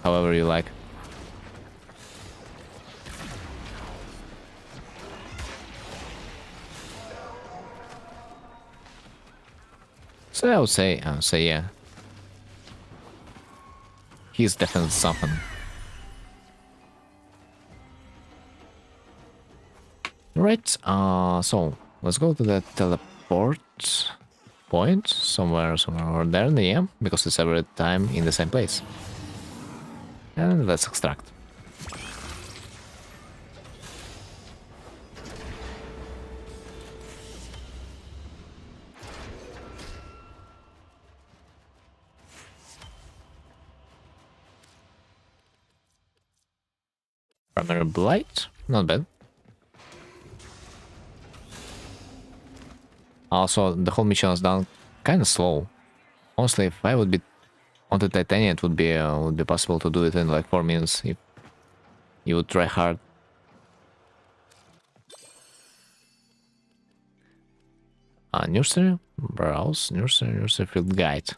however you like. So I would say yeah. He's definitely something. Right, so let's go to the teleport point somewhere over there in the end, because it's every time in the same place. And let's extract. Primary Blight, not bad. Also, the whole mission is done kind of slow. Honestly, if I would be on the Titanium it would be possible to do it in like 4 minutes if you would try hard. Nursery? Browse, nursery field guide.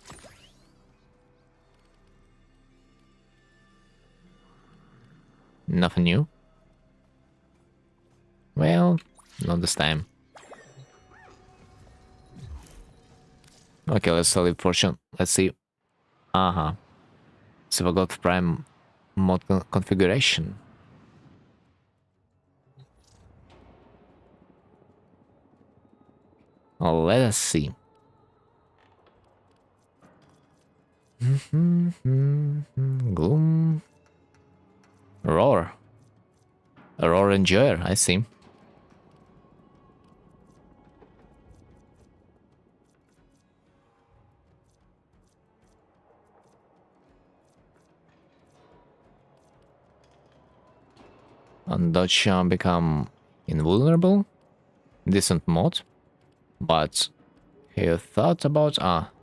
Nothing new? Well, not this time. Okay, let's leave fortune. Let's see. So I got prime mod configuration. Oh, let us see. Gloom. Roar. Roar Enjoyer, I see. And Dodge become invulnerable. Decent mod. But you thought about...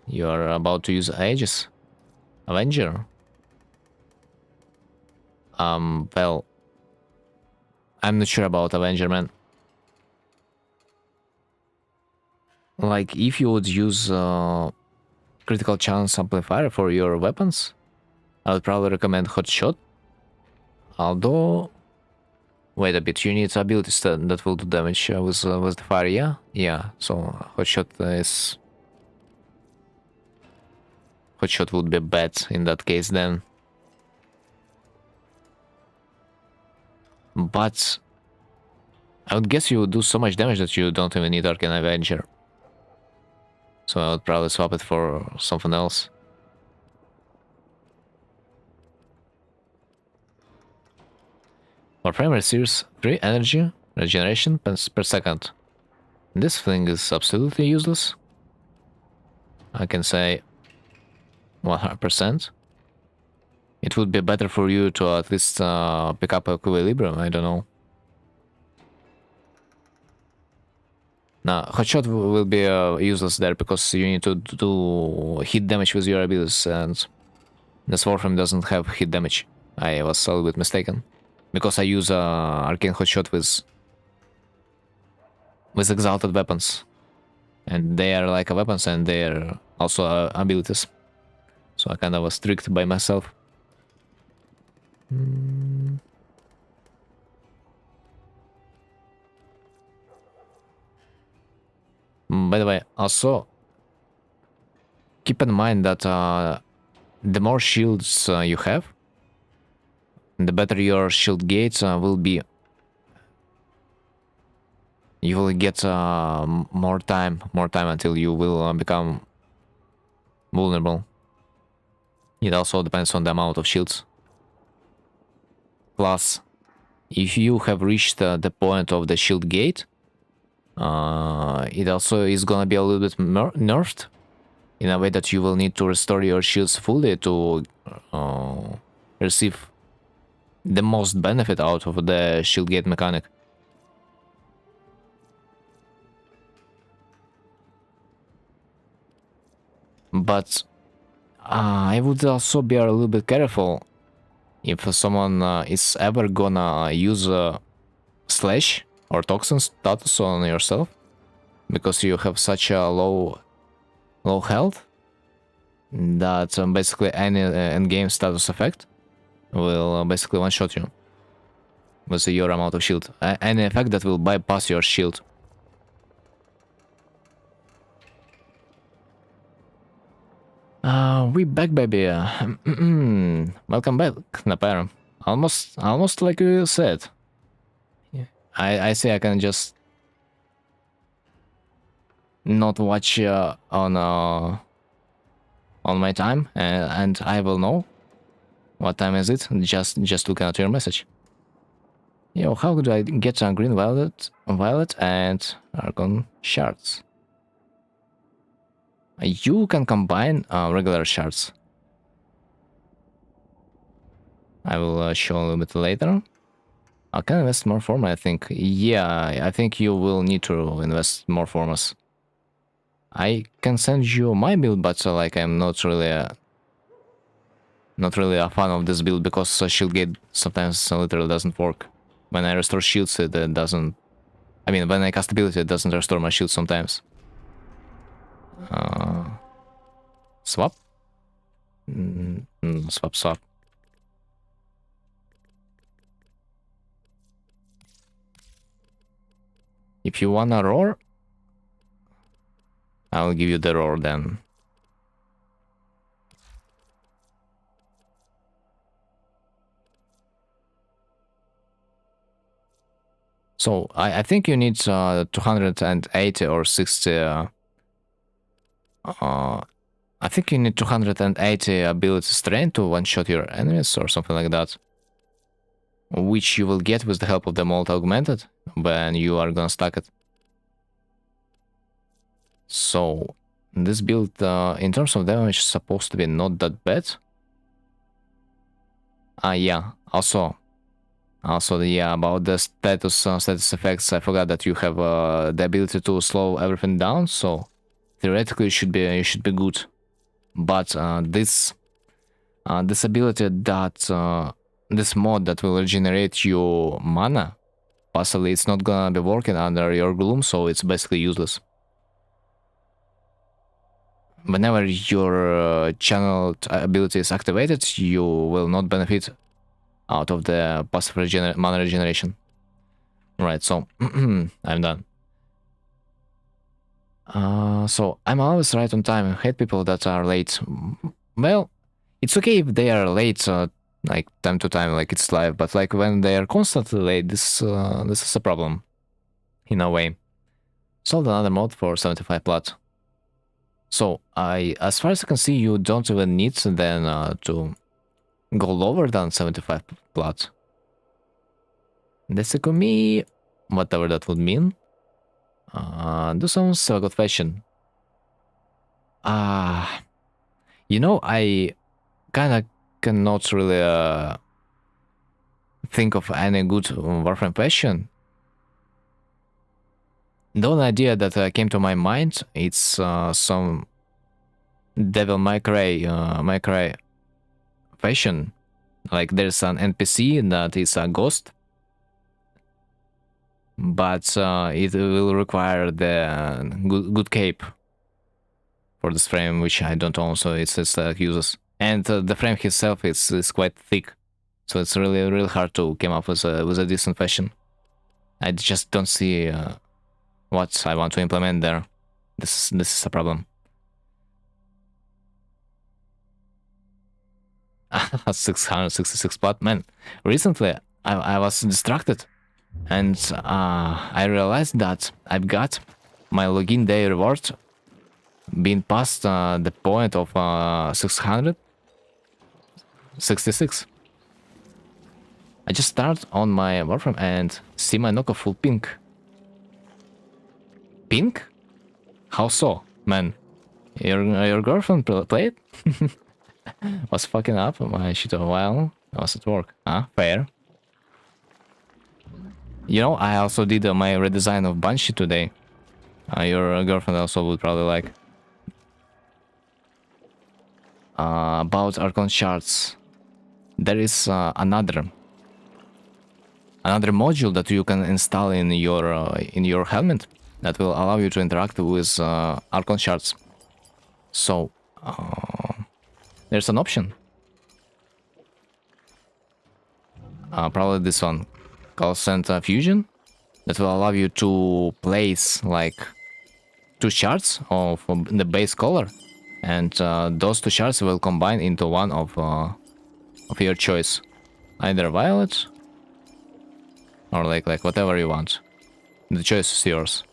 you're about to use Aegis. Avenger. Well... I'm not sure about Avenger, man. Like, if you would use critical chance amplifier for your weapons, I would probably recommend Hotshot. Although... Wait a bit, you need abilities that will do damage with the fire, yeah? Yeah, so Hotshot is... Hotshot would be bad in that case then. But... I would guess you would do so much damage that you don't even need Arcane Avenger. So I would probably swap it for something else. Warframe receives 3 energy regeneration per second. This thing is absolutely useless. I can say 100%. It would be better for you to at least pick up Equilibrium, I don't know. Now, Hotshot will be useless there because you need to do hit damage with your abilities, and this Warframe doesn't have hit damage. I was a little bit mistaken. Because I use Arcane Hotshot with exalted weapons. And they are like weapons and they are also abilities. So I kind of was tricked by myself. By the way, also keep in mind that the more shields you have, the better your shield gates will be. You will get more time until you will become vulnerable. It also depends on the amount of shields. Plus, if you have reached the point of the shield gate, it also is gonna be a little bit nerfed in a way that you will need to restore your shields fully to receive the most benefit out of the shield gate mechanic. But I would also be a little bit careful if someone is ever gonna use slash or toxin status on yourself, because you have such a low health that basically any endgame status effect will basically one-shot you with your amount of shield. Any effect that will bypass your shield. We back, baby. Welcome back, Napar. Almost like you said. Yeah. I say I can just not watch on my time, and I will know what time is it. Just looking at your message. Yo, how could I get a green violet and argon shards? You can combine regular shards. I will show a little bit later. I can invest more form, I think. Yeah, I think you will need to invest more formas. I can send you my build, but like I'm not really not really a fan of this build because shield gate sometimes literally doesn't work. When I restore shields, it doesn't. I mean, when I cast ability, it doesn't restore my shield sometimes. Swap? Swap. If you wanna roar, I'll give you the roar then. So I think you need 280 or 60. I think you need 280 ability strength to one-shot your enemies or something like that. Which you will get with the help of the Molt Augmented when you are gonna stack it. So this build, in terms of damage, is supposed to be not that bad. Yeah. Also, yeah, about the status effects, I forgot that you have the ability to slow everything down. So theoretically, you should be good. But this ability that this mod that will regenerate your mana, possibly it's not gonna be working under your gloom, so it's basically useless. Whenever your channeled ability is activated, you will not benefit out of the passive mana regeneration. Right, so I'm done. So I'm always right on time. I hate people that are late. Well, it's okay if they are late, like time to time, like it's live. But like when they are constantly late, this is a problem, in a way. Sold another mod for 75 plat. So as far as I can see, you don't even need then to go lower than 75 plat. Me, whatever that would mean. Do some good fashion. You know, I kinda cannot really think of any good Warframe fashion. The only idea that came to my mind, it's some Devil May Cry fashion. Like there's an NPC that is a ghost, but it will require the good cape for this frame, which I don't own, so it's uses. And the frame itself is quite thick, so it's really hard to come up with a decent fashion. I just don't see what I want to implement there. This is a problem. 666 plat, man. Recently, I was distracted, and I realized that I've got my login day reward being past the point of 666. I just start on my Warframe and see my knockoff full pink. Pink? How so, man? Your girlfriend played? Was fucking up my shit a while. I was at work. Fair. You know, I also did my redesign of Banshee today. Your girlfriend also would probably like. About Archon shards. There is another module that you can install in your helmet that will allow you to interact with Archon shards. So there's an option. Probably this one, called Center Fusion, that will allow you to place like 2 shards of the base color, and those 2 shards will combine into one of your choice, either violet or like whatever you want. The choice is yours.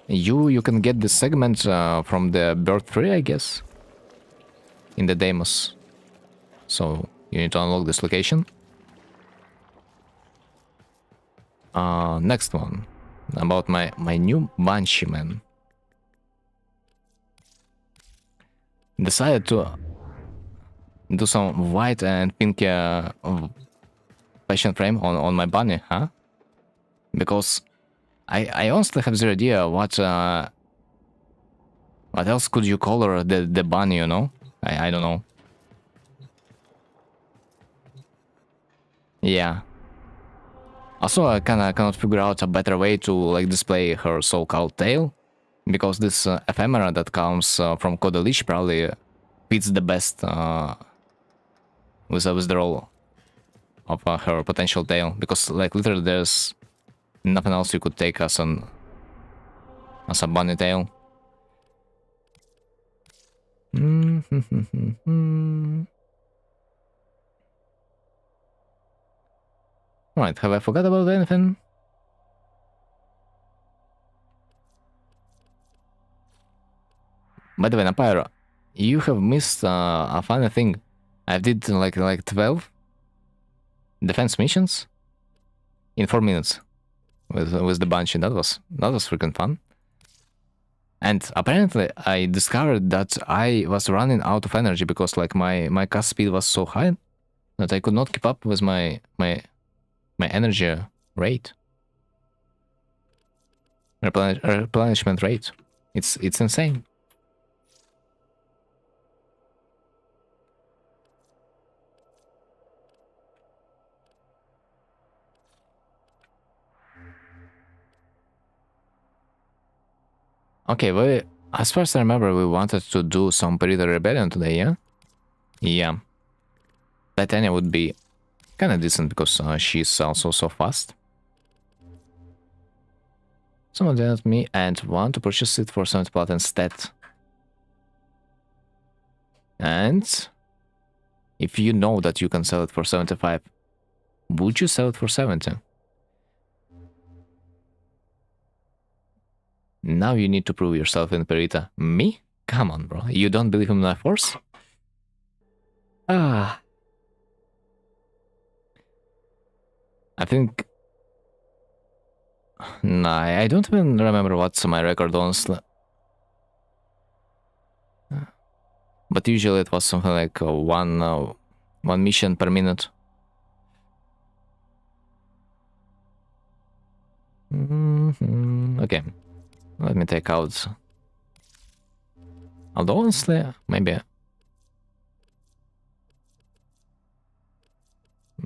You can get this segment from the Bird 3, I guess, in the demos. So you need to unlock this location. Next one, about my new Banshee, man. Decided to do some white and pink fashion frame on my bunny, huh? Because I honestly have zero idea what else could you color the bunny, you know? I don't know. Yeah. Also, I cannot figure out a better way to like display her so-called tail, because this ephemera that comes from Codalish probably fits the best with the role of her potential tail, because like literally there's nothing else you could take as a bunny tail. Right, have I forgot about anything? By the way, Napyro, you have missed a funny thing. I did like 12 defense missions in 4 minutes with the bunch, and that was freaking fun. And apparently, I discovered that I was running out of energy because like my cast speed was so high that I could not keep up with my energy rate, replenishment rate. It's insane. Okay, well, as far as I remember, we wanted to do some Perita Rebellion today, yeah? Yeah. Titania would be kind of decent because she's also so fast. Someone did me and want to purchase it for 70 plat instead. And if you know that you can sell it for 75, would you sell it for 70? Now you need to prove yourself in Perita. Me? Come on, bro. You don't believe in my force? Ah. I think... Nah, I don't even remember what's my record, honestly. But usually it was something like one mission per minute. Okay. Let me take out... Although honestly, maybe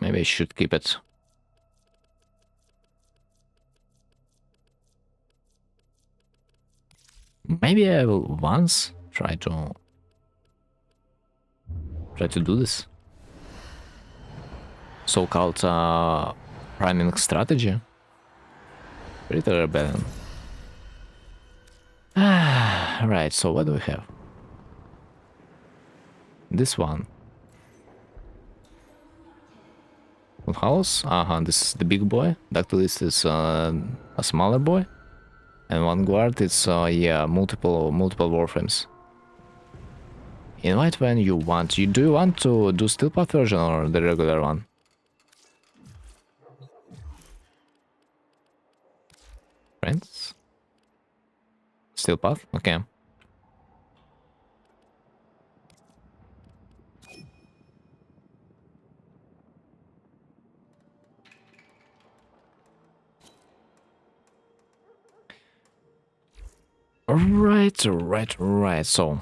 I should keep it. Maybe I will once try to do this so-called priming strategy. Perita Rebellion. Right, so what do we have? This one. House? This is the big boy. Dactylis is a smaller boy. And one guard, it's yeah, multiple warframes. Invite when you want. Do you want to do steel path version or the regular one? Friends? Steel path? Okay. Right, so...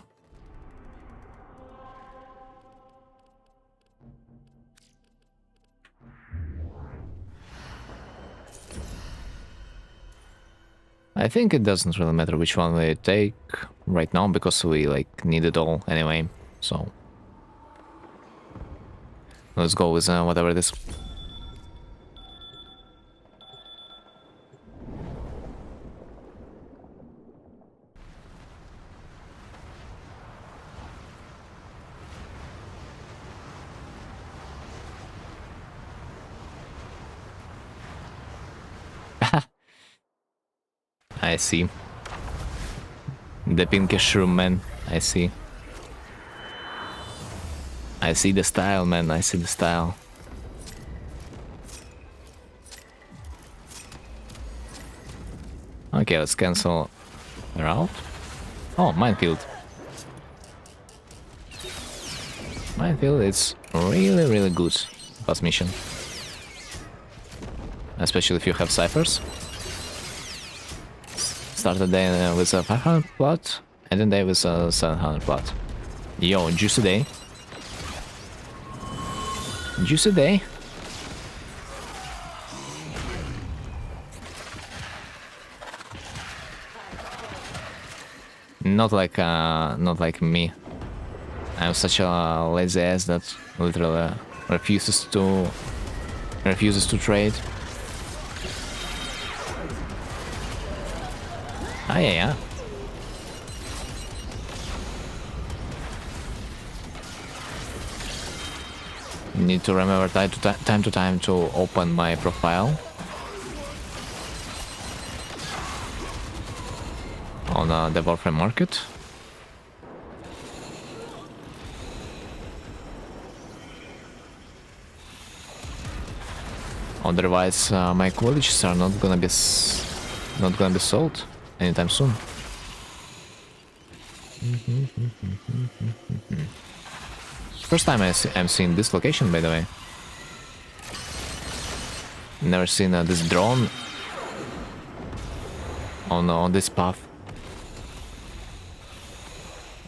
I think it doesn't really matter which one we take right now, because we like need it all anyway, so... Let's go with whatever it is. I see. The pinkish room, man. I see. I see the style, man. I see the style. Okay, let's cancel her out. Oh, minefield. Minefield is really good past mission. Especially if you have ciphers. Start the day with a 500 plot, and then day with a 700 plot. Yo, juicy day. Juicy day. not like me. I'm such a lazy ass that literally refuses to trade. Ah, yeah. Need to remember time to time to open my profile on the Warframe market. Otherwise, my colleges are not gonna be sold anytime soon. First time I'm seeing this location, by the way. Never seen this drone on this path.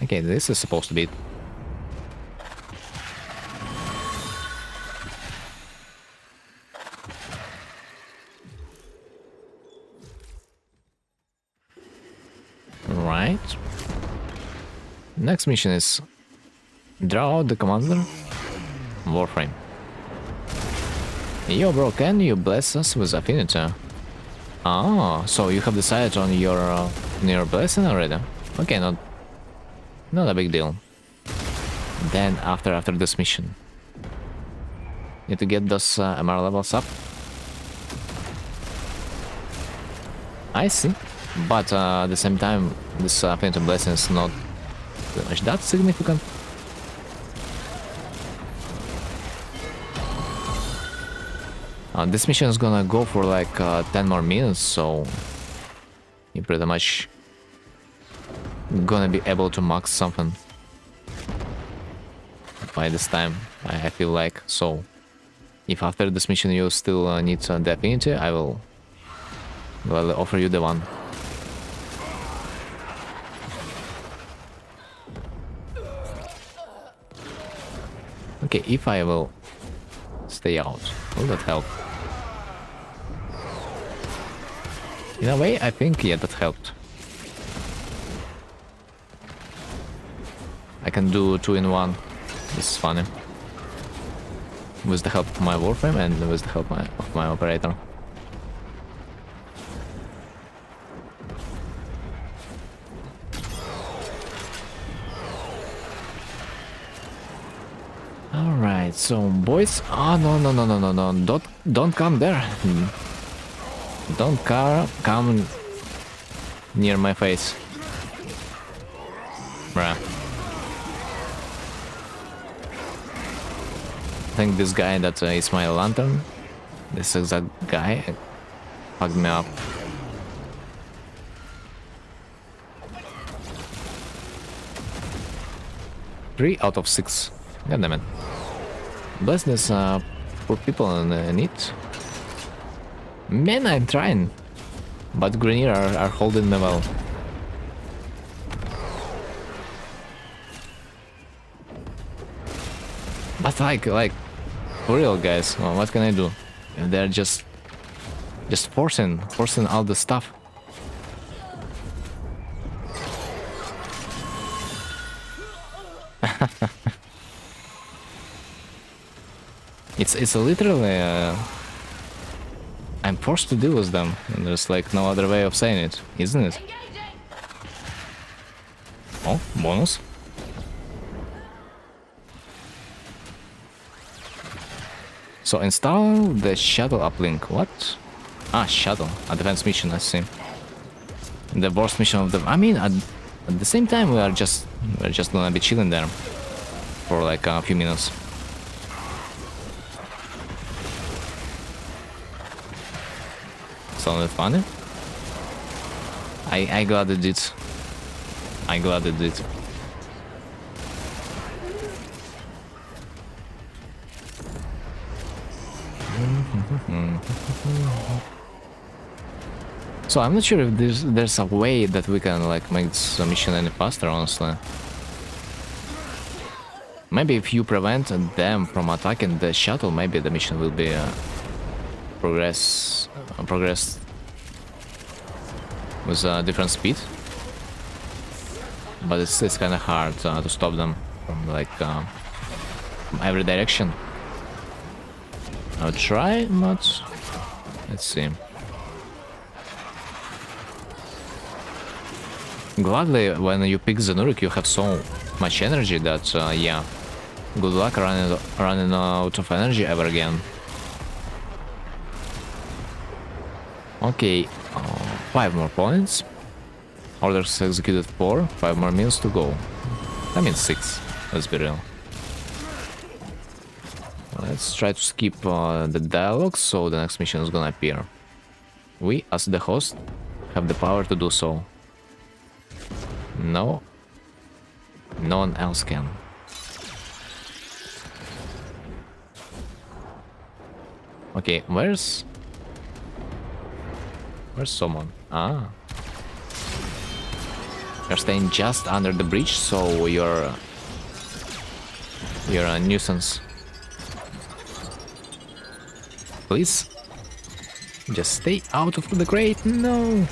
Okay, this is supposed to be it. Right. Next mission is draw out the commander Warframe. Yo, bro, can you bless us with affinity? Ah, so you have decided on your blessing already? Okay, not a big deal. Then after this mission, need to get those MR levels up. I see, but at the same time, this affinity blessing is not that significant. This mission is gonna go for like 10 more minutes, so you're pretty much gonna be able to max something by this time, I feel like. So if after this mission you still need the affinity, I will gladly offer you the one. Okay, if I will stay out, will that help? In a way, I think, yeah, that helped. I can do 2 in 1. This is funny. With the help of my Warframe and with the help of my operator. Alright, so boys... Oh, no, don't come there. Don't come near my face. Bruh. I think this guy that is my lantern, this exact guy, fucked me up. Three out of 6. God damn it. Bless this poor people in need. Man, I'm trying, but Grenier are holding me well. But like, for real, guys, well, what can I do? If they're just forcing all the stuff. It's literally. I'm forced to deal with them, and there's like no other way of saying it, isn't it? Oh, bonus. So install the shuttle uplink. What? Ah, shuttle. Advanced mission, I see. The worst mission of the... I mean, at the same time, we're just gonna be chilling there for like a few minutes. Sounded funny. I glad it did. I glad it did. So I'm not sure if there's a way that we can like make this mission any faster, honestly. Maybe if you prevent them from attacking the shuttle, maybe the mission will be progressed with a different speed. but it's kind of hard to stop them from like every direction. I'll try, but let's see. Gladly, when you pick the Nurik, you have so much energy that, yeah, good luck running out of energy ever again. Okay, 5 more points. Orders executed 4, 5 more minutes to go. I mean 6, let's be real. Let's try to skip the dialogue, so the next mission is gonna appear. We, as the host, have the power to do so. No. No one else can. Okay, where's someone? Ah. You're staying just under the bridge, so you're a nuisance. Please, just stay out of the grate. No.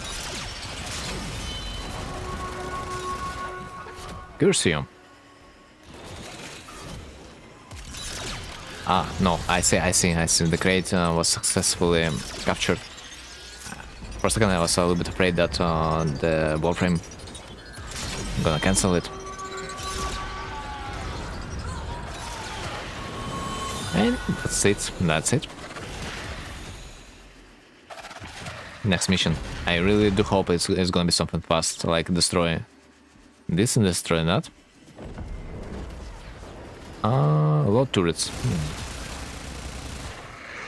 Curse you. Ah, no, I see. The crate was successfully captured. For a second I was a little bit afraid that the Warframe gonna cancel it. And that's it. Next mission. I really do hope it's gonna be something fast, like destroy this and destroy that. Load turrets.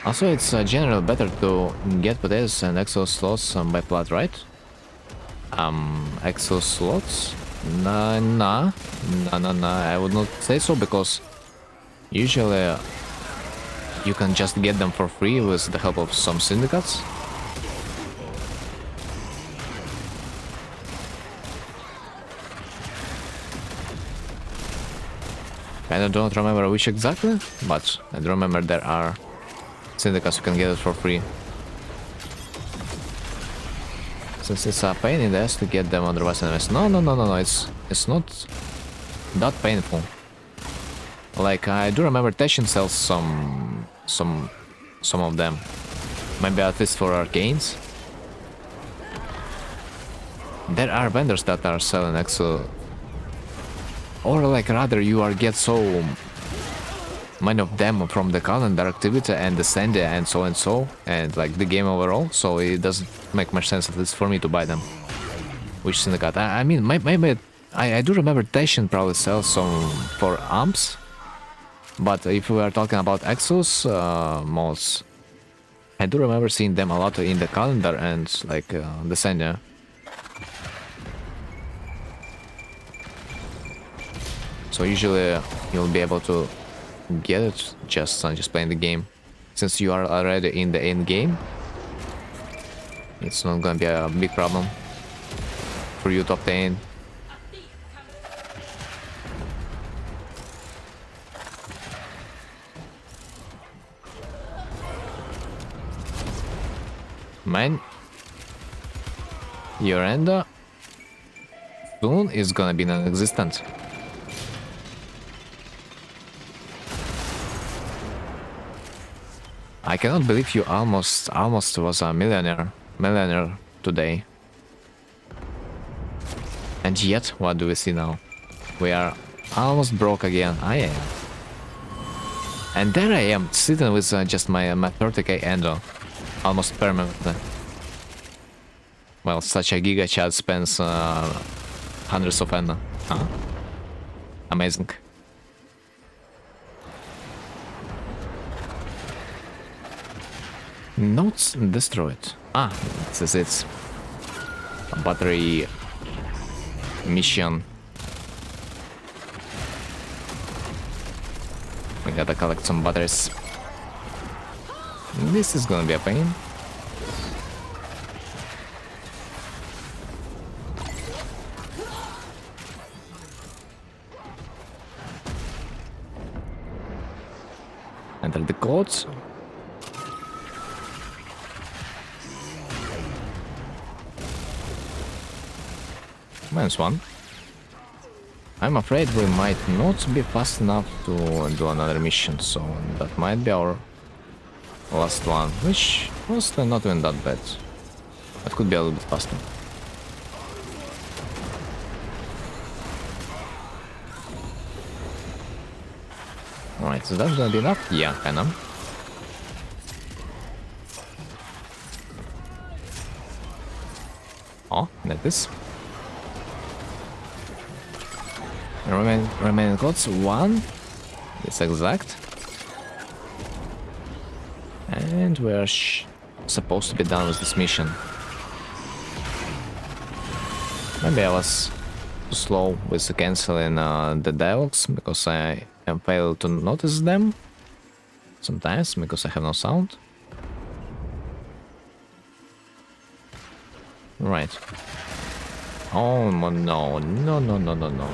Also, it's generally better to get potatoes and exo slots by plat, right? Exo slots? Nah, I would not say so, because usually you can just get them for free with the help of some syndicates. I don't remember which exactly, but I do remember there are syndicates you can get it for free. Since it's a pain in the ass to get them otherwise anyways. No, it's not that painful. Like, I do remember Teshin sells some of them. Maybe at least for arcanes. There are vendors that are selling Exo. Or like rather you are get so many of them from the calendar activity and the Sandy and so and like the game overall, so it doesn't make much sense at least for me to buy them. Which syndicate? I mean, maybe I do remember Teshin probably sells some for amps, but if we are talking about Exos mods, I do remember seeing them a lot in the calendar and like the Sandy. So usually you'll be able to get it just playing the game. Since you are already in the end game, it's not gonna be a big problem for you to obtain. Man, your ender soon is gonna be non-existent. I cannot believe you almost was a millionaire today. And yet, what do we see now? We are almost broke again. I am. And there I am, sitting with just my 30k endo. Almost permanently. Well, such a giga chat spends hundreds of endo. Huh? Amazing. Notes destroyed. Ah, this is it. A battery mission. We gotta collect some batteries. This is gonna be a pain. Enter the codes. -1. I'm afraid we might not be fast enough to do another mission, so that might be our last one, which was not even that bad. That could be a little bit faster. Alright, so that's gonna be enough? Yeah, kinda. Oh, like this. Remaining codes, 1. It's exact. And we're supposed to be done with this mission. Maybe I was too slow with canceling the dialogues because I have failed to notice them. Sometimes because I have no sound. Right. Oh no, no, no, no, no, no, no.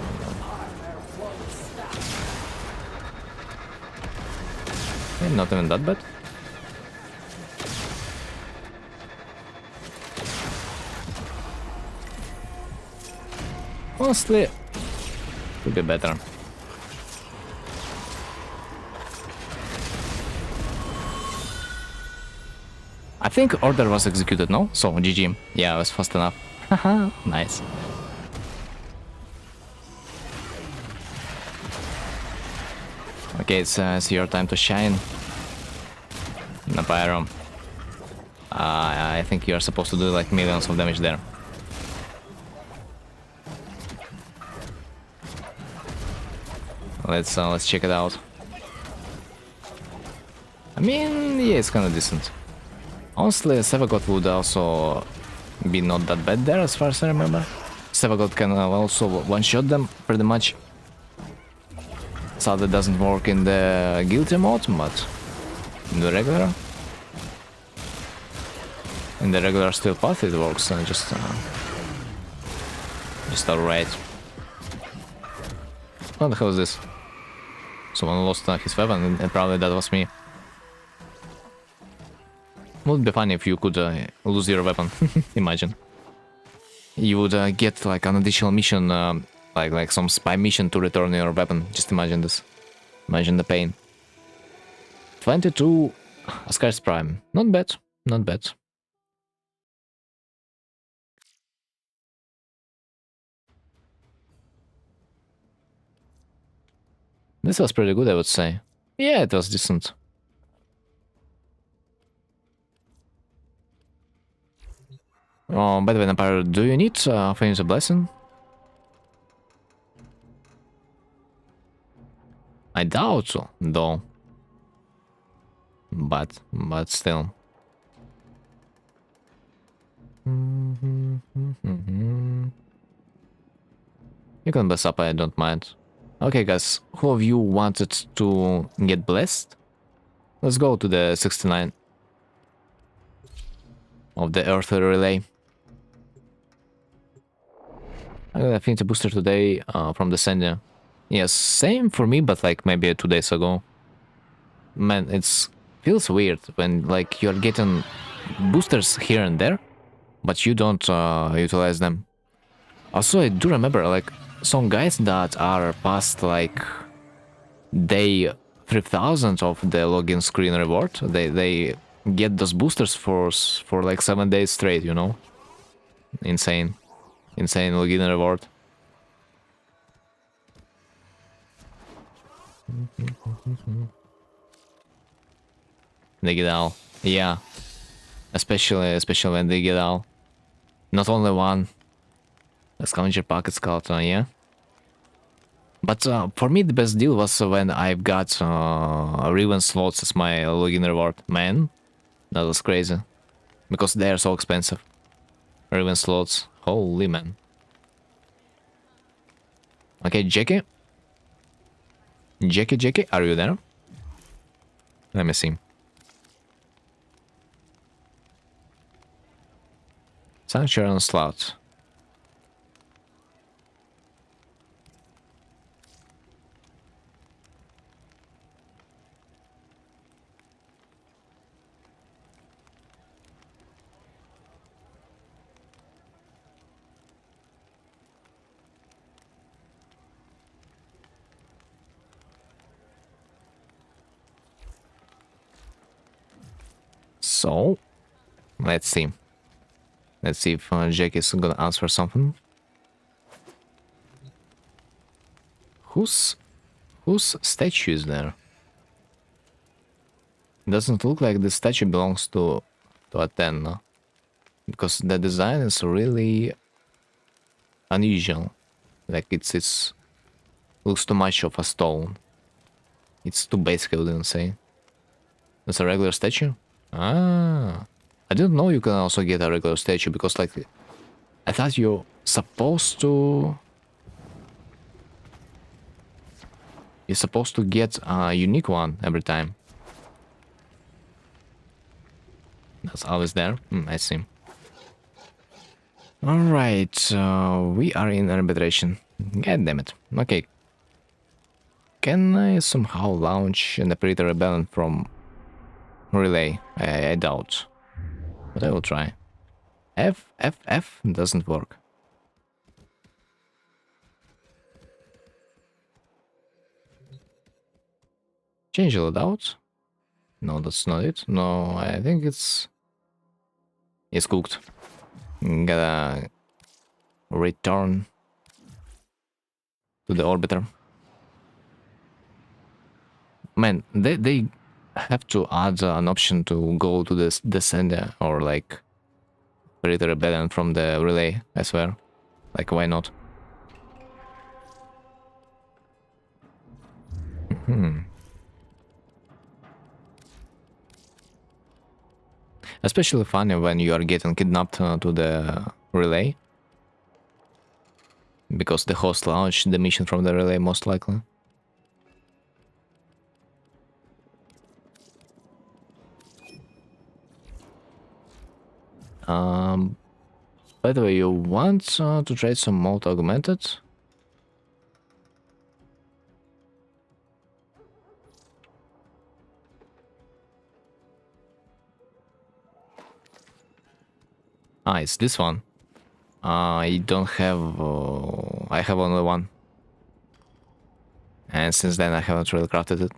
Not even that bad. Honestly, could be better. I think order was executed, no? So GG. Yeah, it was fast enough. Haha, nice. Okay, it's your time to shine. Napyro. I think you're supposed to do like millions of damage there. Let's check it out. I mean, yeah, it's kind of decent. Honestly, Sevagot would also be not that bad there, as far as I remember. Sevagot can also one-shot them, pretty much. So that doesn't work in the guilty mode, but in the regular. In the regular steel path it works, just alright. What the hell is this? Someone lost his weapon, and probably that was me. Would be funny if you could lose your weapon. Imagine. You would get like an additional mission, like some spy mission to return your weapon. Just imagine this. Imagine the pain. 22 Ascaris Prime. Not bad. Not bad. This was pretty good, I would say. Yeah, it was decent. Oh, by the way, Empire, do you need Phoenix a Blessing? I doubt so, though. But still. You can bless up, I don't mind. Okay, guys, who of you wanted to get blessed? Let's go to the 69 of the Earth Relay. I got a Affinity booster today from the sender. Yes, same for me, but like maybe 2 days ago. Man, it's feels weird when like you're getting boosters here and there, but you don't utilize them. Also, I do remember like some guys that are past like day 3000 of the login screen reward. They get those boosters for like 7 days straight. You know, insane login reward. They get out, yeah. Especially when they get out. Not only one. A scavenger pocket scout, yeah. But for me, the best deal was when I've got Riven slots as my login reward. Man, that was crazy. Because they are so expensive. Riven slots, holy man. Okay, Jackie, are you there? Let me see. Sanctuary on slot. So, let's see. Let's see if Jack is gonna answer something. Whose statue is there? Doesn't look like the statue belongs to a 10, no? Because the design is really unusual. Like it's looks too much of a stone. It's too basic, I wouldn't say. It's a regular statue? Ah, I didn't know you can also get a regular statue because, like, I thought you're supposed to. You're supposed to get a unique one every time. That's always there. I see. Alright, we are in arbitration. God damn it. Okay. Can I somehow launch an operator rebellion from relay? I doubt. But I will try. F doesn't work. Change loadout? No, that's not it. No, I think it's cooked. Gotta return to the orbiter. Man, they have to add an option to go to this descender or like create a rebellion from the relay, I swear. Like, why not? Especially funny when you are getting kidnapped to the relay. Because the host launched the mission from the relay, most likely. By the way, you want to trade some malt augmented? Ah, it's this one. I don't have... I have only one. And since then I haven't really crafted it.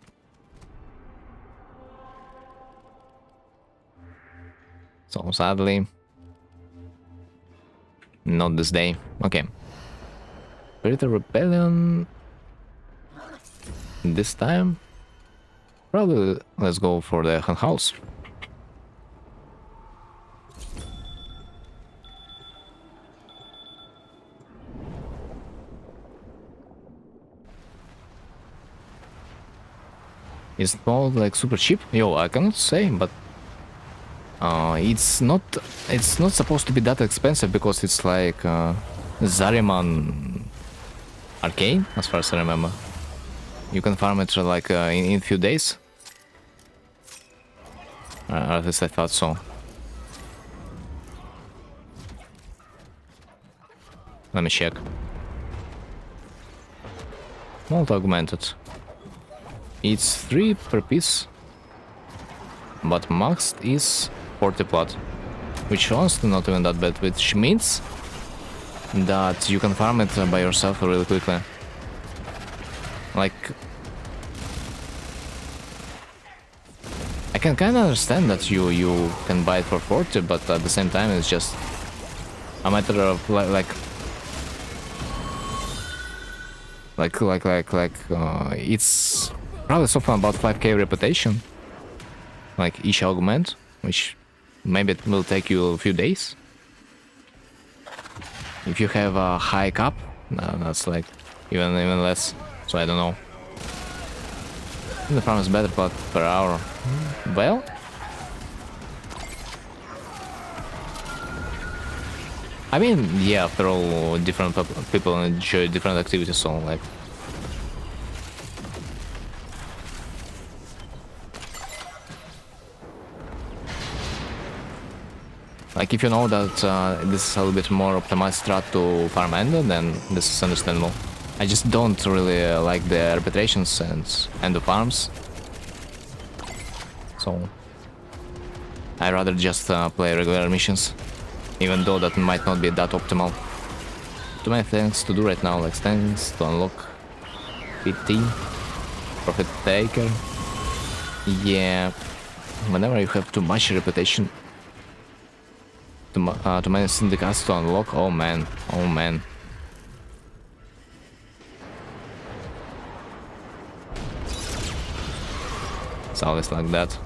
So sadly... Not this day. Okay. Predator Rebellion... This time? Probably let's go for the Hun House. Is it more like super cheap? Yo, I cannot say, but it's not supposed to be that expensive because it's like Zariman Arcane, as far as I remember. You can farm it like in a few days. At least I thought so. Let me check. Not augmented. It's 3 per piece, but maxed is 40 plat, which honestly not even that bad, which means that you can farm it by yourself really quickly. Like, I can kind of understand that you can buy it for 40, but at the same time it's just a matter of it's probably something about 5k reputation, like each augment, which maybe it will take you a few days. If you have a high cap, that's like even less. So I don't know. The farm is better, but per hour. Well, I mean, yeah. After all, different people enjoy different activities, so like. Like, if you know that this is a little bit more optimized strat to farm end, then this is understandable. I just don't really like the arbitrations and the farms. So, I rather just play regular missions, even though that might not be that optimal. Too many things to do right now, like things to unlock. PT, Profit Taker. Yeah. Whenever you have too much reputation, too many syndicates to unlock, oh man, oh man. It's always like that.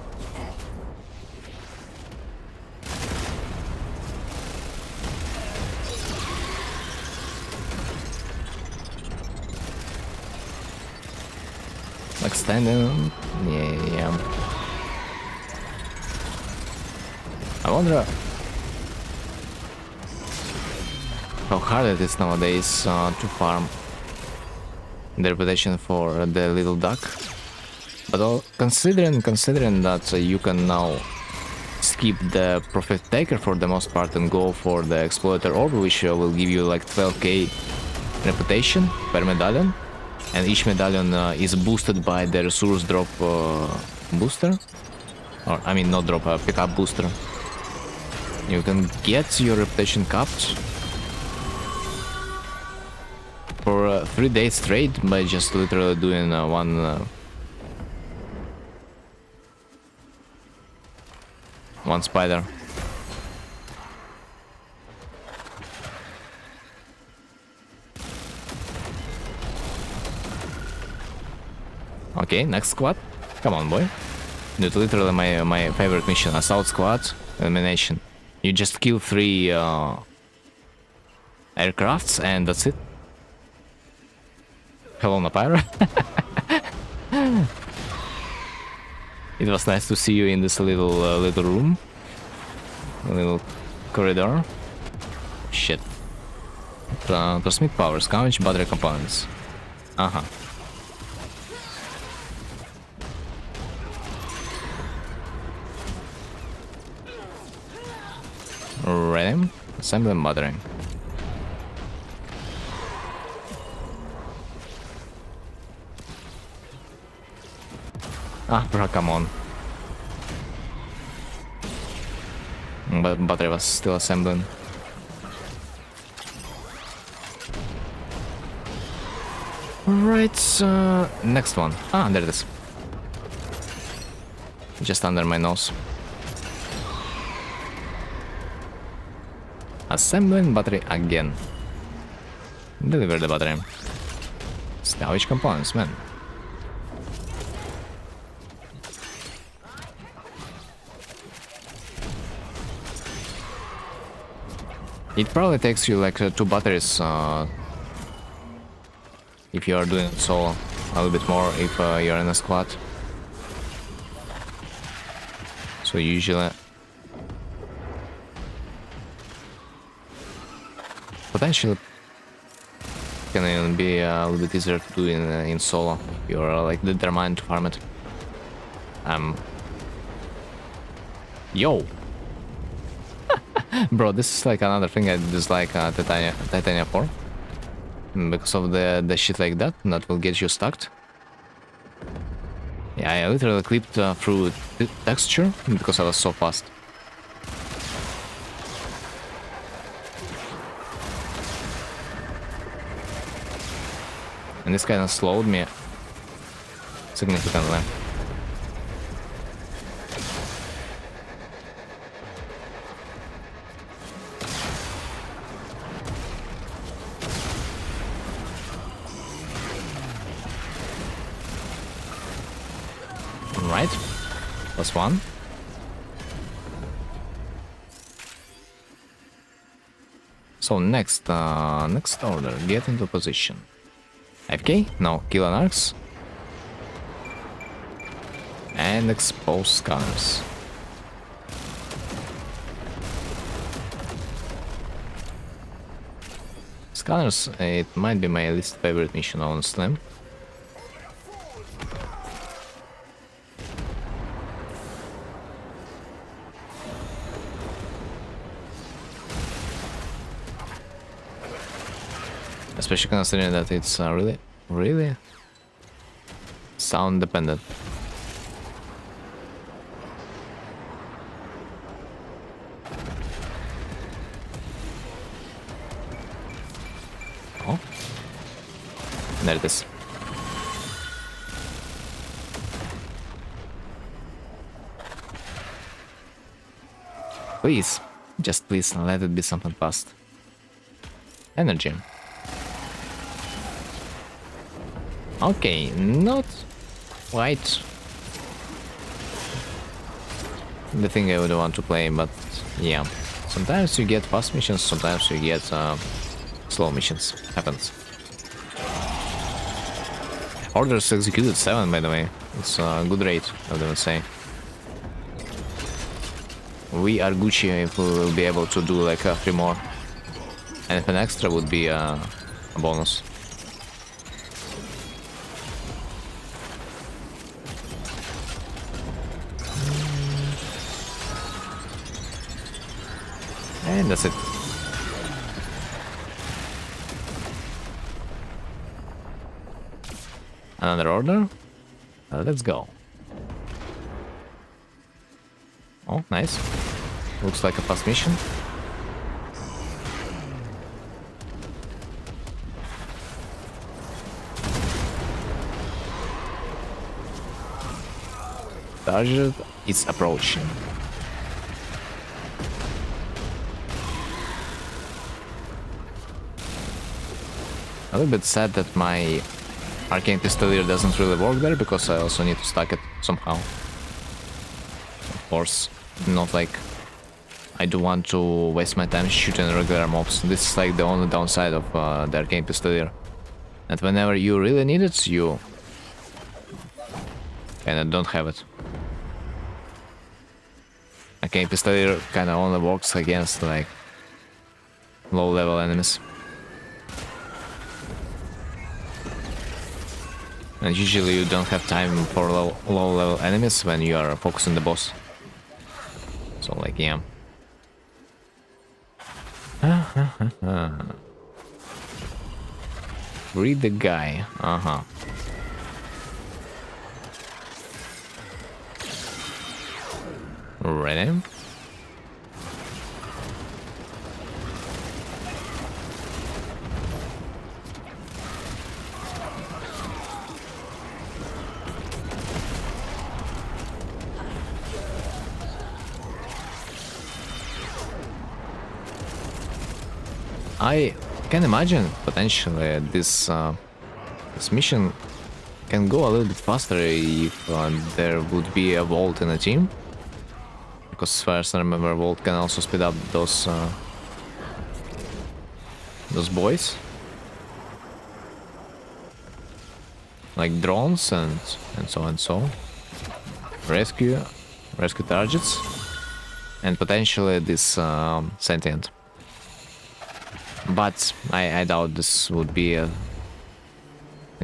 Extending, yeah. I wonder how hard it is nowadays to farm the reputation for the little duck. But considering that you can now skip the profit taker for the most part and go for the exploiter orb, which will give you like 12k reputation per medallion, and each medallion is boosted by the resource drop booster, or I mean not drop, pickup booster. You can get your reputation capped for 3 days straight by just literally doing one spider. Okay, next squad. Come on, boy. Dude, literally my favorite mission. Assault squad, elimination. You just kill 3 aircrafts and that's it. Hello, Napyro. It was nice to see you in this little room, a little corridor. Shit. Transmit power, scavenge battery components. Ready? Assembly and battery. Ah, bro, come on. But battery was still assembling. Right, next one. Ah, there it is. Just under my nose. Assembling battery again. Deliver the battery. Salvage components, man. It probably takes you like 2 batteries if you are doing it solo, a little bit more if you're in a squad. So usually potentially can even be a little bit easier to do in solo if you're like determined to farm it. Yo! Bro, this is like another thing I dislike Titania for. Because of the shit like that will get you stuck. Yeah, I literally clipped through the texture because I was so fast. And this kind of slowed me significantly. Right, +1. So next order, get into position. FK, now kill anarchs. And expose scanners. Scanners, it might be my least favorite mission, honestly. Especially considering that it's really sound dependent. Oh, there it is. Please, just please let it be something fast. Energy. Okay, not quite the thing I would want to play, but yeah. Sometimes you get fast missions, sometimes you get slow missions. Happens. Orders executed 7, by the way. It's a good rate, I would say. We are Gucci if we will be able to do like 3 more. And if an extra would be a bonus. And that's it. Another order. Let's go. Oh, nice. Looks like a fast mission. Target is approaching. A little bit sad that my Arcane Pistolier doesn't really work there, because I also need to stack it somehow. Of course, not like I do want to waste my time shooting regular mobs. This is like the only downside of the Arcane Pistolier. And whenever you really need it, you kinda don't have it. Arcane Pistolier kinda only works against like low level enemies. And usually you don't have time for low level enemies when you are focusing the boss. So like, yeah. Read the guy. Ready? I can imagine potentially this mission can go a little bit faster if there would be a vault in a team. Because as far as I remember, vault can also speed up those boys, like drones and so and so. Rescue targets, and potentially this sentient. But I doubt this would be a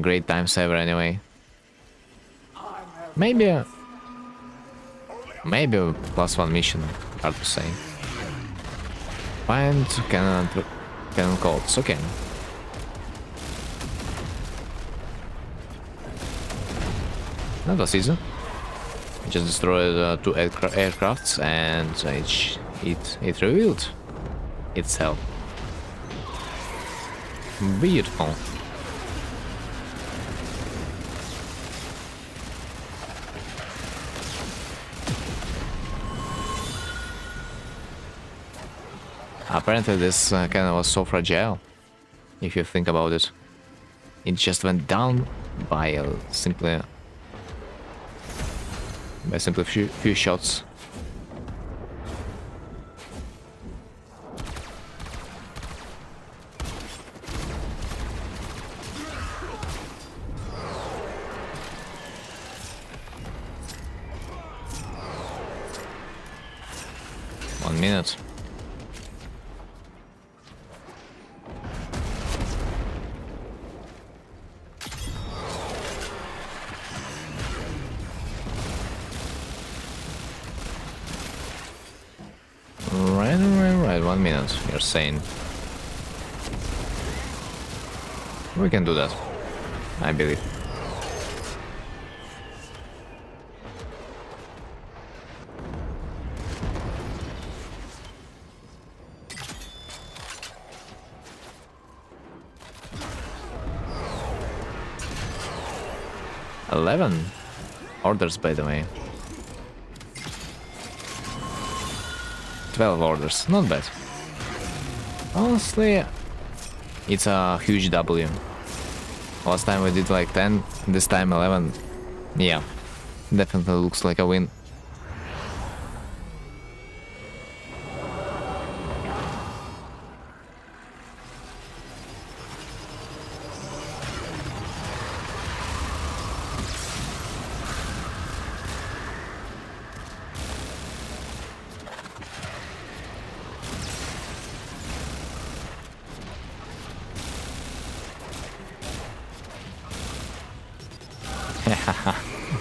great time saver anyway. Maybe a +1 mission, hard to say. Find cannon codes, okay. That was easy. Just destroyed 2 aircrafts, and it revealed itself. Beautiful. Apparently this cannon was so fragile, if you think about it. It just went down by simply few shots. One minute. Right, 1 minute, you're saying. We can do that, I believe. $11 orders, by the way. 12 orders, not bad. Honestly, it's a huge W. Last time we did like 10, this time 11. Yeah, definitely looks like a win.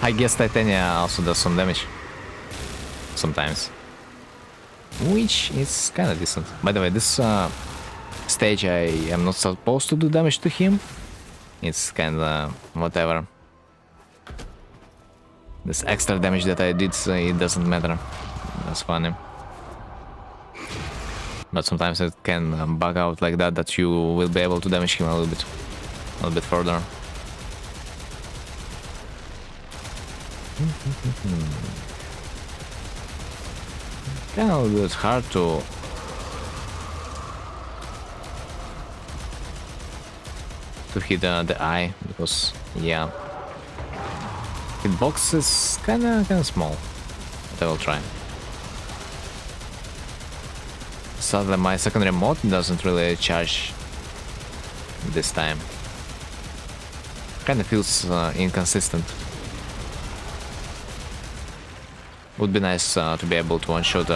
I guess Titania also does some damage. Sometimes. Which is kinda decent. By the way, this stage I am not supposed to do damage to him. It's kinda whatever. This extra damage that I did, it doesn't matter. That's funny. But sometimes it can bug out like that, that you will be able to damage him a little bit further. Kind of a bit hard to hit the eye because yeah, hitbox is kinda small. But I will try. Sadly, my secondary mod doesn't really charge this time. Kinda feels inconsistent. Would be nice to be able to one-shot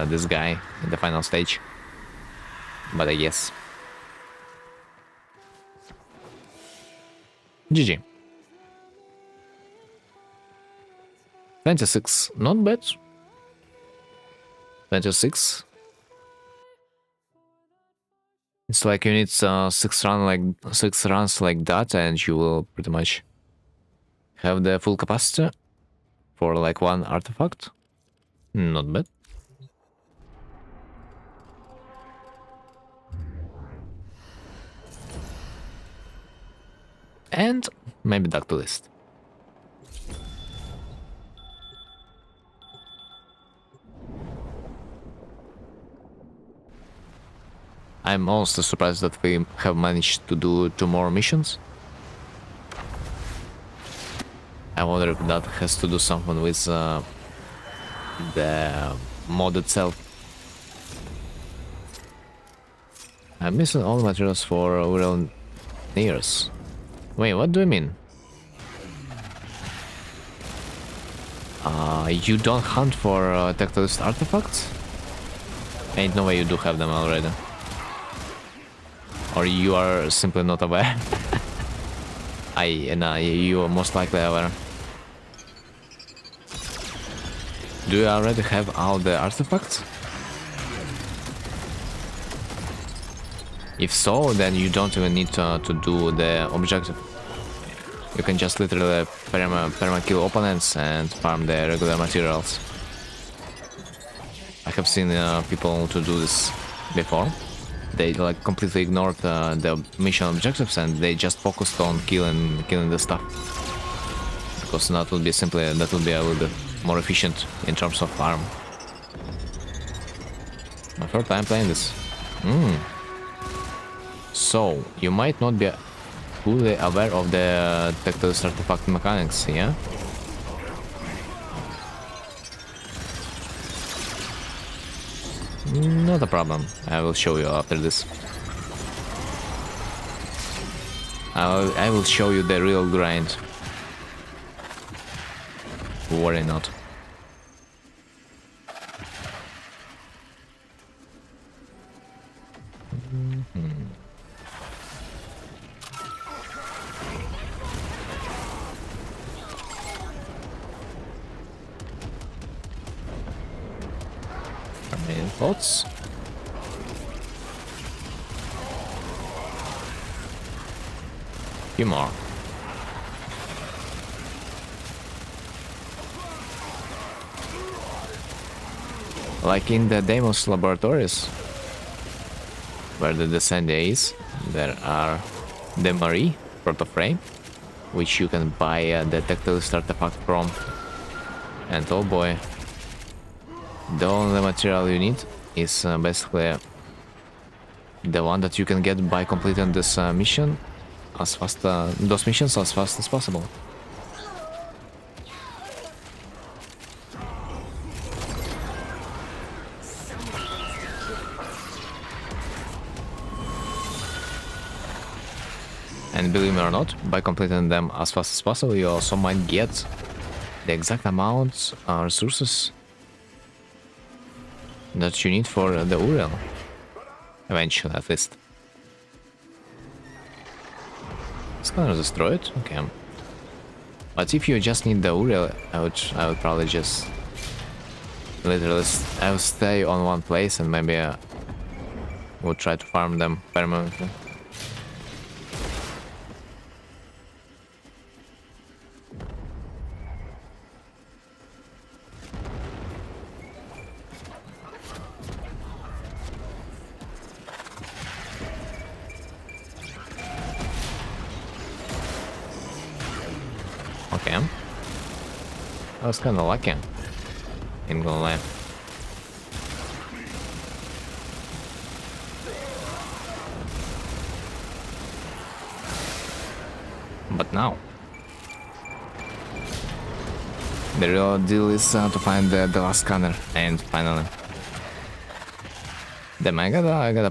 this guy in the final stage. But I guess. GG. 26, not bad. 26. It's like you need 6 runs like that, and you will pretty much have the full capacity for like one artifact. Not bad. And maybe back to list. I'm also surprised that we have managed to do 2 more missions. I wonder if that has to do something with the mod itself. I'm missing all materials for real nears. Wait, what do you mean? You don't hunt for tactilist artifacts? Ain't no way you do have them already. Or you are simply not aware. You are most likely aware. Do you already have all the artifacts? If so, then you don't even need to do the objective. You can just literally perma-kill opponents and farm the regular materials. I have seen people to do this before. They like completely ignored the mission objectives and they just focused on killing the stuff. Because that would be a little bit more efficient in terms of farm. My first time playing this. So, you might not be fully aware of the tactilist artifact mechanics, yeah? Not a problem. I will show you after this. I will show you the real grind. Worry not. Any thoughts? Few more. Like in the Deimos laboratories, where the Descendia is, there are the Marie proto-frame, which you can buy the tactilist artifact from. And oh boy, the only material you need is basically the one that you can get by completing this mission as fast those missions as fast as possible. And believe me or not, by completing them as fast as possible, you also might get the exact amount of resources that you need for the Uriel. Eventually, at least. It's gonna destroy it? Okay. But if you just need the Uriel, I would probably just literally I would stay on one place and maybe would try to farm them permanently. Okay. I was kinda lucky. I'm gonna lie. But now the real deal is to find the last scanner, and finally then I gotta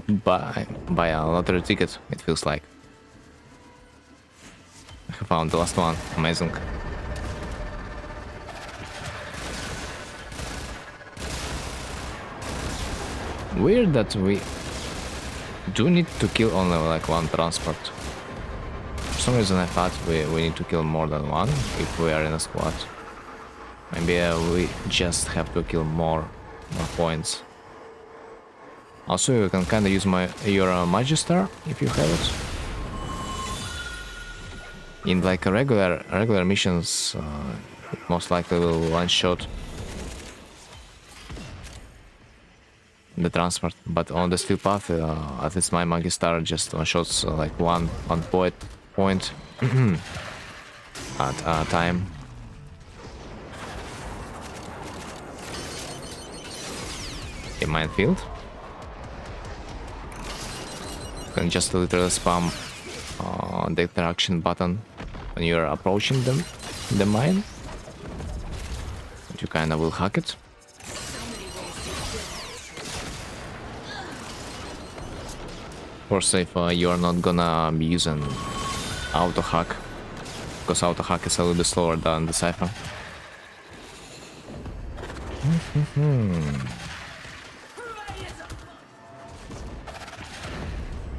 buy a lottery ticket, it feels like. I found the last one. Amazing. Weird that we do need to kill only like one transport. For some reason I thought we need to kill more than one if we are in a squad. Maybe we just have to kill more points. Also, you can kinda use your Magister if you have it. In like regular missions, it most likely will one-shot the transport, but on the steel path, at least my Magister just one-shots like one point at a time. A minefield. You can just literally spam the interaction button when you're approaching the mine. But you kinda will hack it. Of course, if you are not gonna be using auto hack, because auto hack is a little bit slower than the Cypher.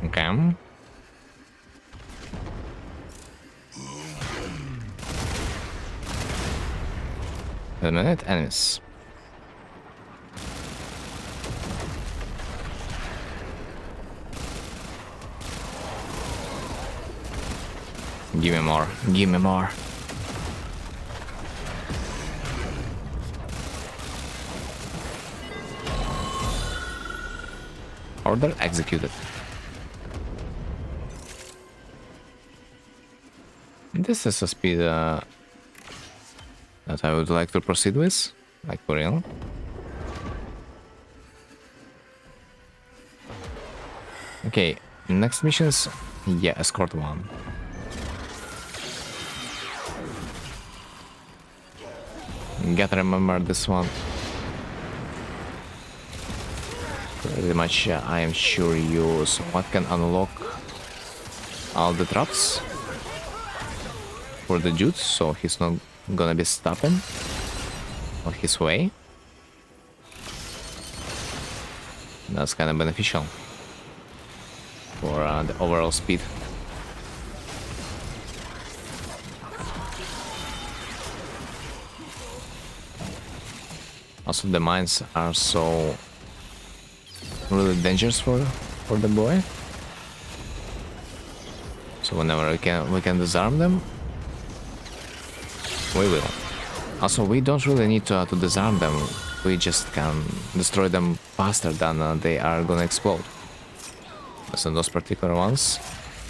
Okay. Eliminate enemies. Give me more. Give me more. Order executed. This is a speed that I would like to proceed with, like for real. Okay, next missions, yeah, escort 1. Gotta remember this one. Pretty much, I am sure you somewhat can unlock all the traps for the dude, so he's not gonna be stopping on his way. That's kind of beneficial for the overall speed. Also, the mines are so really dangerous for the boy. So whenever we can disarm them, we will. Also, we don't really need to disarm them. We just can destroy them faster than they are gonna explode. So those particular ones,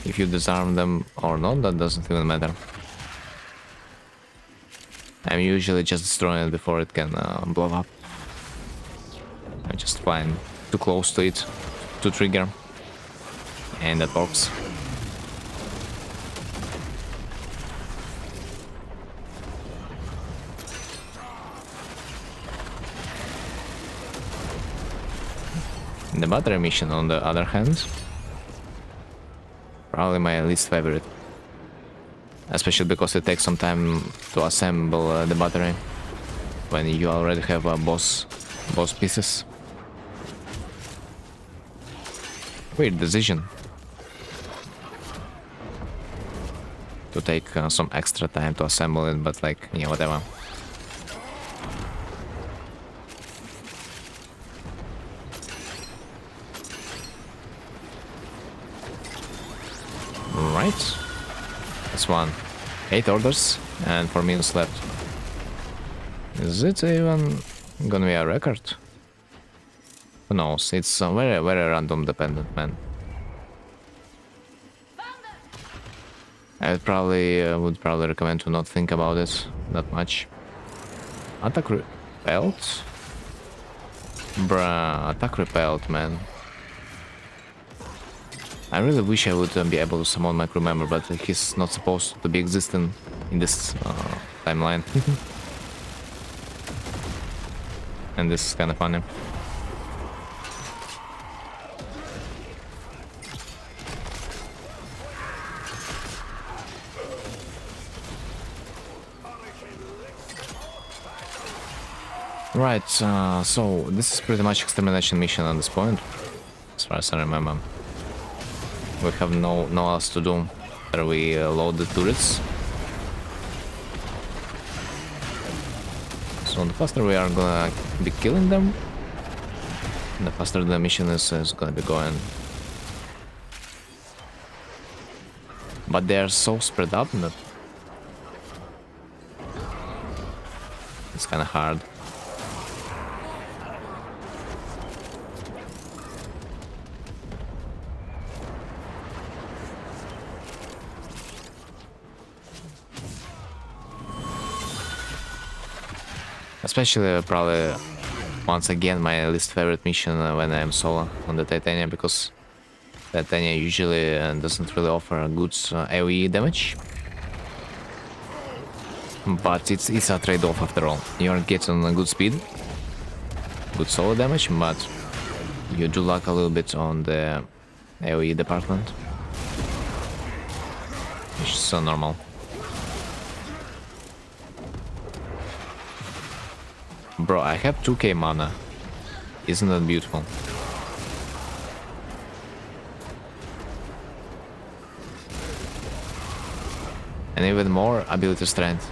if you disarm them or not, that doesn't even matter. I'm usually just destroying it before it can blow up. I'm just fine too close to it to trigger, and that works. The battery mission, on the other hand, probably my least favorite, especially because it takes some time to assemble the battery when you already have boss pieces. Weird decision to take some extra time to assemble it, but like, yeah, whatever. Right, that's one. 8 orders and 4 minutes left. Is it even gonna be a record? Who knows? It's very, very random dependent, man. I would probably recommend to not think about it that much. Attack repelled? Bruh, attack repelled, man. I really wish I would be able to summon my crew member, but he's not supposed to be existing in this timeline. And this is kind of funny. Right, so this is pretty much extermination mission at this point, as far as I remember. We have no else to do. After we load the turrets. So the faster we are gonna be killing them, the faster the mission is gonna be going. But they are so spread out that it's kind of hard. Especially probably once again my least favorite mission when I am solo on the Titania, because Titania usually doesn't really offer good AoE damage. But it's a trade-off after all. You're getting a good speed, good solo damage, but you do lack a little bit on the AoE department. Which is so normal. Bro, I have 2k mana. Isn't that beautiful? And even more ability strength.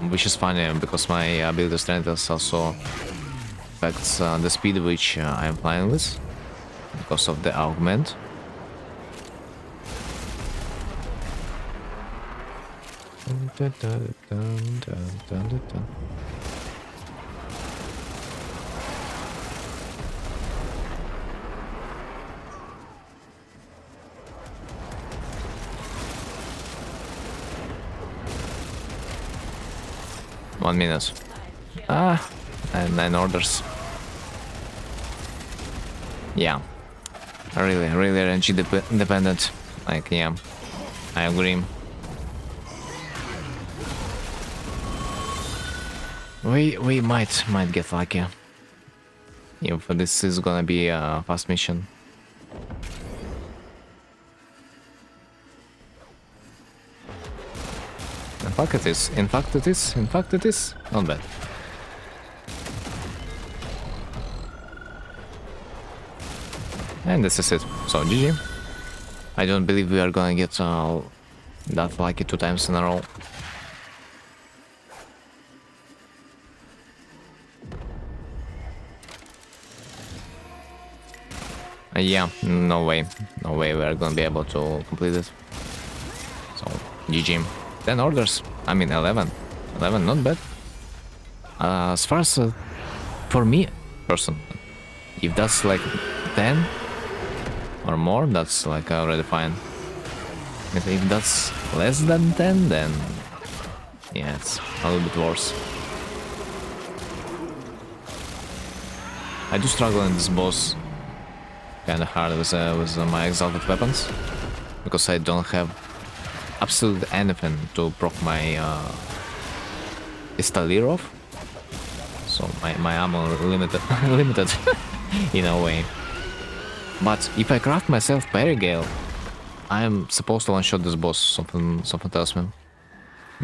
Which is funny, because my ability strength also affects the speed which I am flying with, because of the augment. Dun, dun, dun, dun, dun, dun, dun. One minute. And 9 orders. Yeah. Really RNG dependent. Like, yeah. I agree. We might get lucky if this is gonna be a fast mission. In fact it is. Not bad. And this is it. So GG. I don't believe we are gonna get that lucky 2 times in a row. Yeah, no way we are gonna be able to complete it. So, GG. 10 orders, I mean 11, not bad. As far as for me, person, if that's like 10 or more, that's like already fine. If that's less than 10, then Yeah, it's a little bit worse. I do struggle in this boss kind of hard with my exalted weapons, because I don't have absolutely anything to proc my Pistoleer off. So my ammo limited limited in a way. But if I craft myself Perigale, I am supposed to one-shot this boss, something tells me.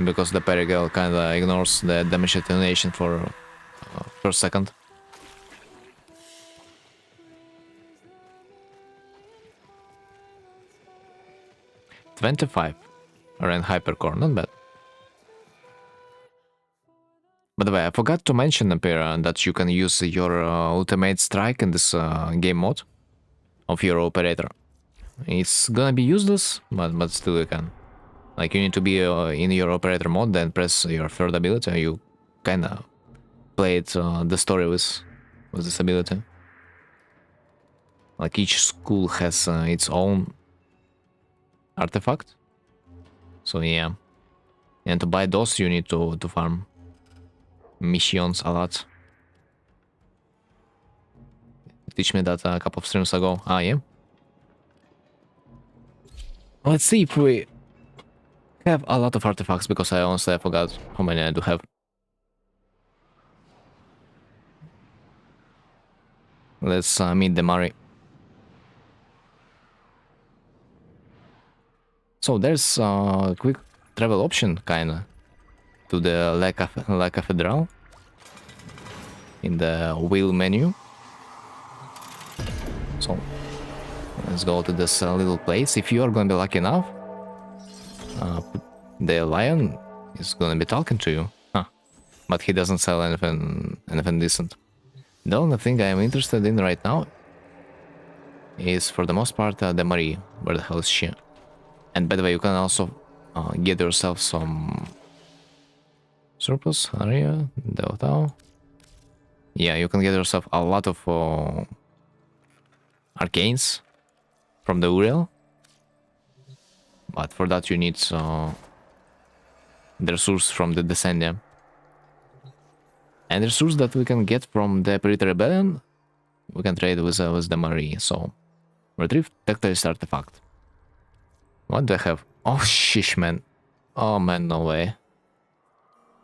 Because the Perigale kinda ignores the damage attenuation for a second. $25 ran hypercore, not bad. By the way, I forgot to mention, Apira, that you can use your ultimate strike in this game mode of your operator. It's gonna be useless, but still you can. Like, you need to be in your operator mode, then press your third ability, and you kinda play the story with this ability. Like, each school has its own artifact. So yeah. And to buy those, you need to farm missions a lot. Teach me that a couple of streams ago. Ah, yeah. Let's see if we have a lot of artifacts, because I honestly forgot how many I do have. Let's meet the Mari. So there's a quick travel option, kinda, to the La Cathedral in the wheel menu. So let's go to this little place. If you are gonna be lucky enough, the lion is gonna be talking to you. Huh. But he doesn't sell anything decent. The only thing I am interested in right now is, for the most part, the Marie. Where the hell is she? And by the way, you can also get yourself some surplus area, Delta. Yeah, you can get yourself a lot of arcanes from the Uriel. But for that you need the resource from the Descendia. And the resource that we can get from the Perita Rebellion, we can trade with the Marie. So, retrieve Tactilist Artifact. What do I have? Oh, shish, man. Oh, man, no way.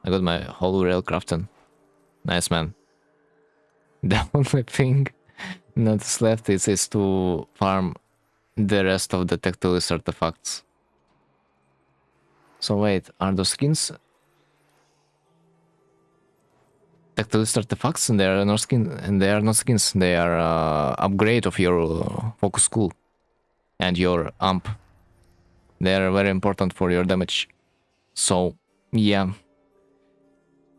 I got my whole rail crafted. Nice, man. The only thing that's left is to farm the rest of the Tactilist artifacts. So wait, are those skins Tactilist artifacts? And they are not skins. And they are not skins. They are upgrade of your focus school and your amp. They are very important for your damage. So yeah,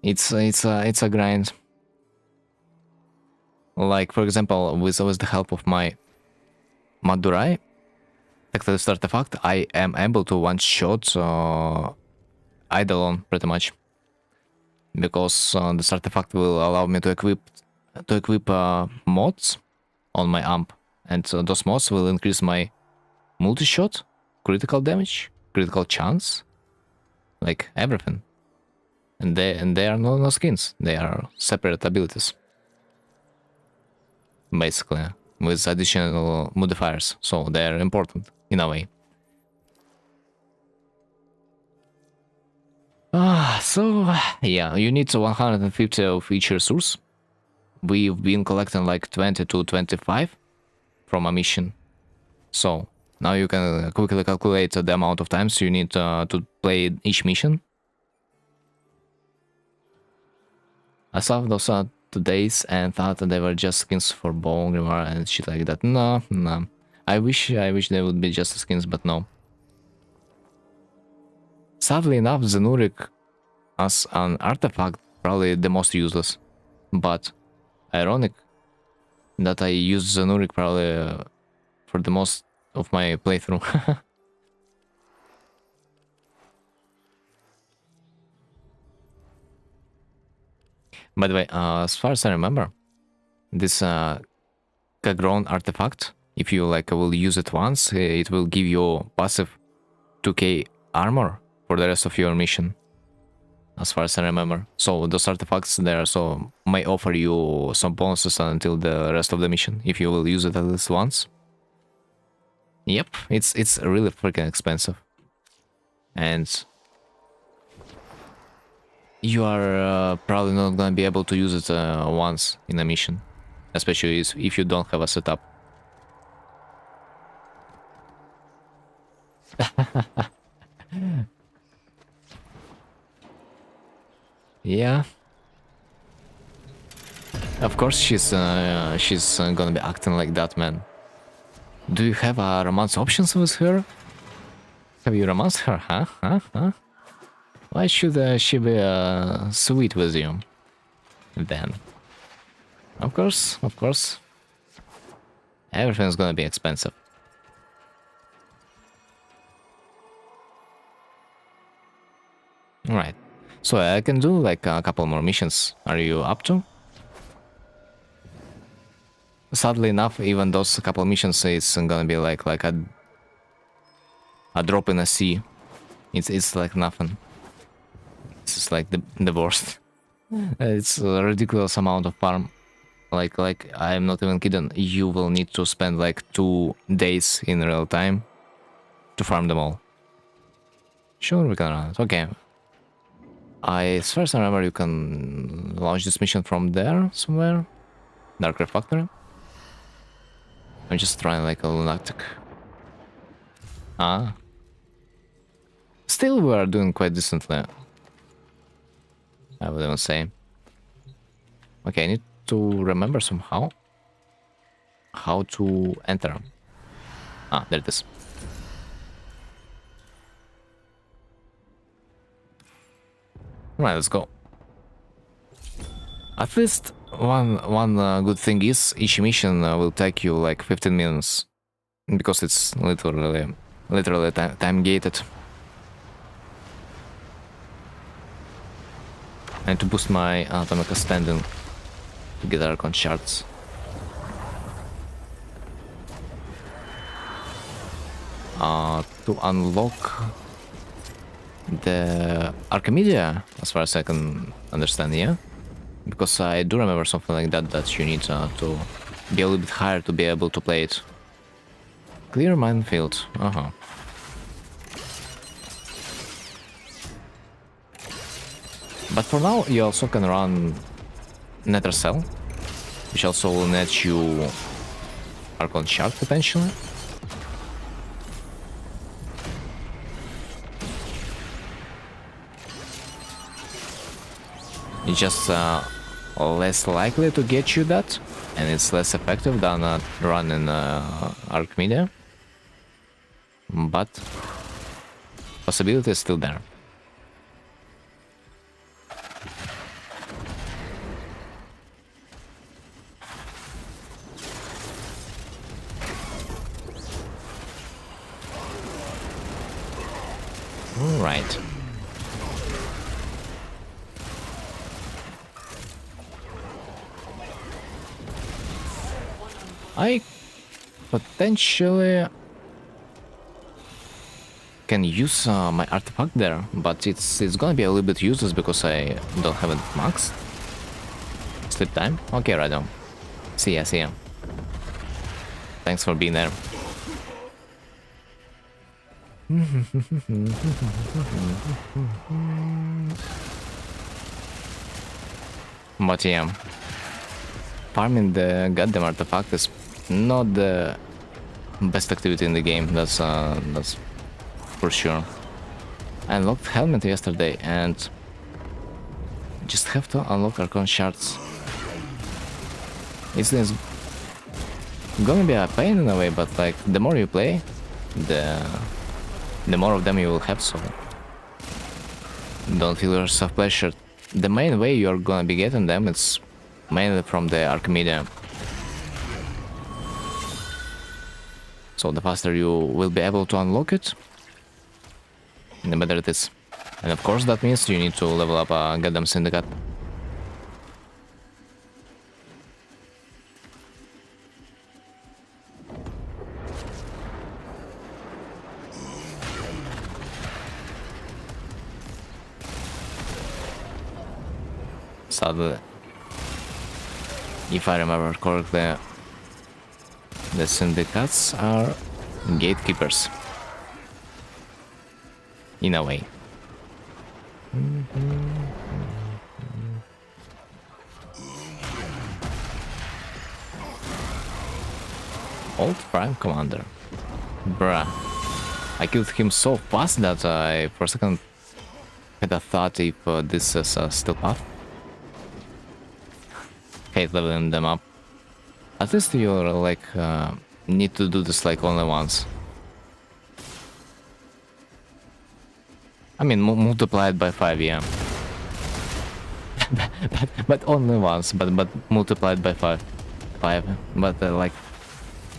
it's a grind. Like, for example, with the help of my Madurai Tactilist artifact, I am able to one-shot Eidolon pretty much, because this artifact will allow me to equip mods on my amp, and those mods will increase my multi-shot, critical damage, critical chance, like everything. And they are no skins; they are separate abilities, basically, with additional modifiers. So they are important in a way. So yeah, you need 150 of each resource. We've been collecting like 20 to 25 from a mission. So now you can quickly calculate the amount of times you need to play each mission. I saw those today's and thought that they were just skins for Bone Grimoire and shit like that. No. I wish they would be just skins, but no. Sadly enough, Zenurik as an artifact probably the most useless. But ironic that I use Zenurik probably for the most of my playthrough. By the way, as far as I remember, this Kagron artifact, if you will use it once, it will give you passive 2k armor for the rest of your mission. as far as I remember. So those artifacts there so may offer you some bonuses until the rest of the mission if you will use it at least once. Yep, it's really freaking expensive, and you are probably not gonna be able to use it once in a mission, especially if you don't have a setup. Yeah. Of course she's gonna be acting like that, man. Do you have romance options with her? Have you romanced her, huh? Why should she be sweet with you? Then. Of course. Everything's gonna be expensive. Alright. So I can do like a couple more missions. Are you up to? Sadly enough, even those couple missions, it's gonna be like a drop in a sea. It's like nothing. It's just like the worst. It's a ridiculous amount of farm. Like I'm not even kidding. You will need to spend like 2 days in real time to farm them all. Sure, we can run it. Okay. As far as I remember, you can launch this mission from there somewhere. Dark Refactory. I'm just trying like a lunatic. Ah. Still, we are doing quite decently, I would even say. Okay, I need to remember somehow how to enter. Ah, there it is. Right, let's go. At least one good thing is each mission will take you like 15 minutes because it's literally time gated. And to boost my atomic standing to get Archon shards. To unlock the Archimedia, as far as I can understand, yeah? Because I do remember something like that you need to be a little bit higher to be able to play it. Clear minefield, But for now, you also can run Nether Cell, which also will net you Archon Shard potentially. It's just less likely to get you that, and it's less effective than running Archimedia. But possibility is still there. All right. I potentially can use my artifact there, but it's gonna be a little bit useless because I don't have it maxed. Sleep time? Okay, right on. See ya. Thanks for being there. But yeah, farming the goddamn artifact is not the best activity in the game. That's for sure. I unlocked helmet yesterday and just have to unlock Archon shards. It's gonna be a pain in a way, but like the more you play, the more of them you will have, so don't feel yourself pressured. The main way you're gonna be getting them is mainly from the Archimedia. So the faster you will be able to unlock it, the better it is. And of course that means you need to level up a goddamn syndicate. Sadly, if I remember correctly, the syndicates are gatekeepers. In a way. Old Prime Commander. Bruh. I killed him so fast that I for a second had a thought if this is still path. Hate leveling them up. At least you're like need to do this like only once. I mean multiplied by 5, yeah. but only once, but multiplied by 5. But like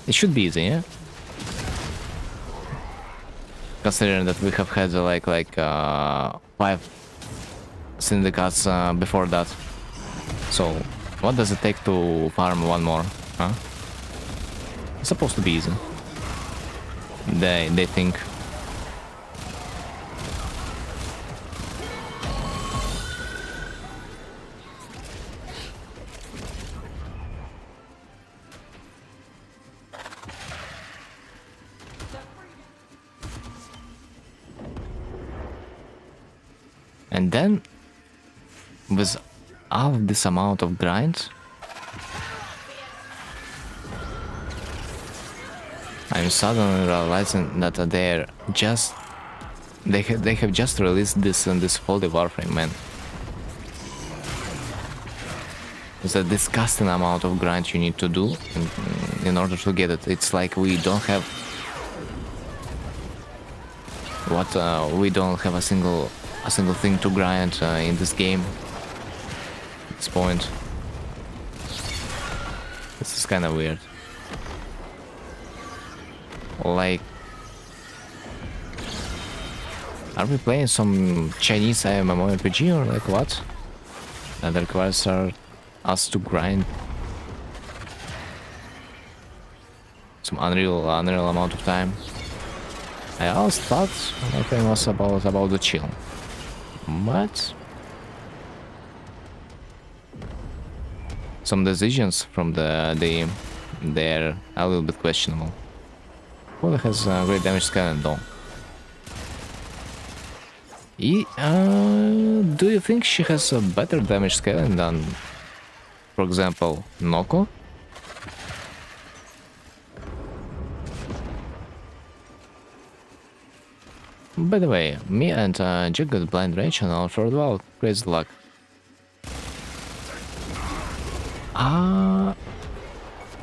it should be easy, yeah? Considering that we have had like 5 syndicates before that. So what does it take to farm one more, huh? It's supposed to be easy. They think. And then, with all this amount of grind, I'm suddenly realizing that they have just released this Holy Warframe, man. It's a disgusting amount of grind you need to do in order to get it. It's like we don't have we don't have a single thing to grind in this game at this point. This is kind of weird. Like, are we playing some Chinese MMORPG or like what? That requires us to grind some unreal amount of time. I always thought my thing was about the chill, but some decisions from they're a little bit questionable. Well, it has great damage scaling though. Do you think she has a better damage scaling than, for example, Noko? By the way, me and Jack got blind range on our third wall. Crazy luck.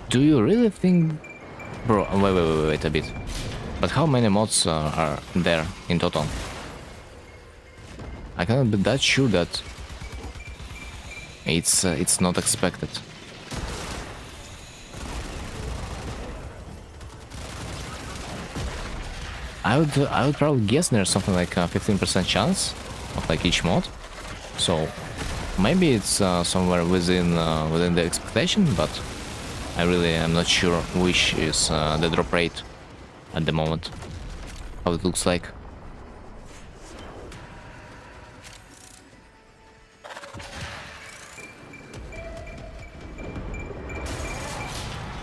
Do you really think... Bro, wait a bit. But how many mods are there in total? I cannot be that sure that it's not expected. I would probably guess there's something like a 15% chance of like each mod. So maybe it's somewhere within the expectation, but I really am not sure which is the drop rate at the moment. How it looks like.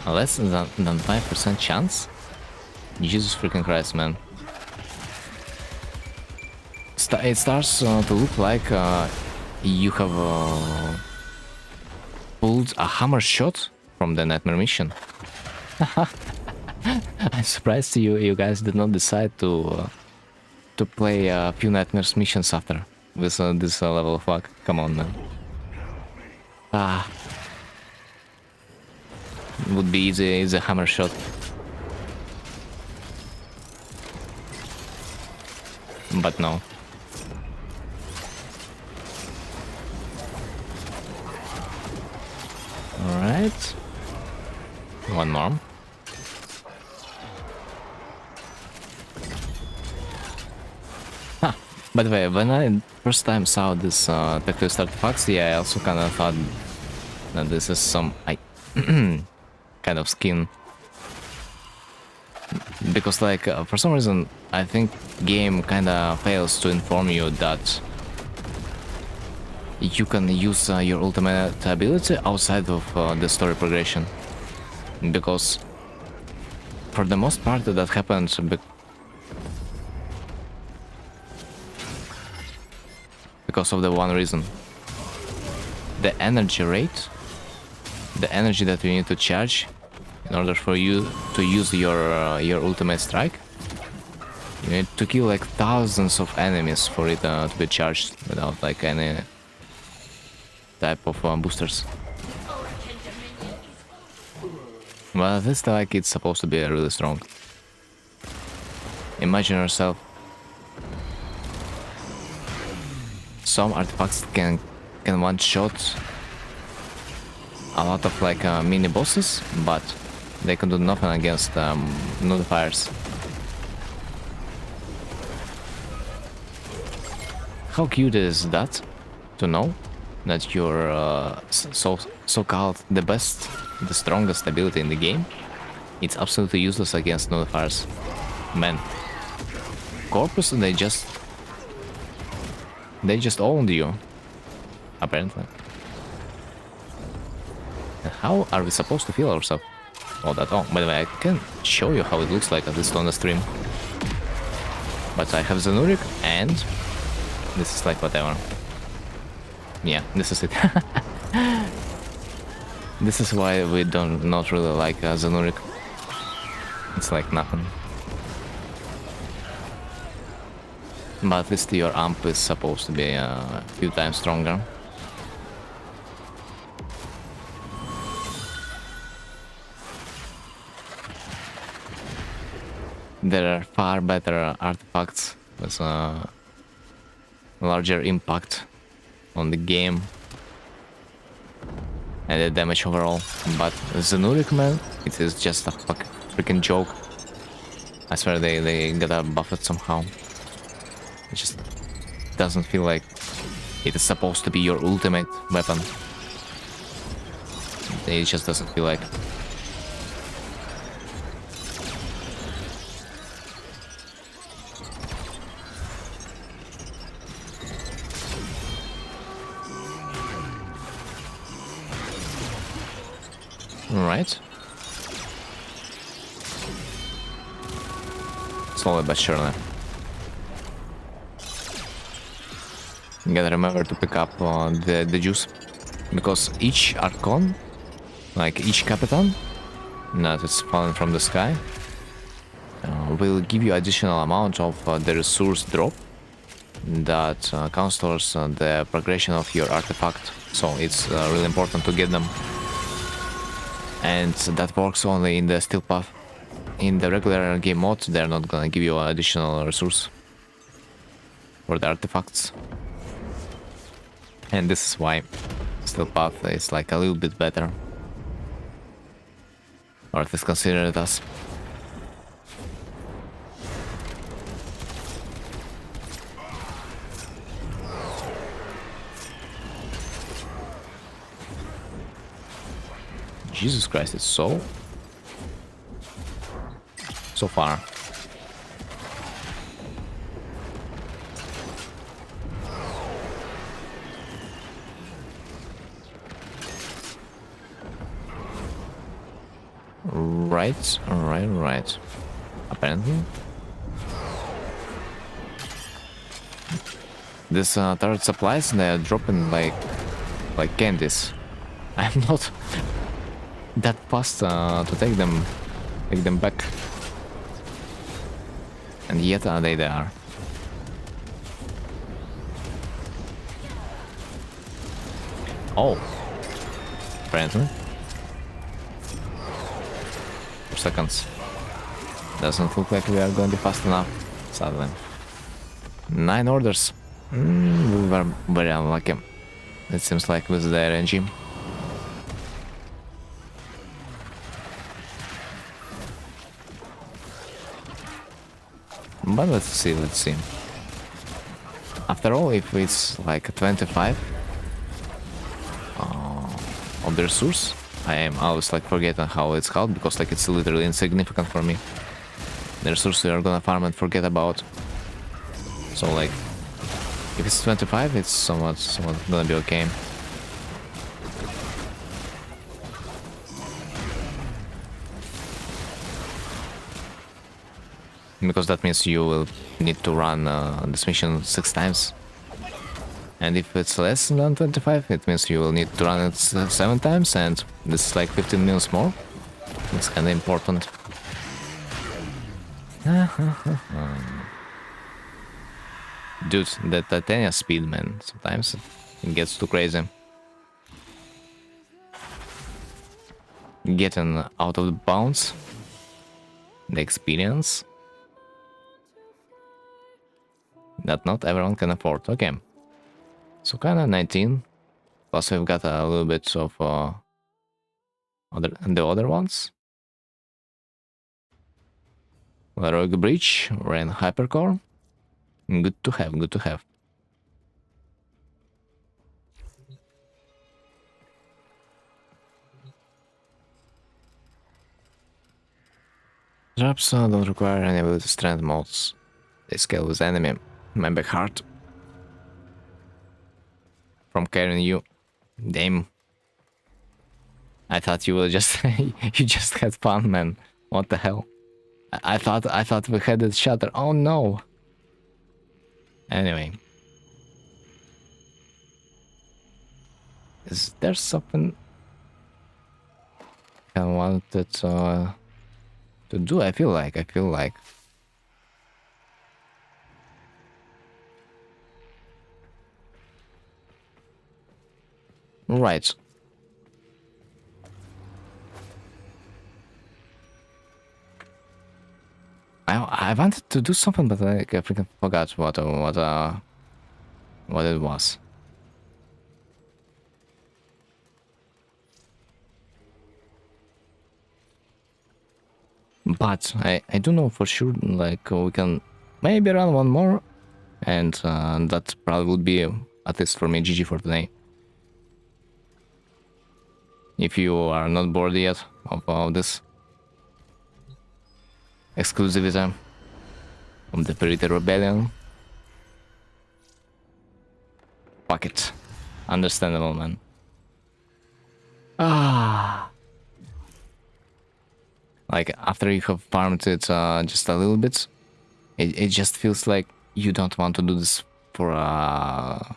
Less than 5% chance? Jesus freaking Christ, man. It starts to look like you have pulled a hammer shot from the Nightmare mission. I'm surprised you guys did not decide to play a few Nightmares missions after with this level of luck. Come on, man. Would be easy hammer shot. But no. Alright. One more. By the way, when I first time saw this Tactics Artifacts, yeah, I also kind of thought that this is some kind of skin. Because like for some reason I think game kinda fails to inform you that you can use your ultimate ability outside of the story progression, because for the most part that happens because of the one reason: the energy rate, the energy that you need to charge in order for you to use your ultimate strike. You need to kill like thousands of enemies for it to be charged without like any type of boosters. Well, this like it's supposed to be really strong. Imagine yourself. Some artifacts can one-shot a lot of like mini bosses, but they can do nothing against nullifiers. How cute is that to know that your so-called the best, the strongest ability in the game, it's absolutely useless against nullifiers. Man, Corpus, they just owned you, apparently. And how are we supposed to feel ourselves? Oh, that. Oh, by the way, I can show you how it looks like at least on the stream. But I have Zenurik, and this is like whatever. Yeah, this is it. This is why we not really like Zenurik. It's like nothing. But at least your amp is supposed to be a few times stronger. There are far better artifacts with a larger impact on the game and the damage overall. But Zenurik, man, it is just a freaking joke. I swear they gotta buff it somehow. It just doesn't feel like it is supposed to be your ultimate weapon. It just doesn't feel like. Right. Slowly but surely. You gotta remember to pick up the juice, because each Archon, like each Capitan that is falling from the sky, will give you additional amount of the resource drop that counts towards the progression of your artifact. So it's really important to get them. And that works only in the steel path. In the regular game mode, they're not gonna give you additional resource for the artifacts. And this is why steel path is like a little bit better. Or at least consider it as. Jesus Christ, it's so far. Right. Apparently. This turret supplies, they are dropping like candies. I'm not that fast to take them back. And yet they are. Oh. Apparently. For seconds. Doesn't look like we are going to be fast enough, sadly. 9 orders. We were very unlucky. It seems like with the RNG. But let's see. After all, if it's like 25 of the resource, I am always like forgetting how it's called, because like it's literally insignificant for me. The resource we are gonna farm and forget about. So like If it's 25, it's somewhat gonna be okay. Because that means you will need to run this mission 6 times. And if it's less than 25, it means you will need to run it 7 times, and this is like 15 minutes more. It's kinda important. Dude, the Titania speed, man, sometimes it gets too crazy. Getting out of the bounds, the experience that not everyone can afford. Okay, so kinda 19, plus we've got a little bit of the other ones. Rogue Breach, Ren Hypercore. Good to have, good to have. Drops don't require any ability strength modes. They scale with enemy. My back heart. From carrying you. Damn. I thought you were just you just had fun, man. What the hell? I thought we had it shutter. Oh no. Anyway. Is there something I wanted to do? I feel like. Right. I wanted to do something, but I freaking forgot what it was. But I do know for sure, like, we can maybe run one more, and that probably would be, at least for me, GG for today. If you are not bored yet of this exclusivity from the Perita Rebellion. Fuck it. Understandable, man. Like, after you have farmed it just a little bit, it just feels like you don't want to do this for a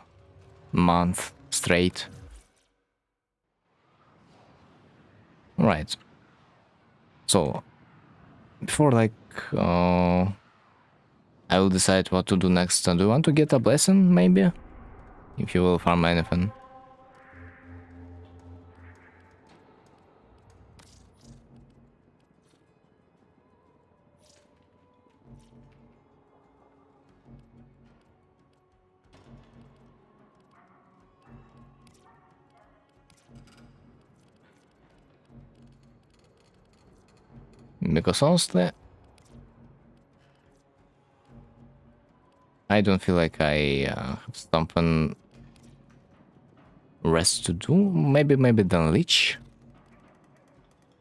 month straight. Right. So, before, like, I will decide what to do next. Do you want to get a blessing, maybe? If you will farm anything. Because honestly, I don't feel like I have something rest to do. Maybe then Leech.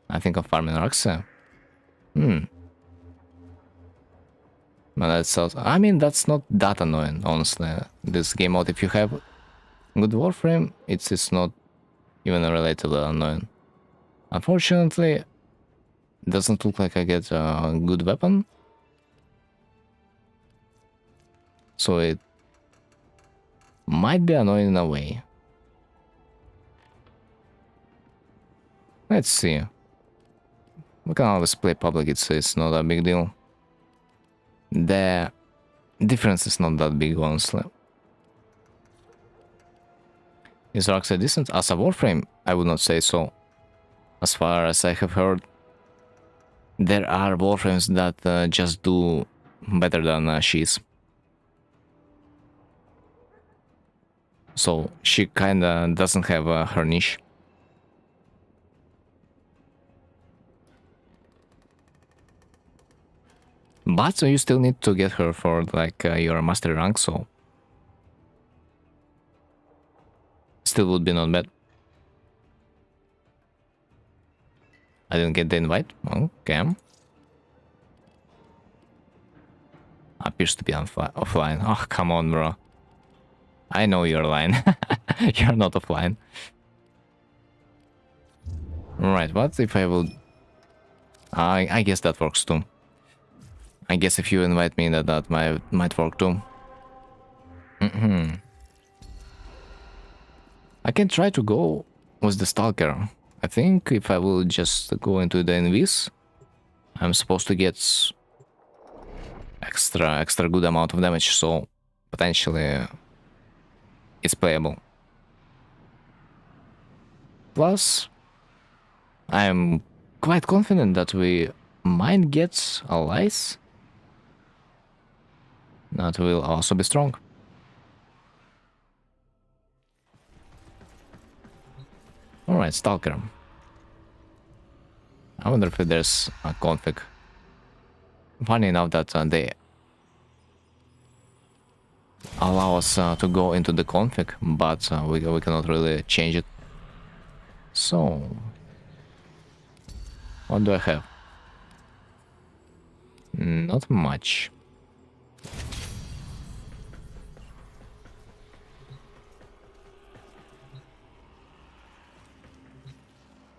I think of farming Roxa. But that's also, I mean, that's not that annoying, honestly. This game mode, if you have good Warframe, it's not even relatively annoying. Unfortunately, it doesn't look like I get a good weapon. So it might be annoying in a way. Let's see. We can always play public, it's not a big deal. The difference is not that big, honestly. Is Roxa decent? As a Warframe, I would not say so. As far as I have heard, there are Warframes that just do better than she is. So she kinda doesn't have her niche. But you still need to get her for like your master rank, so still would be not bad. I didn't get the invite. Okay. Appears to be offline. Oh, come on, bro. I know you're lying. You're not offline. Right, what if I will... I guess that works too. I guess if you invite me, that might work too. I can try to go with the Stalker. I think if I will just go into the Invis, I'm supposed to get extra good amount of damage, so potentially it's playable. Plus, I'm quite confident that we might get allies that will also be strong. Alright, Stalker. I wonder if there's a config. Funny enough that they allow us to go into the config, but we cannot really change it. So, what do I have? Not much.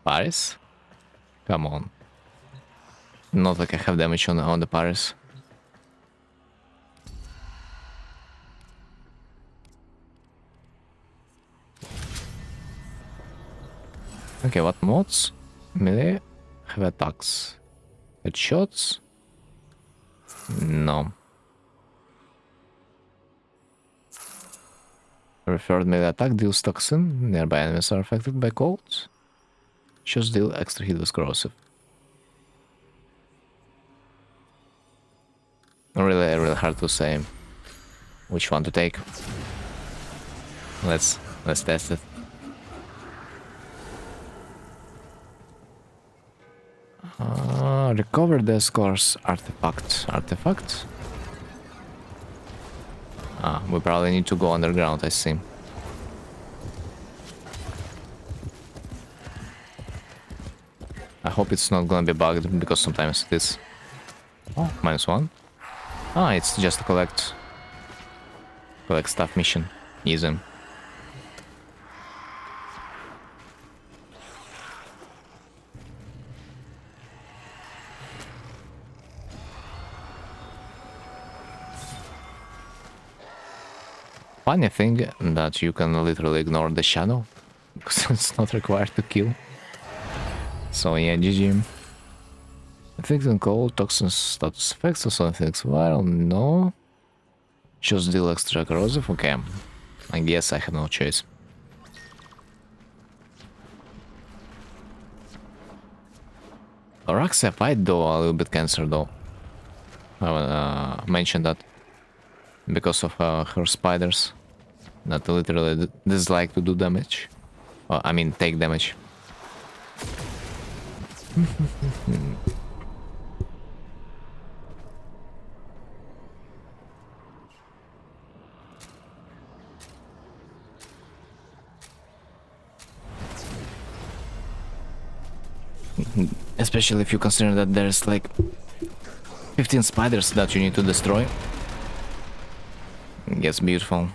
Paris? Come on. Not like I have damage on the Paris. Okay, what mods? Melee? Have attacks. Headshots? No. Referred melee attack deals toxin. Nearby enemies are affected by cold. Just deal extra hit with corrosive. Really hard to say which one to take. Let's test it. Recover the score's artifact. Artifact? We probably need to go underground, I see. I hope it's not gonna be bugged, because sometimes it is. Oh, -1. It's just a collect stuff mission. Easy. Funny thing that you can literally ignore the shadow because it's not required to kill. So yeah, GG. Effects on cold, toxin status effects or something viral? No. Just deal extra corrosive? Okay. I guess I have no choice. Araxia fight though a little bit cancer though. I mentioned that because of her spiders that literally dislike to do damage. I mean take damage. Especially if you consider that there's like 15 spiders that you need to destroy. It gets beautiful.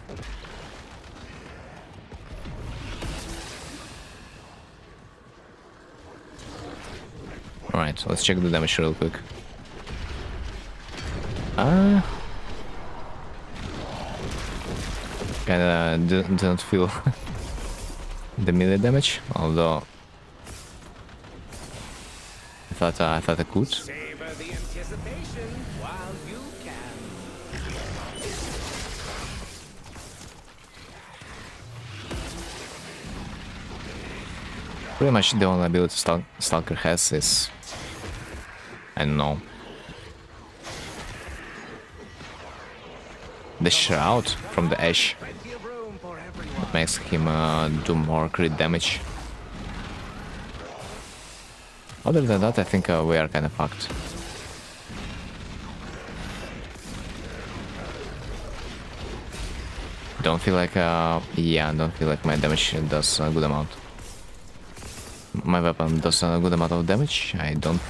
Alright, let's check the damage real quick. Kinda didn't feel the melee damage, although I thought I could. Savor the anticipation while you can. Pretty much the only ability Stalker has is, I don't know, the Shroud from the Ash. Plenty of room for everyone. Makes him do more crit damage. Other than that, I think we are kind of fucked. Don't feel like, yeah, don't feel like my damage does a good amount. My weapon does a good amount of damage. I don't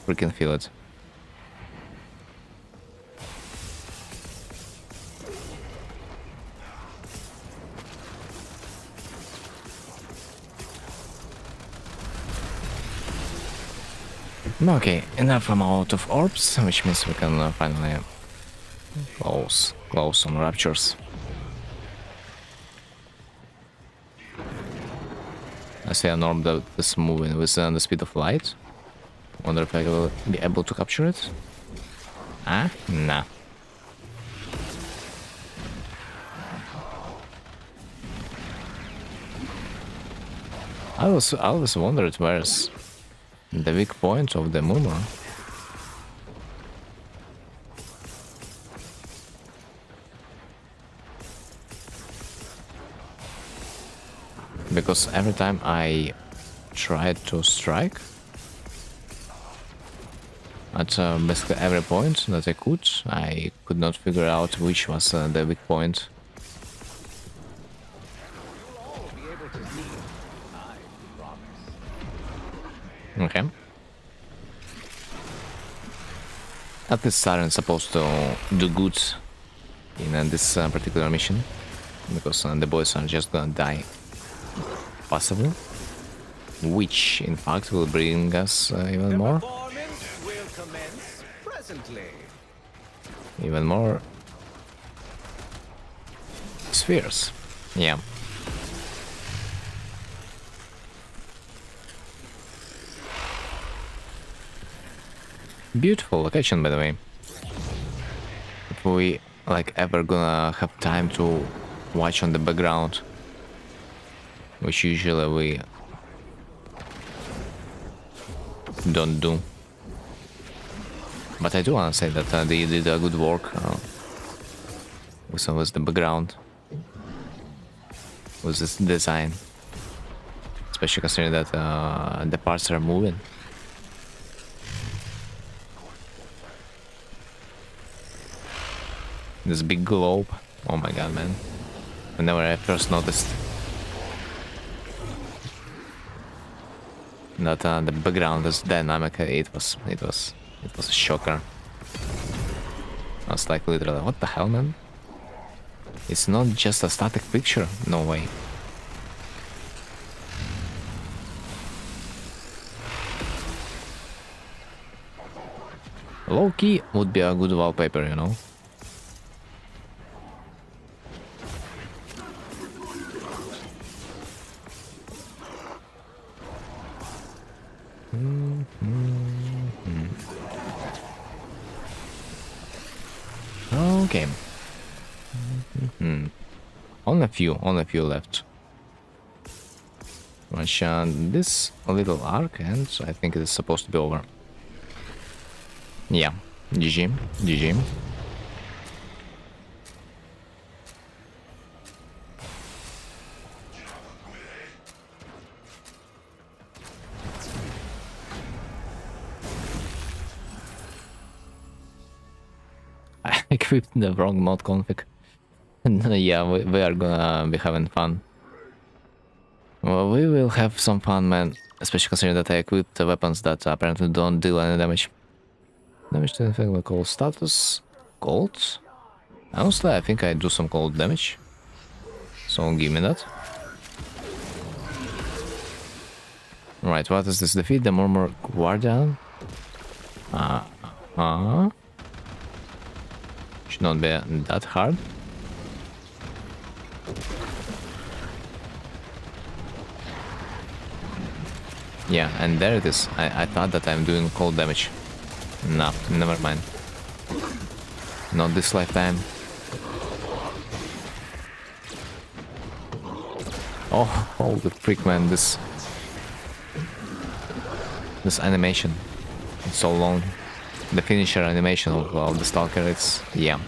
freaking feel it. Okay, enough amount of orbs, which means we can finally close some raptures. I see an orb that is moving with the speed of light. Wonder if I will be able to capture it. Ah, nah. I always wondered where's the weak point of the murmur. Because every time I tried to strike at basically every point that I could not figure out which was the weak point. You'll all be able to see it. I promise. Okay. At least Siren's supposed to do good in this particular mission, because the boys are just gonna die. Possibly. Which, in fact, will bring us even The more. performance will commence presently. Even more spheres. Yeah. Beautiful location, by the way. If we like ever gonna have time to watch on the background, which usually we don't do. But I do want to say that they did a good work with the background, with this design, especially considering that the parts are moving. This big globe, oh my god, man! Whenever I first noticed that the background is dynamic, it was a shocker. I was like literally, what the hell, man? It's not just a static picture, no way. Low key would be a good wallpaper, you know. Okay. Only a few left. Watch this little arc, and I think it is supposed to be over. Yeah, GG, GG. I equipped the wrong mod config. Yeah, we are gonna be having fun. Well, we will have some fun, man. Especially considering that I equipped the weapons that apparently don't deal any damage. Damage to anything we call status. Cold? Honestly, I think I do some cold damage. So give me that. Right, what is this? Defeat the Murmur Guardian? Should not be that hard. Yeah, and there it is. I thought that I'm doing cold damage. No, never mind. Not this lifetime. Oh, holy freak, man, this animation. It's so long. The finisher animation of the Stalker, it's, yeah.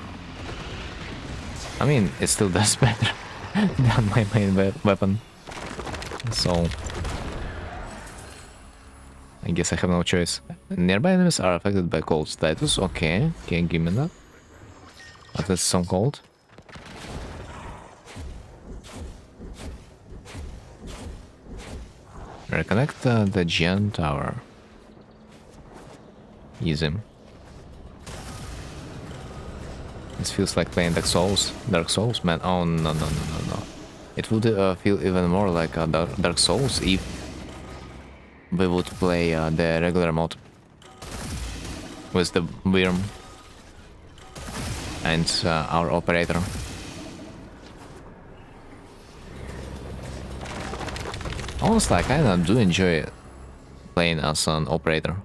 I mean, it still does better than my main weapon. So I guess I have no choice. Nearby enemies are affected by cold status. Okay, give me that. At least some cold. Reconnect the Gen Tower. Easy. This feels like playing Dark Souls. Dark Souls, man. Oh no. It would feel even more like Dark Souls if we would play the regular mode. with the worm and our operator. Honestly, I kinda do enjoy playing as an operator.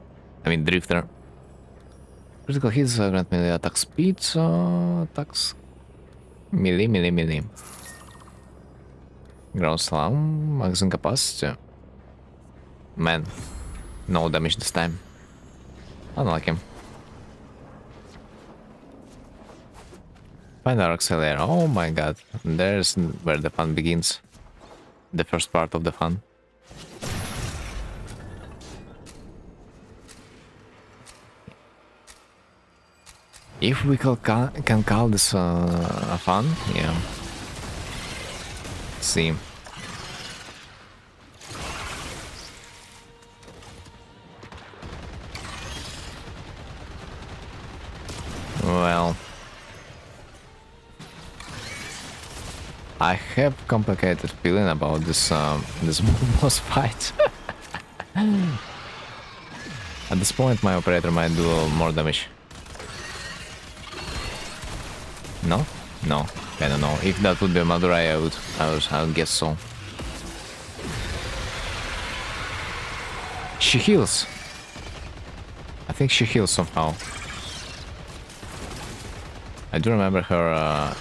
I mean, drifter. Critical hits grant melee attack speed, attacks melee. Ground slam, magazine capacity. Man, no damage this time. Unlike him. Find our accelerator. Oh my god, there's where the fun begins. The first part of the fun. If we can call this a fun, yeah. Let's see. Well, I have complicated feeling about this this boss fight. At this point, my operator might do more damage. No, no, I don't know. If that would be Madurai, I would guess so. She heals. I think she heals somehow. I do remember her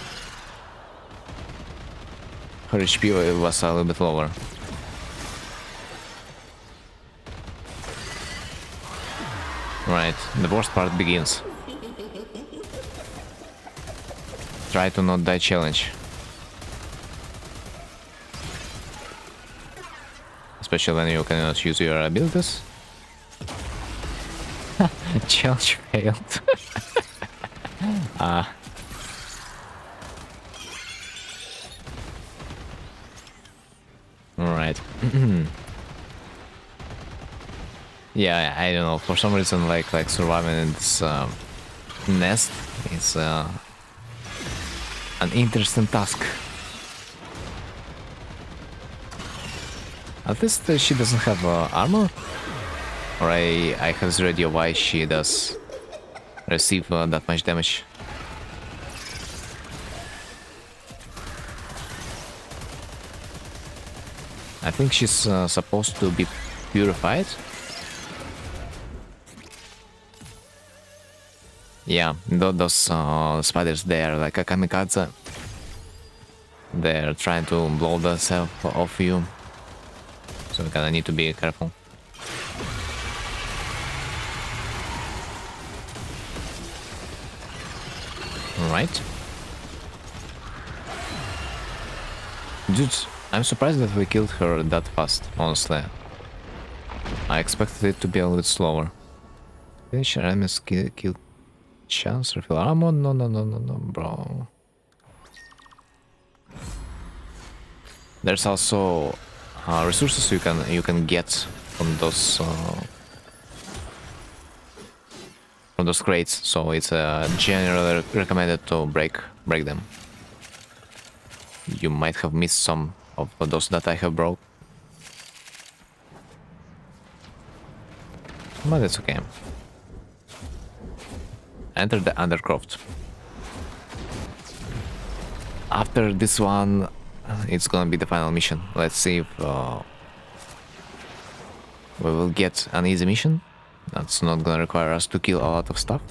her HP was a little bit lower. Right, the worst part begins. Try to not die challenge. Especially when you cannot use your abilities. Challenge failed. Alright. Yeah, I don't know. For some reason, like surviving in this nest is an interesting task. At least she doesn't have armor. Or I have the idea why she does receive that much damage. I think she's supposed to be purified. Yeah, those spiders, they are like a kamikaze. They're trying to blow themselves off you. So we kinda need to be careful. Right. Dude, I'm surprised that we killed her that fast, honestly. I expected it to be a little bit slower. Finish enemies kill chance, refill ammo? No, bro. There's also resources you can get from those crates, so it's generally recommended to break them. You might have missed some of those that I have broke, but it's okay. Enter the Undercroft. After this one, it's gonna be the final mission. Let's see if we will get an easy mission. That's not gonna require us to kill a lot of stuff.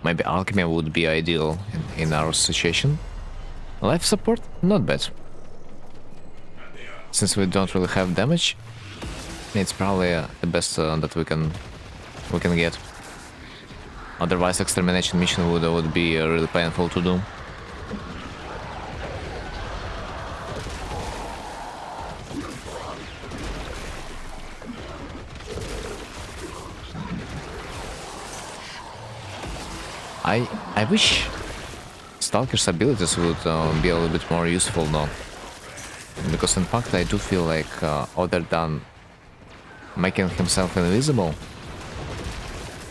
Maybe alchemy would be ideal in our situation. Life support, not bad. Since we don't really have damage, it's probably the best that we can get. Otherwise, extermination mission would be really painful to do. I wish Stalker's abilities would be a little bit more useful though. Because in fact I do feel like other than making himself invisible,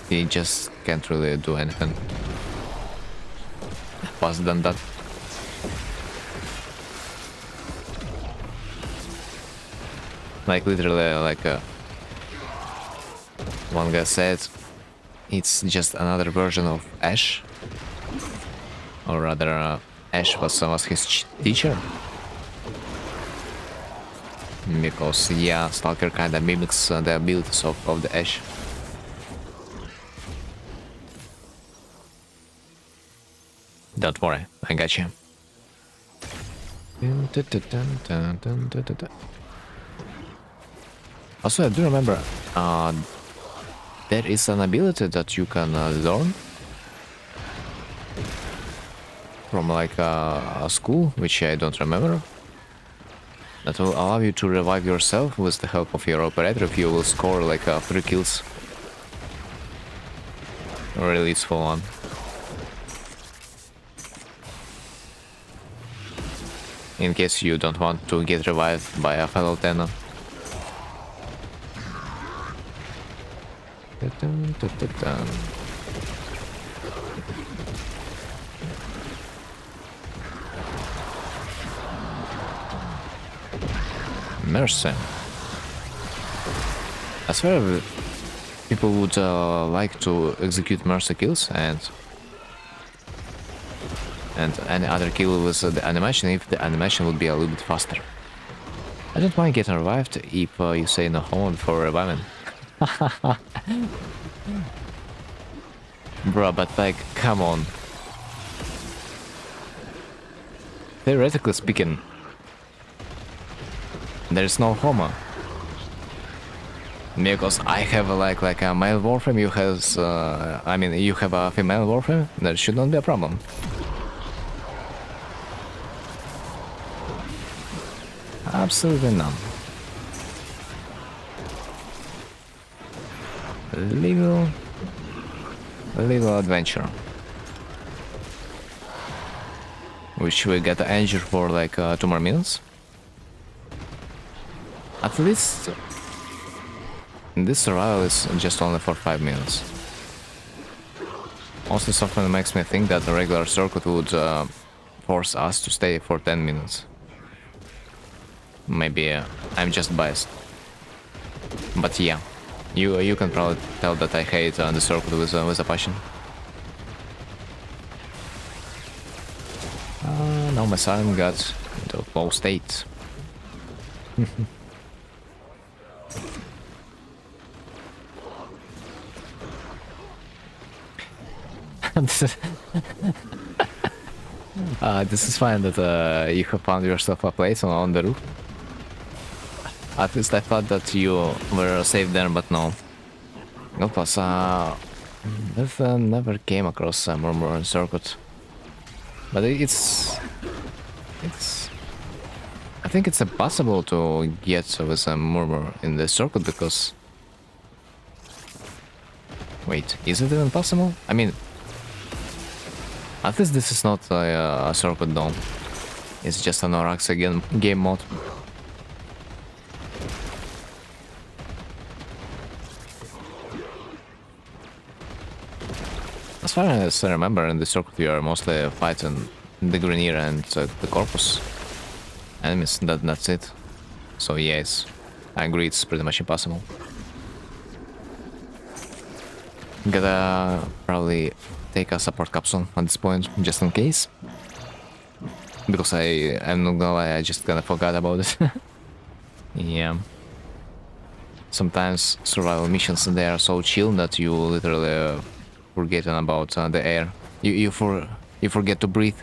he just can't really do anything faster than that. Like literally like One guy said it's just another version of Ash, or rather, Ash was his teacher. Because yeah, Stalker kinda mimics the abilities of the Ash. Don't worry, I got you. Also, I do remember there is an ability that you can learn from like a school, which I don't remember, that will allow you to revive yourself with the help of your operator if you will score like 3 kills. Really useful one. In case you don't want to get revived by a fellow Tenno. Mercy. I swear people would like to execute mercy kills and any other kill with the animation if the animation would be a little bit faster. I don't mind getting revived if you say no hold for reviving. Bro, but like, come on. Theoretically speaking, there is no homo. Because I have like a male warframe, you has I mean you have a female warframe, there should not be a problem. Absolutely none. Legal adventure. Which we get injured for like 2 more minutes. At least this survival is just only for 5 minutes. Also something makes me think that the regular circuit would force us to stay for 10 minutes. Maybe I'm just biased. But yeah, you can probably tell that I hate the circuit with a passion. Now my silent got into a low state. This is fine that you have found yourself a place on the roof. At least I thought that you were safe there, but no. No, plus I've never came across a murmur circuit. But it's I think it's impossible to get with a murmur in the circuit because... Wait, is it even possible? I mean, at least this is not a circuit dome. It's just an Oraxa game mode. As far as I remember, in the circuit we are mostly fighting the Grenier and the Corpus enemies, that's it. So yes, I agree, it's pretty much impossible. Gotta probably take a support capsule at this point, just in case. Because I'm not gonna lie, I just kinda forgot about it. Yeah. Sometimes survival missions, they are so chill that you literally forgetting about the air. You forget to breathe.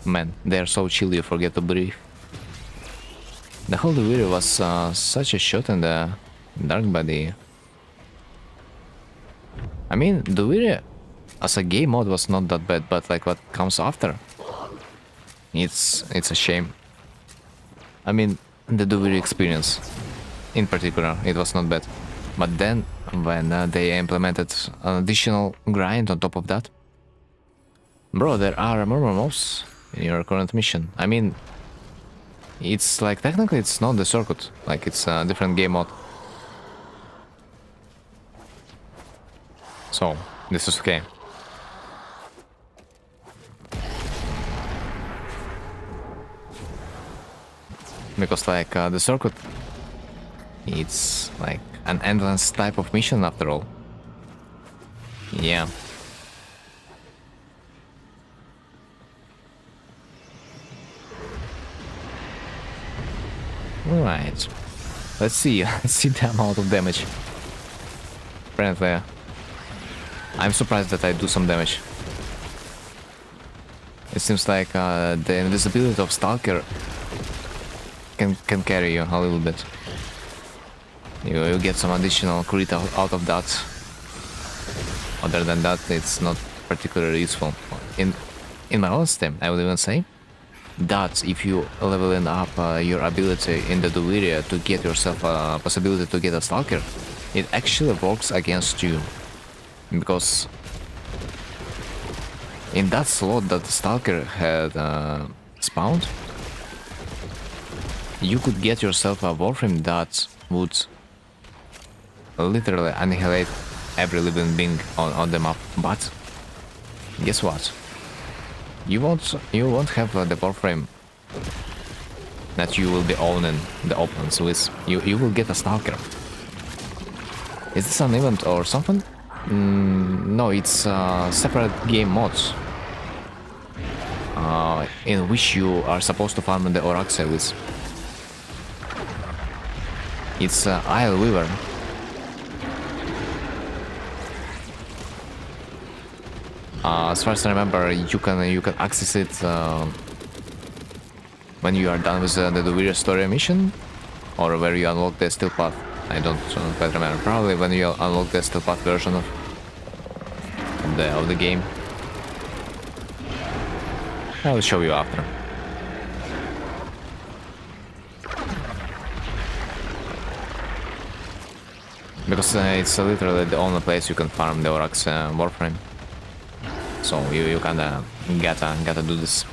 Man, they are so chill you forget to breathe. The whole video was such a shot in the dark body. I mean, the video as a game mode was not that bad, but like what comes after, it's a shame. I mean, the Duviri experience in particular, it was not bad. But then, when they implemented an additional grind on top of that, bro, there are murmur mobs in your current mission. I mean, it's like technically it's not the circuit, like it's a different game mode. So, this is okay. Because like the circuit, it's like an endless type of mission after all. Yeah. Alright. Let's see. Let's see the amount of damage. Apparently, I'm surprised that I do some damage. It seems like the invisibility of Stalker can carry you a little bit. You get some additional crit out of that. Other than that, it's not particularly useful. In my honesty, I would even say that if you leveling up your ability in the Duiria to get yourself a possibility to get a Stalker, it actually works against you. Because in that slot that the Stalker had spawned, you could get yourself a Warframe that would literally annihilate every living being on the map. But guess what? You won't have the Warframe that you will be owning the opponents with. You will get a Stalker. Is this an event or something? No, it's separate game mods in which you are supposed to farm the Oraxa with. It's Isle Weaver. As far as I remember, you can access it when you are done with the Duiria story mission, or where you unlock the Steel Path. I don't quite remember. Probably when you unlock the Steel Path version of the game. I will show you after. Because it's literally the only place you can farm the Orax Warframe. So you kinda gotta do this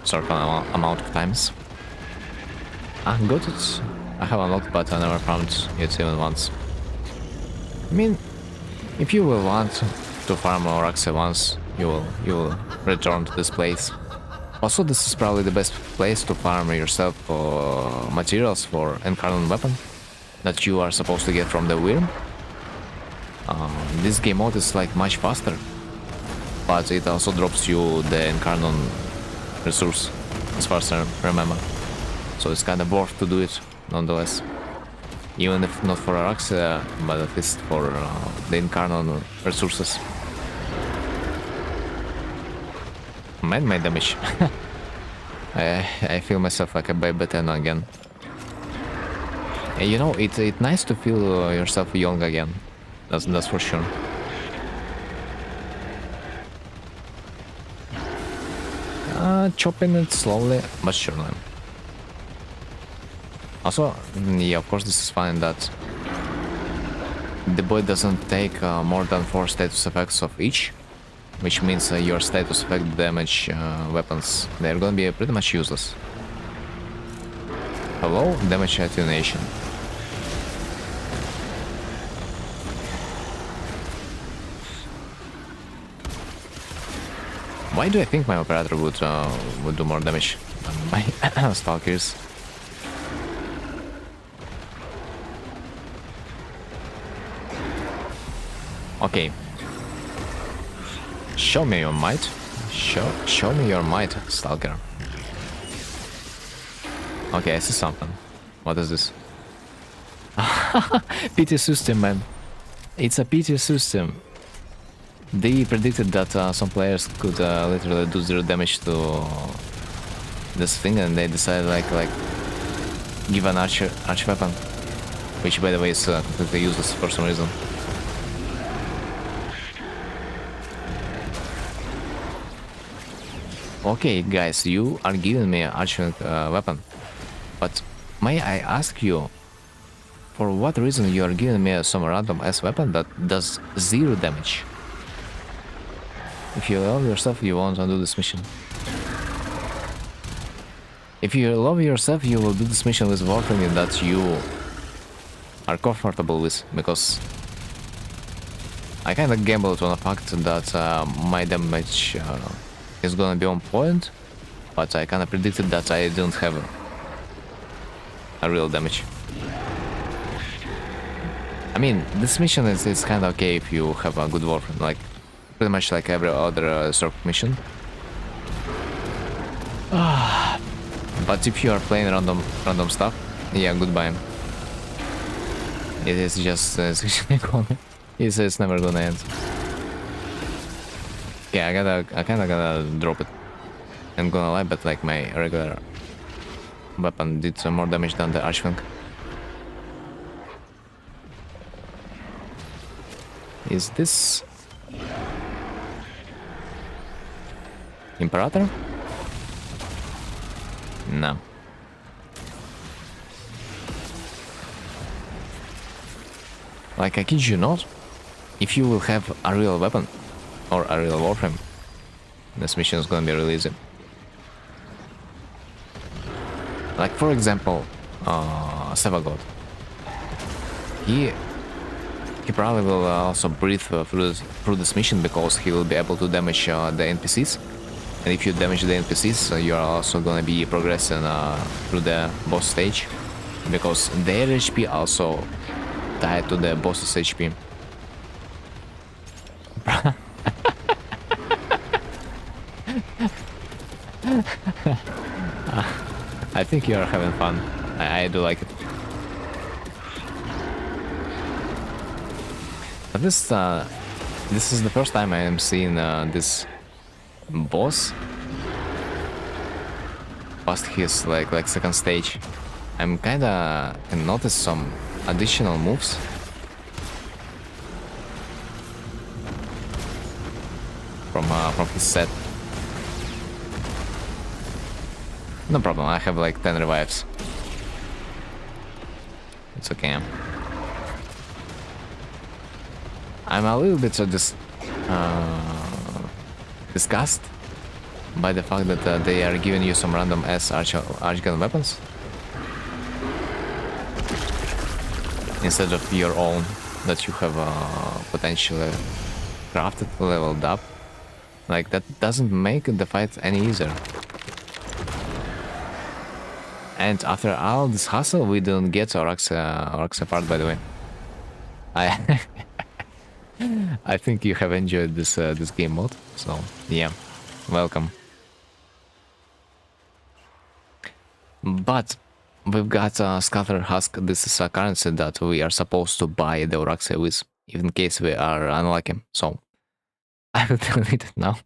certain amount of times. Got it. I have unlocked, but I never farmed it even once. I mean, if you will want to farm Oraxa once, you will return to this place. Also, this is probably the best place to farm yourself materials for Incarnate Weapon that you are supposed to get from the Wyrm. This game mode is like much faster, but it also drops you the Incarnate resource, as far as I remember. So it's kind of worth to do it, nonetheless. Even if not for Araxia, but at least for the Incarnate resources. Man-made damage. I feel myself like a baby 10 again. You know, it's nice to feel yourself young again. That's for sure. Chopping it slowly, but surely. Also, yeah, of course this is fine that the boy doesn't take more than 4 status effects of each, which means your status effect damage weapons, they're gonna be pretty much useless. Hello, damage attenuation. Why do I think my operator would do more damage than my stalkers? Okay. Show me your might. Show me your might, Stalker. Okay, I see something. What is this? PT system, man. It's a PT system. They predicted that some players could literally do 0 damage to this thing, and they decided like give an arch weapon, which by the way is completely useless for some reason. Okay, guys, you are giving me an arch weapon, but may I ask you, for what reason you are giving me some random ass weapon that does 0 damage? If you love yourself, you won't undo this mission. If you love yourself, you will do this mission with Warframe that you are comfortable with, because I kinda gambled on the fact that my damage is gonna be on point, but I kinda predicted that I didn't have a real damage. I mean, this mission is kind of okay if you have a good warframe, like pretty much like every other sort of mission. But if you are playing random stuff, yeah, goodbye. It is just it's never gonna end. Yeah, I kinda gotta drop it. I'm gonna lie, but like my regular weapon did some more damage than the Archfang. Is this Imperator? No. Like, I kid you not, if you will have a real weapon or a real warframe, this mission is gonna be really easy. Like, for example, Sevagod. He probably will also breathe through this mission because he will be able to damage the NPCs. And if you damage the NPCs, you are also gonna be progressing through the boss stage, because their HP also tied to the boss's HP. I think you are having fun. I do like it. But this is the first time I am seeing this boss past his like second stage. I'm kinda can notice some additional moves. From his set. No problem, I have like 10 revives. It's okay. I'm a little bit disgusted by the fact that they are giving you some random ass archgun weapons instead of your own that you have potentially crafted, leveled up. Like, that doesn't make the fight any easier. And after all this hustle, we don't get Orax apart, by the way. I think you have enjoyed this game mode, so yeah, welcome. But we've got Scatter Husk. This is a currency that we are supposed to buy the Oraxia with, even in case we are unlucky. So I will delete it now.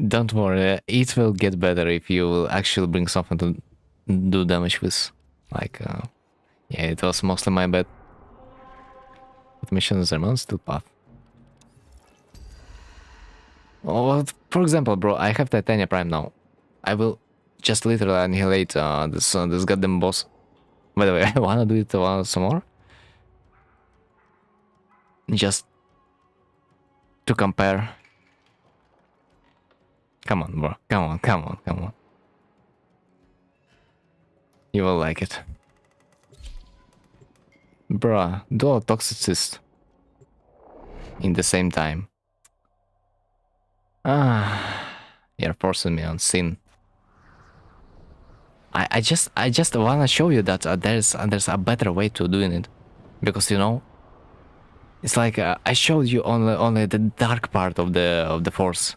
Don't worry, it will get better if you will actually bring something to do damage with. Like, yeah, it was mostly my bad. What mission is there? Still path. Oh, for example, bro, I have Titania Prime now. I will just literally annihilate this goddamn boss. By the way, I wanna do it some more. Just to compare. Come on, bro. Come on, come on, come on. You will like it. Bruh, dual toxicist in the same time. You're forcing me on sin. I just wanna show you that there's a better way to doing it, because you know, it's like I showed you only the dark part of the force.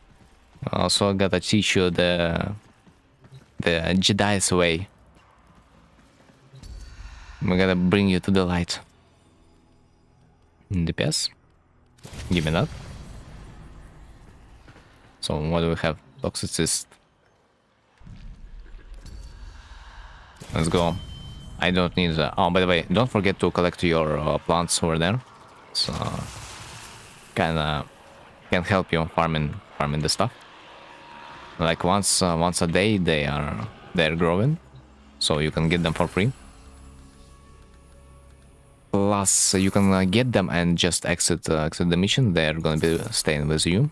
So I gotta teach you the Jedi's way. We gotta bring you to the light. DPS, give me that. So what do we have? Toxicist. Let's go. I don't need oh, by the way, don't forget to collect your plants over there. So can help you farming the stuff. Like once a day they're growing, so you can get them for free. Plus you can get them and just exit the mission. They're gonna be staying with you.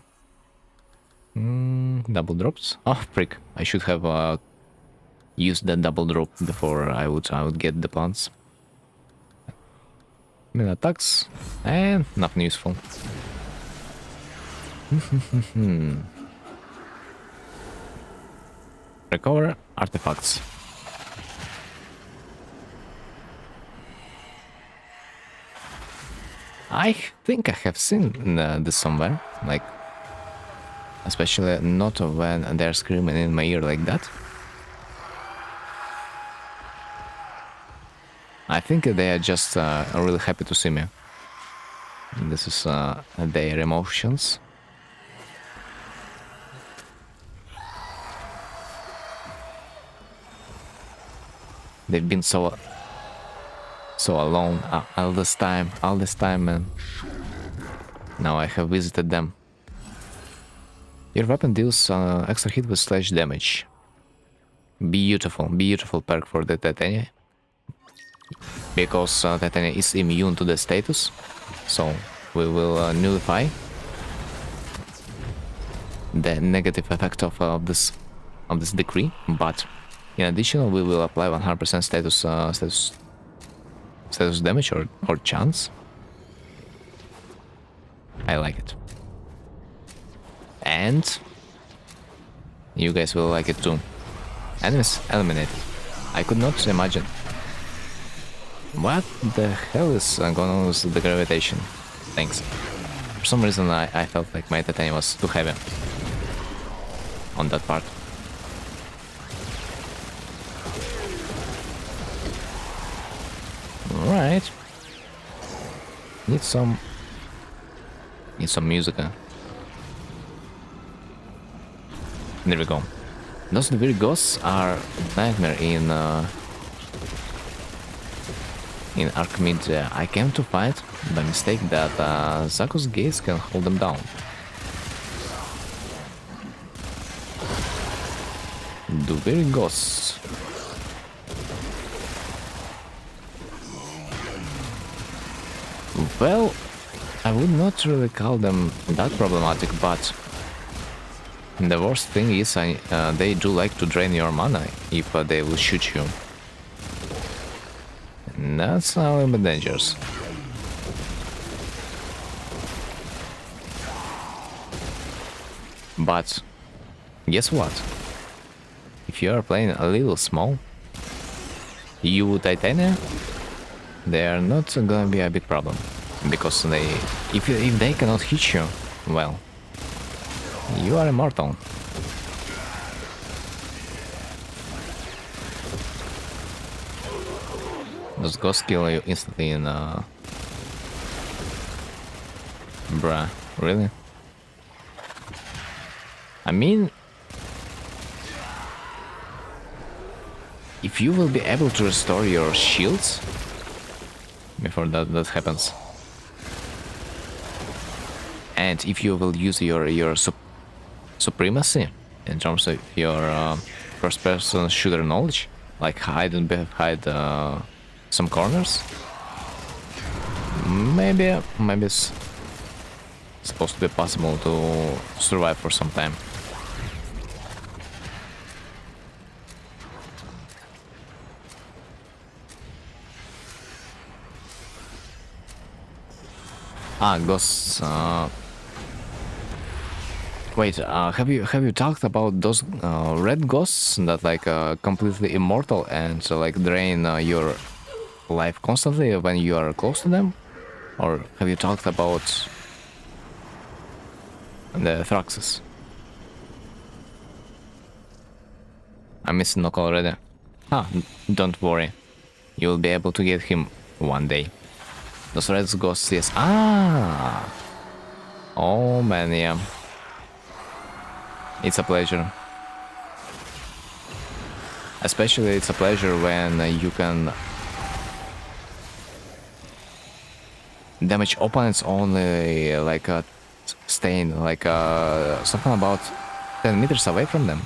Double drops. Oh frick! I should have used that double drop before I would get the plants. Melee attacks and nothing useful. Recover artifacts. I think I have seen this somewhere, like, especially not when they're screaming in my ear like that. I think they are just really happy to see me. This is their emotions. They've been so alone all this time, and now I have visited them. Your weapon deals extra hit with slash damage. Beautiful perk for the Titania. Because Titania is immune to the status, so we will nullify the negative effect of this decree. But in addition, we will apply 100% status damage or chance. I like it, and you guys will like it too. Enemies eliminated. I could not imagine. What the hell is going on with the gravitation? Thanks. For some reason I felt like my titanium was too heavy on that part. Alright. Need some music. There we go. Those weird ghosts are nightmare in Archimede. I came to find by mistake that Zako's gates can hold them down. The weird ghosts. Well, I would not really call them that problematic, but the worst thing is they do like to drain your mana if they will shoot you. And that's a little bit dangerous. But guess what? If you are playing a little small, you Titania, they are not gonna be a big problem. Because if they cannot hit you, well, you are immortal. Those ghosts kill you instantly in bruh, really? I mean, if you will be able to restore your shields before that happens, and if you will use your supremacy in terms of your first-person shooter knowledge, like hide some corners, maybe it's supposed to be possible to survive for some time. Ghosts. Wait, have you talked about those red ghosts that like completely immortal and like drain your life constantly when you are close to them? Or have you talked about the Thraxes? I'm missing Nock already. Don't worry. You'll be able to get him one day. Those red ghosts, yes. Oh man, yeah. It's a pleasure. Especially it's a pleasure when you can damage opponents only like staying like something about 10 meters away from them,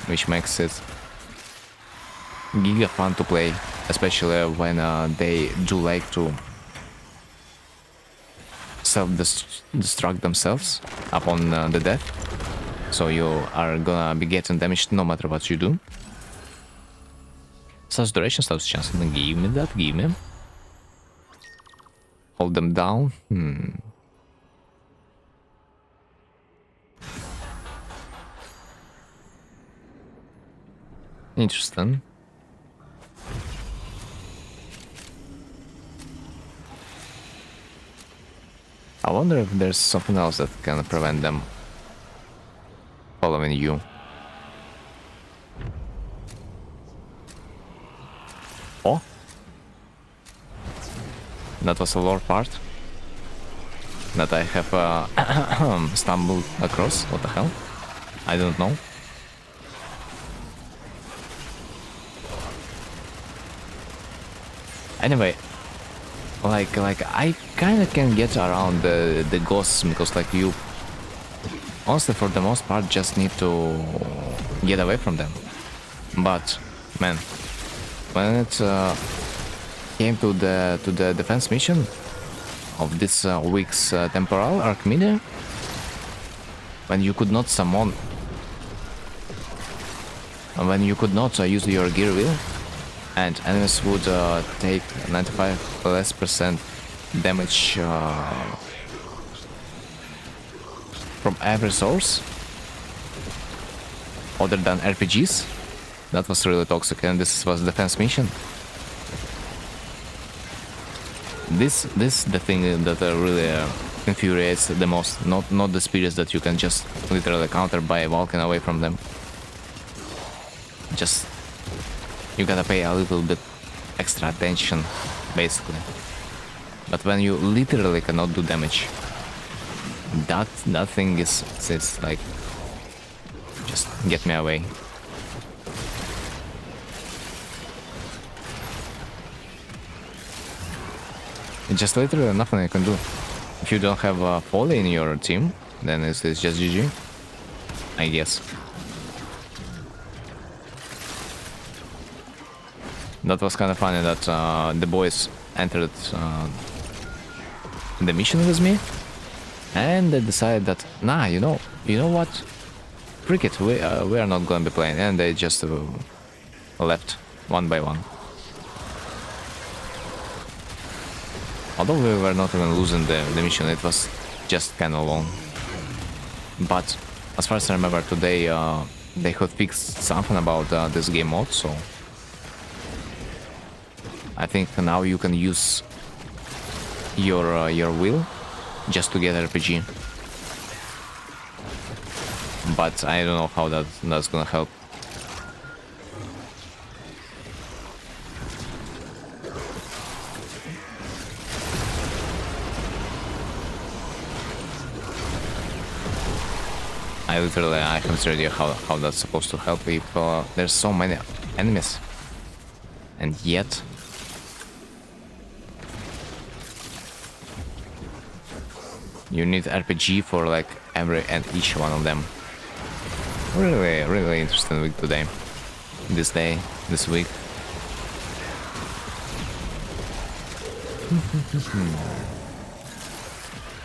which makes it giga fun to play, especially when they do like to self-destruct themselves upon the death, so you are gonna be getting damaged no matter what you do. Such duration, status chance. Give me that, give me. Hold them down. Interesting. I wonder if there's something else that can prevent them following you. Oh? That was a lore part that I have stumbled across. What the hell? I don't know. Anyway, like I kind of can get around the ghosts because like you honestly for the most part just need to get away from them. But man, when it came to the defense mission of this week's temporal Archimedes, when you could not summon, when you could not use your gear wheel, and enemies would take 95% less damage from every source other than RPGs. That was really toxic, and this was defense mission. This the thing that really infuriates the most. Not the spirits that you can just literally counter by walking away from them. Just you gotta pay a little bit extra attention, basically. But when you literally cannot do damage, that thing is like, just get me away. It's just literally nothing I can do. If you don't have a Foley in your team, then it's just GG, I guess. That was kind of funny that the boys entered the mission with me, and they decided that, nah, you know what, frick it, we are not going to be playing, and they just left one by one. Although we were not even losing the mission, it was just kind of long. But as far as I remember, today they had fixed something about this game mode, so I think now you can use your wheel just to get RPG. But I don't know how that's gonna help. I have no idea how that's supposed to help if there's so many enemies. And yet you need RPG for like every and each one of them. Really interesting week today. This week.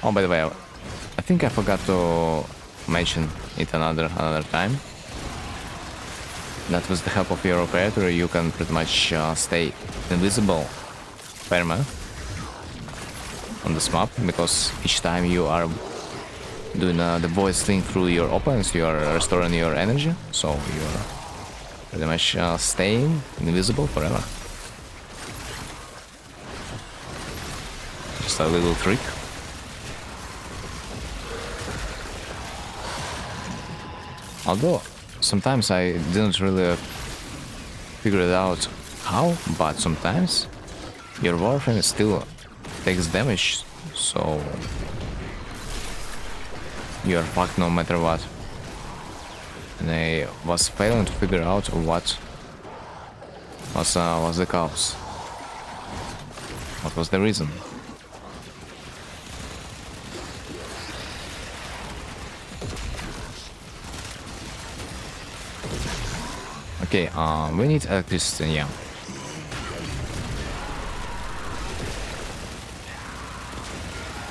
Oh, by the way, I think I forgot to mention it another time. That with the help of your operator, you can pretty much stay invisible perma on this map, because each time you are doing the voice thing through your opponents, you are restoring your energy, so you're pretty much staying invisible forever. Just a little trick. Although sometimes I didn't really figure it out how, but sometimes your warframe still takes damage, so you're fucked no matter what. And I was failing to figure out what was the cause. What was the reason? Okay, we need electricity, yeah.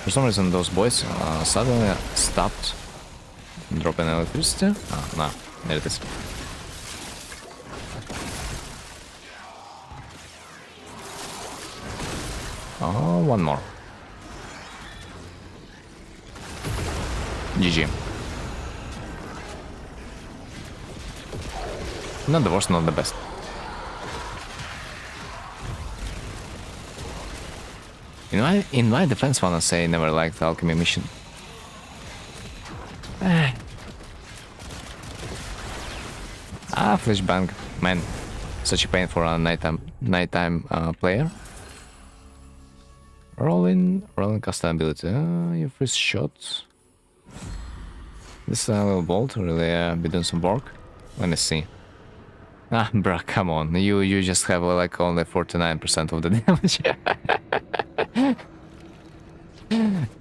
For some reason those boys suddenly stopped dropping electricity. No, there it is. Oh, one more. GG. Not the worst, not the best. In my defense, wanna say never liked the alchemy mission. Flashbang, man, such a pain for a nighttime player. Rolling custom ability. Your first shot. This little bolt really be doing some work. Let me see. Bruh, come on. You just have like only 49% of the damage.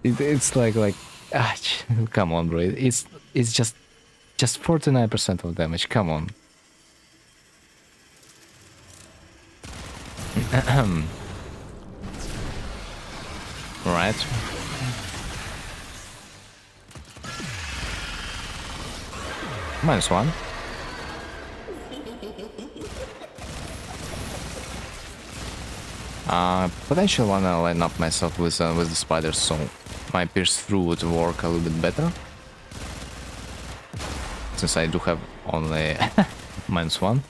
It's like come on, bro. It's just 49% of damage. Come on. Right. -1. Potentially wanna line up myself with the spiders, so my pierce through would work a little bit better. Since I do have only -1.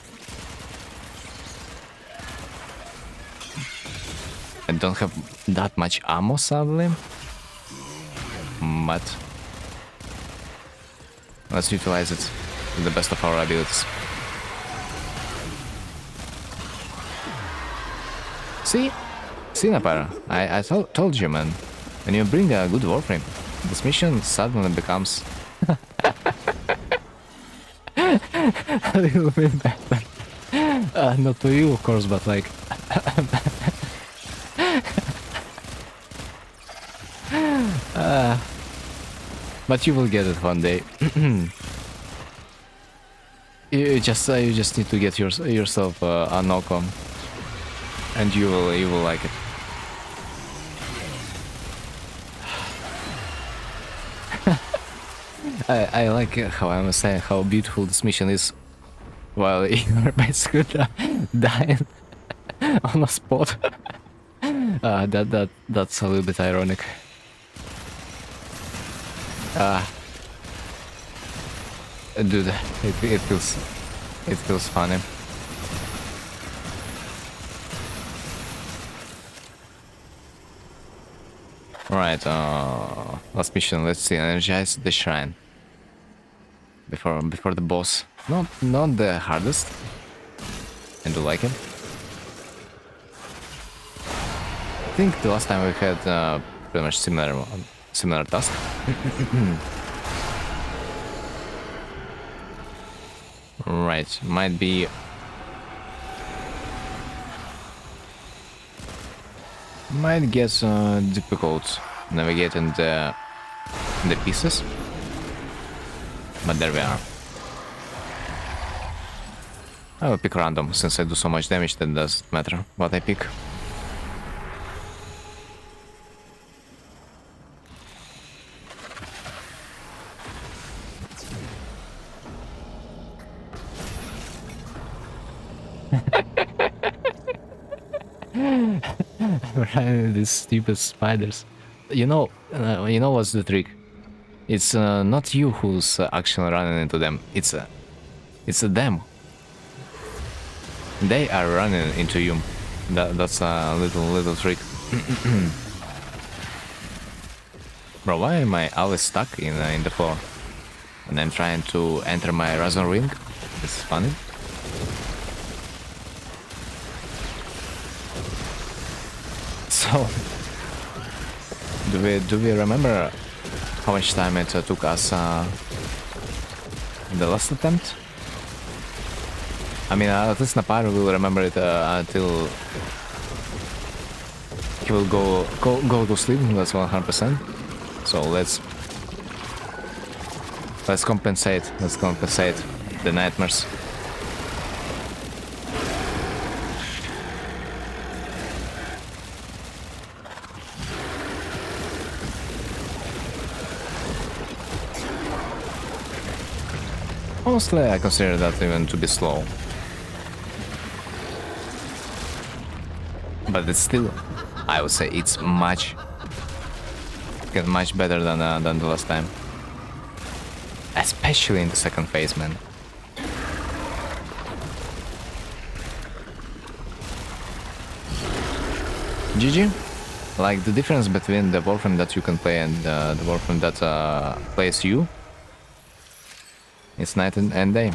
I don't have that much ammo, sadly. But let's utilize it to the best of our abilities. See, Napara, I told you, man. When you bring a good warframe, this mission suddenly becomes a little bit better. Not for you, of course, but like. But you will get it one day. you just need to get yourself a knock on, and you will like it. I like how I'm saying how beautiful this mission is, while you're basically dying on a spot. That's a little bit ironic. Dude, it feels funny. Right, last mission. Let's see. Energize the shrine before the boss. Not the hardest. I do like it. I think the last time we had pretty much similar task. Right, might be. Might get difficult navigating the pieces, but there we are. I will pick random, since I do so much damage that doesn't matter what I pick. These stupid spiders. You know what's the trick? It's not you who's actually running into them. It's them. They are running into you. That's a little trick. Bro, why am I always stuck in the floor? And I'm trying to enter my Razor Ring. It's funny. So, do we remember how much time it took us in the last attempt? I mean, at least Napar will remember it until he will go to sleep. That's 100%. So let's compensate. Let's compensate the nightmares. Honestly, I consider that even to be slow. But it's still, I would say it's much better than the last time. Especially in the second phase, man. GG. Like the difference between the Warframe that you can play and the Warframe that plays you, it's night and day.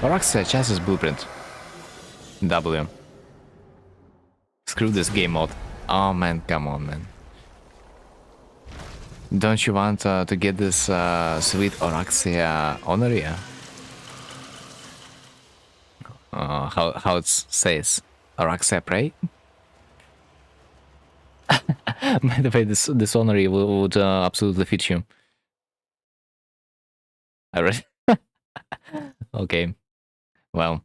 Oraxia chassis blueprint. W. Screw this game mode. Oh man, come on, man. Don't you want to get this sweet Oraxia Honoria? How it says? Oraxia Prey? By the way, this Honoria would absolutely fit you. I read. Okay. Well.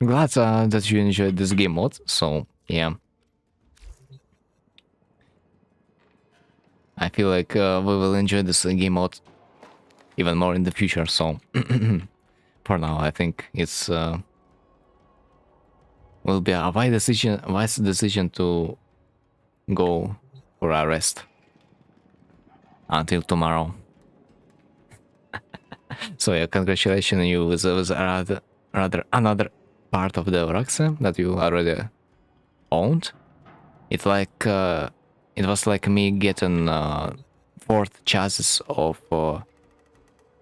Glad that you enjoyed this game mode, so yeah. I feel like we will enjoy this game mode even more in the future, so for now I think it's will be a wise decision to go for a rest until tomorrow. So yeah, congratulations you with rather another part of the Oraxa that you already owned. It's like it was like me getting fourth chassis of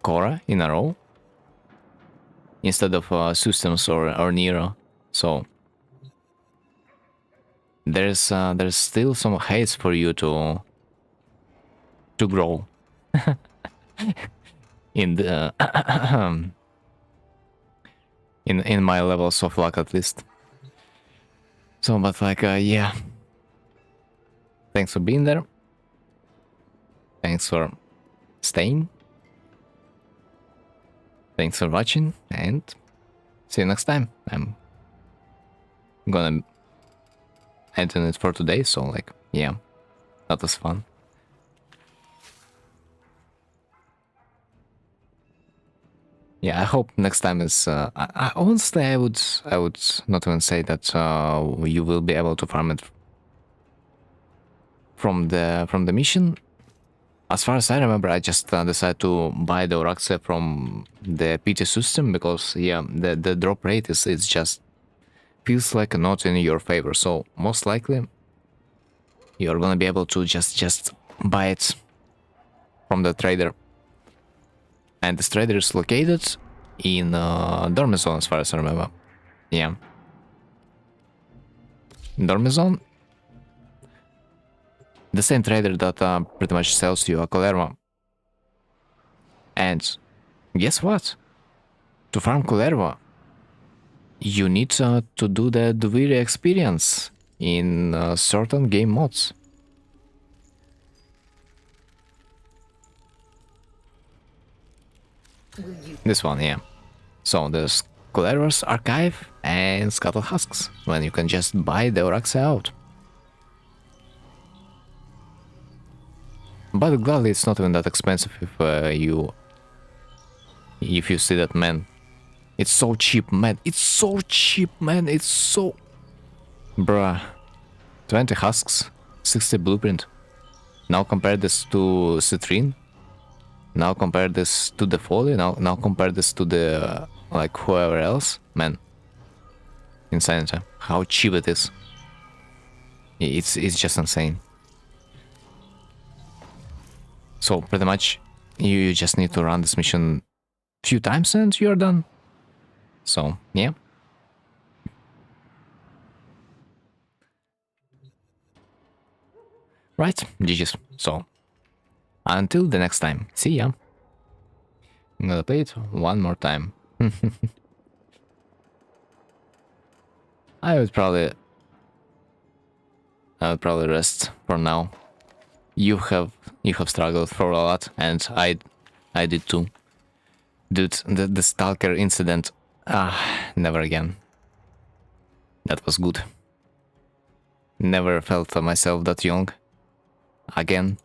Cora in a row instead of Systems or Nero. So there's still some haze for you to grow in the in my levels of luck at least. So, but like yeah, thanks for being there. Thanks for staying. Thanks for watching, and see you next time. I'm gonna end it for today, so like, yeah, that was fun. Yeah, I hope next time is. Honestly, I would not even say that you will be able to farm it from the mission. As far as I remember, I just decided to buy the Oraxia from the PT system because yeah, the drop rate is just feels like not in your favor. So most likely you're gonna be able to just buy it from the trader, and this trader is located in Dormizon, as far as I remember. Yeah, Dormizon. The same trader that pretty much sells you a Colerva. And guess what? To farm Colerva, you need to do the Duviri experience in certain game modes. This one, yeah. So there's Colerva's Archive and Scuttle Husks, when you can just buy the Oraxia out. But gladly, it's not even that expensive if you see that, man. It's so cheap, man. It's so cheap, man. It's so... Bruh. 20 husks, 60 blueprint. Now compare this to Citrine. Now compare this to the Folly. Now compare this to the... like, whoever else. Man. Insanity. How cheap it is. It's just insane. So pretty much you just need to run this mission a few times and you're done. So yeah. Right, GG's. So until the next time, see ya. I'm gonna play it one more time. I would probably rest for now. You have struggled for a lot, and I did too. Dude, the Stalker incident, never again. That was good. Never felt myself that young again.